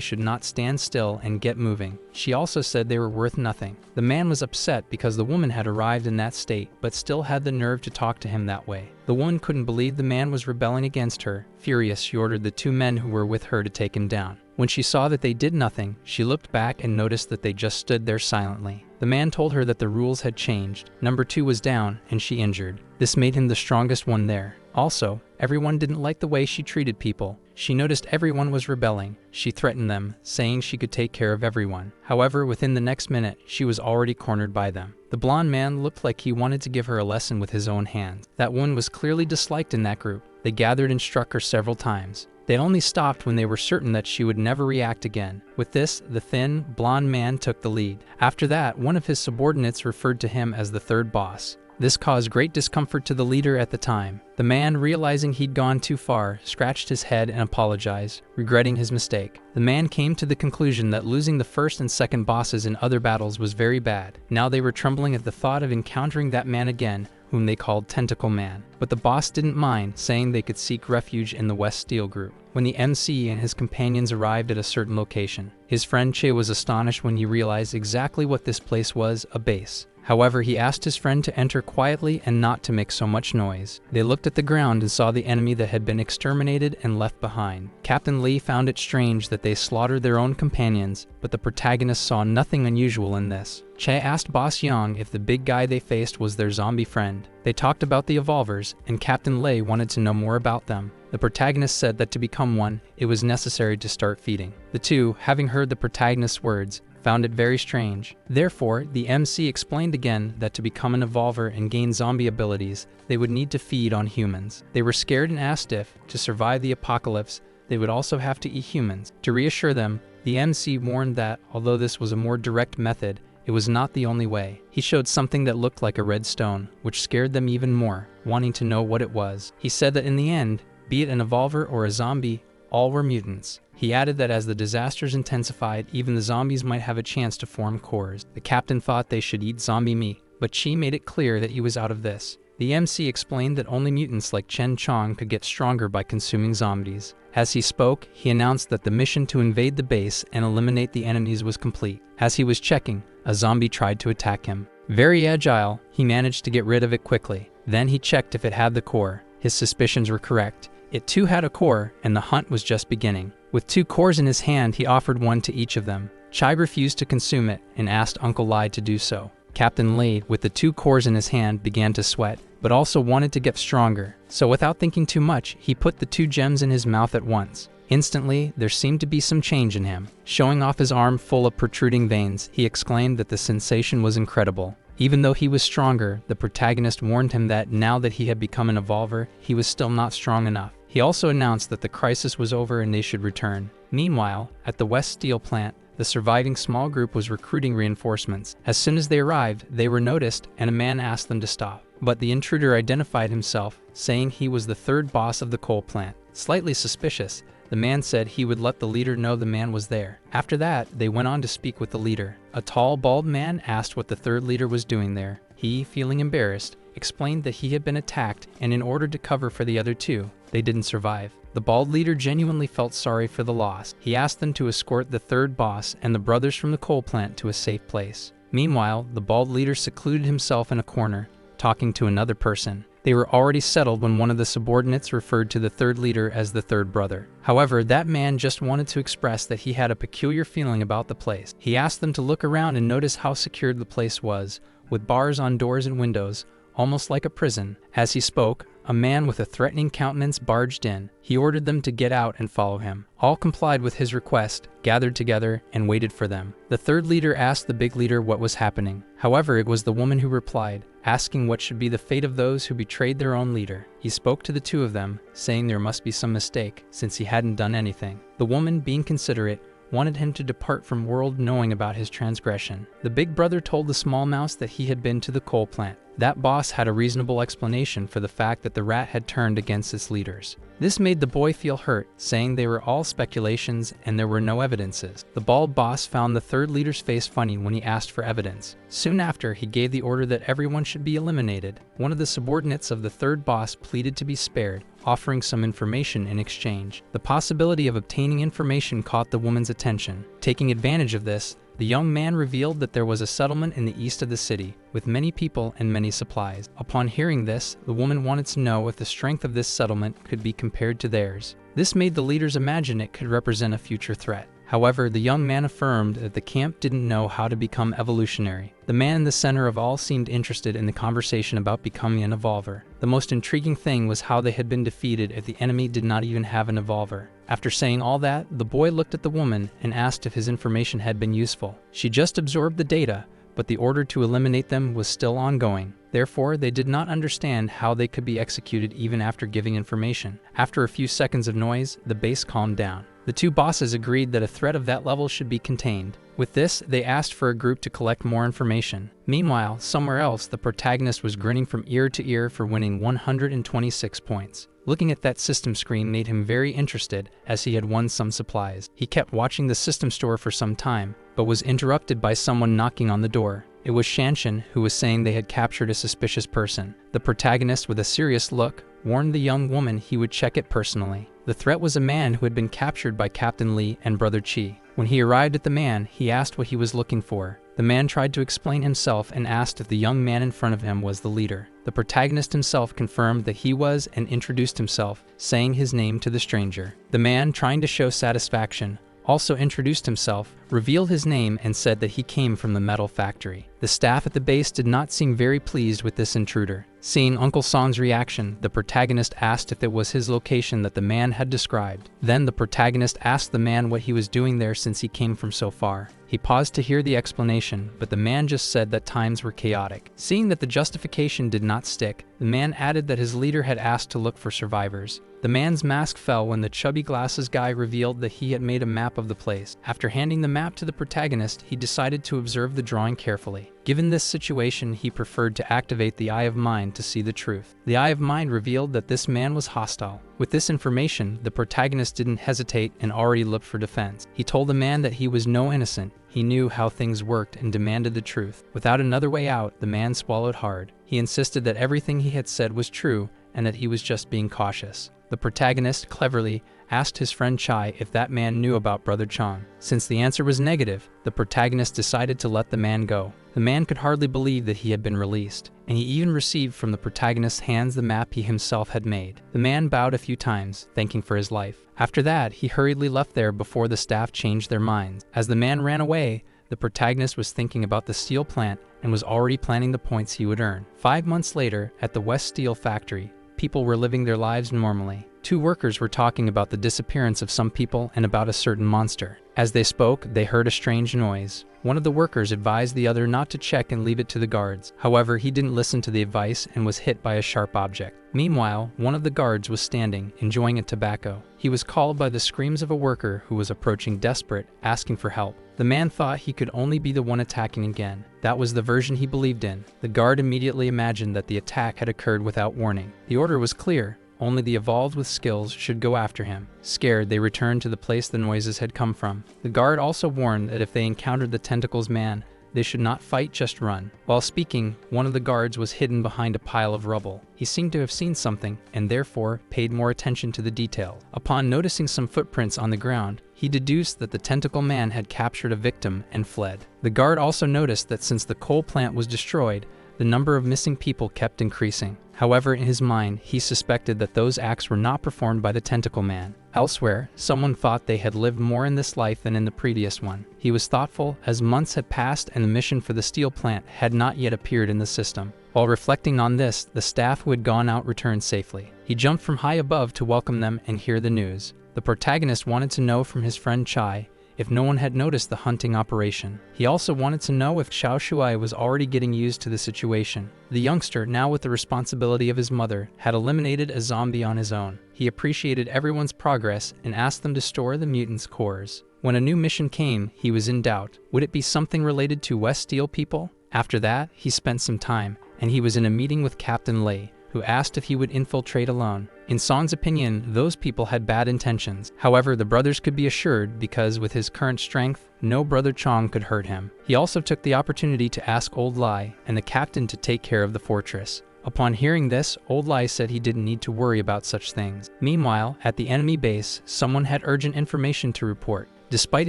should not stand still and get moving. She also said they were worth nothing. The man was upset because the woman had arrived in that state, but still had the nerve to talk to him that way. The woman couldn't believe the man was rebelling against her. Furious, she ordered the 2 men who were with her to take him down. When she saw that they did nothing, she looked back and noticed that they just stood there silently. The man told her that the rules had changed. Number 2 was down, and she injured. This made him the strongest one there. Also, everyone didn't like the way she treated people. She noticed everyone was rebelling. She threatened them, saying she could take care of everyone. However, within the next minute, she was already cornered by them. The blonde man looked like he wanted to give her a lesson with his own hands. That one was clearly disliked in that group. They gathered and struck her several times. They only stopped when they were certain that she would never react again. With this, the thin, blonde man took the lead. After that, one of his subordinates referred to him as the 3rd boss. This caused great discomfort to the leader at the time. The man, realizing he'd gone too far, scratched his head and apologized, regretting his mistake. The man came to the conclusion that losing the 1st and 2nd bosses in other battles was very bad. Now they were trembling at the thought of encountering that man again, whom they called Tentacle Man. But the boss didn't mind, saying they could seek refuge in the West Steel Group. When the MC and his companions arrived at a certain location, his friend Che was astonished when he realized exactly what this place was, a base. However, he asked his friend to enter quietly and not to make so much noise. They looked at the ground and saw the enemy that had been exterminated and left behind. Captain Lee found it strange that they slaughtered their own companions, but the protagonist saw nothing unusual in this. Che asked Boss Yang if the big guy they faced was their zombie friend. They talked about the evolvers, and Captain Lei wanted to know more about them. The protagonist said that to become one, it was necessary to start feeding. The two, having heard the protagonist's words, found it very strange. Therefore, the MC explained again that to become an evolver and gain zombie abilities, they would need to feed on humans. They were scared and asked if, to survive the apocalypse, they would also have to eat humans. To reassure them, the MC warned that, although this was a more direct method, it was not the only way. He showed something that looked like a red stone, which scared them even more, wanting to know what it was. He said that in the end, be it an evolver or a zombie, All were mutants. He added that as the disasters intensified, even the zombies might have a chance to form cores. The captain thought they should eat zombie meat, but Chi made it clear that he was out of this. The MC explained that only mutants like Chen Chong could get stronger by consuming zombies. As he spoke, he announced that the mission to invade the base and eliminate the enemies was complete. As he was checking, a zombie tried to attack him. Very agile, he managed to get rid of it quickly. Then he checked if it had the core. His suspicions were correct. It too had a core, and the hunt was just beginning. With 2 cores in his hand, he offered one to each of them. Chai refused to consume it and asked Uncle Lai to do so. Captain Lei, with the 2 cores in his hand, began to sweat, but also wanted to get stronger. So without thinking too much, he put the 2 gems in his mouth at once. Instantly, there seemed to be some change in him. Showing off his arm full of protruding veins, he exclaimed that the sensation was incredible. Even though he was stronger, the protagonist warned him that now that he had become an evolver, he was still not strong enough. He also announced that the crisis was over and they should return. Meanwhile, at the West Steel plant, the surviving small group was recruiting reinforcements. As soon as they arrived, they were noticed, and a man asked them to stop. But the intruder identified himself, saying he was the 3rd boss of the coal plant. Slightly suspicious, the man said he would let the leader know the man was there. After that, they went on to speak with the leader. A tall, bald man asked what the 3rd leader was doing there. He, feeling embarrassed, explained that he had been attacked, and in order to cover for the other 2, they didn't survive. The bald leader genuinely felt sorry for the loss. He asked them to escort the 3rd boss and the brothers from the coal plant to a safe place. Meanwhile, the bald leader secluded himself in a corner, talking to another person. They were already settled when one of the subordinates referred to the 3rd leader as the 3rd brother. However, that man just wanted to express that he had a peculiar feeling about the place. He asked them to look around and notice how secured the place was, with bars on doors and windows, almost like a prison. As he spoke, a man with a threatening countenance barged in. He ordered them to get out and follow him. All complied with his request, gathered together, and waited for them. The 3rd leader asked the big leader what was happening. However, it was the woman who replied, asking what should be the fate of those who betrayed their own leader. He spoke to the 2 of them, saying there must be some mistake, since he hadn't done anything. The woman, being considerate, wanted him to depart from world knowing about his transgression. The big brother told the small mouse that he had been to the coal plant. That boss had a reasonable explanation for the fact that the rat had turned against its leaders. This made the boy feel hurt, saying they were all speculations and there were no evidences. The bald boss found the 3rd leader's face funny when he asked for evidence. Soon after, he gave the order that everyone should be eliminated. One of the subordinates of the 3rd boss pleaded to be spared, offering some information in exchange. The possibility of obtaining information caught the woman's attention. Taking advantage of this, the young man revealed that there was a settlement in the east of the city, with many people and many supplies. Upon hearing this, the woman wanted to know if the strength of this settlement could be compared to theirs. This made the leaders imagine it could represent a future threat. However, the young man affirmed that the camp didn't know how to become evolutionary. The man in the center of all seemed interested in the conversation about becoming an evolver. The most intriguing thing was how they had been defeated if the enemy did not even have an evolver. After saying all that, the boy looked at the woman and asked if his information had been useful. She just absorbed the data, but the order to eliminate them was still ongoing. Therefore, they did not understand how they could be executed even after giving information. After a few seconds of noise, the base calmed down. The 2 bosses agreed that a threat of that level should be contained. With this, they asked for a group to collect more information. Meanwhile, somewhere else, the protagonist was grinning from ear to ear for winning 126 points. Looking at that system screen made him very interested, as he had won some supplies. He kept watching the system store for some time, but was interrupted by someone knocking on the door. It was Shanshan, who was saying they had captured a suspicious person. The protagonist, with a serious look, warned the young woman he would check it personally. The threat was a man who had been captured by Captain Lee and Brother Chi. When he arrived at the man, he asked what he was looking for. The man tried to explain himself and asked if the young man in front of him was the leader. The protagonist himself confirmed that he was and introduced himself, saying his name to the stranger. The man, trying to show satisfaction, also introduced himself, revealed his name, and said that he came from the metal factory. The staff at the base did not seem very pleased with this intruder. Seeing Uncle Song's reaction, the protagonist asked if it was his location that the man had described. Then the protagonist asked the man what he was doing there since he came from so far. He paused to hear the explanation, but the man just said that times were chaotic. Seeing that the justification did not stick, The man added that his leader had asked to look for survivors. The man's mask fell when the chubby glasses guy revealed that he had made a map of the place. After handing the map to the protagonist, he decided to observe the drawing carefully. Given this situation, he preferred to activate the Eye of Mind to see the truth. The Eye of Mind revealed that this man was hostile. With this information, the protagonist didn't hesitate and already looked for defense. He told the man that he was no innocent. He knew how things worked and demanded the truth. Without another way out, the man swallowed hard. He insisted that everything he had said was true and that he was just being cautious. The protagonist cleverly asked his friend Chai if that man knew about Brother Chong. Since the answer was negative, the protagonist decided to let the man go. The man could hardly believe that he had been released, and he even received from the protagonist's hands the map he himself had made. The man bowed a few times, thanking for his life. After that, he hurriedly left there before the staff changed their minds. As the man ran away, the protagonist was thinking about the steel plant and was already planning the points he would earn. 5 months later, at the West Steel factory, people were living their lives normally. 2 workers were talking about the disappearance of some people and about a certain monster. As they spoke, they heard a strange noise. One of the workers advised the other not to check and leave it to the guards. However, he didn't listen to the advice and was hit by a sharp object. Meanwhile, one of the guards was standing, enjoying a tobacco. He was called by the screams of a worker who was approaching desperate, asking for help. The man thought he could only be the one attacking again. That was the version he believed in. The guard immediately imagined that the attack had occurred without warning. The order was clear. Only the evolved with skills should go after him. Scared, they returned to the place the noises had come from. The guard also warned that if they encountered the tentacles man, they should not fight, just run. While speaking, one of the guards was hidden behind a pile of rubble. He seemed to have seen something, and therefore paid more attention to the detail. Upon noticing some footprints on the ground, he deduced that the tentacle man had captured a victim and fled. The guard also noticed that since the coal plant was destroyed, the number of missing people kept increasing. However, in his mind, he suspected that those acts were not performed by the tentacle man. Elsewhere, someone thought they had lived more in this life than in the previous one. He was thoughtful, as months had passed and the mission for the steel plant had not yet appeared in the system. While reflecting on this, the staff who had gone out returned safely. He jumped from high above to welcome them and hear the news. The protagonist wanted to know from his friend Chai if no one had noticed the hunting operation. He also wanted to know if Xiao Shuai was already getting used to the situation. The youngster, now with the responsibility of his mother, had eliminated a zombie on his own. He appreciated everyone's progress and asked them to store the mutants' cores. When a new mission came, he was in doubt. Would it be something related to West Steel people? After that, he spent some time, and he was in a meeting with Captain Lei, who asked if he would infiltrate alone. In Song's opinion, those people had bad intentions. However, the brothers could be assured because with his current strength, no Brother Chong could hurt him. He also took the opportunity to ask Old Lai and the captain to take care of the fortress. Upon hearing this, Old Lai said he didn't need to worry about such things. Meanwhile, at the enemy base, someone had urgent information to report. Despite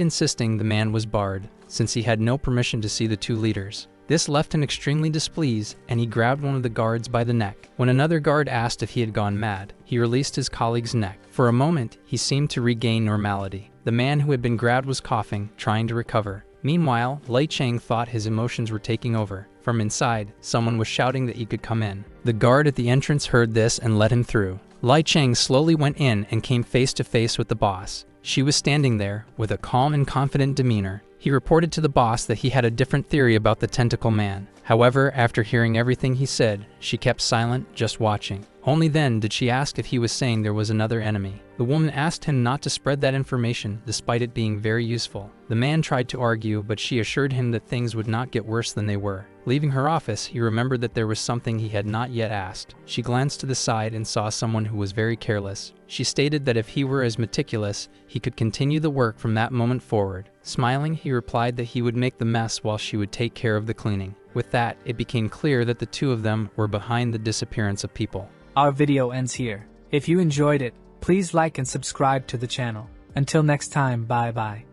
insisting, the man was barred, since he had no permission to see the 2 leaders. This left him extremely displeased, and he grabbed one of the guards by the neck. When another guard asked if he had gone mad, he released his colleague's neck. For a moment, he seemed to regain normality. The man who had been grabbed was coughing, trying to recover. Meanwhile, Lei Cheng thought his emotions were taking over. From inside, someone was shouting that he could come in. The guard at the entrance heard this and let him through. Lei Cheng slowly went in and came face to face with the boss. She was standing there, with a calm and confident demeanor. He reported to the boss that he had a different theory about the tentacle man. However, after hearing everything he said, she kept silent, just watching. Only then did she ask if he was saying there was another enemy. The woman asked him not to spread that information, despite it being very useful. The man tried to argue, but she assured him that things would not get worse than they were. Leaving her office, he remembered that there was something he had not yet asked. She glanced to the side and saw someone who was very careless. She stated that if he were as meticulous, he could continue the work from that moment forward. Smiling, he replied that he would make the mess while she would take care of the cleaning. With that, it became clear that the 2 of them were behind the disappearance of people. Our video ends here. If you enjoyed it, please like and subscribe to the channel. Until next time, bye bye.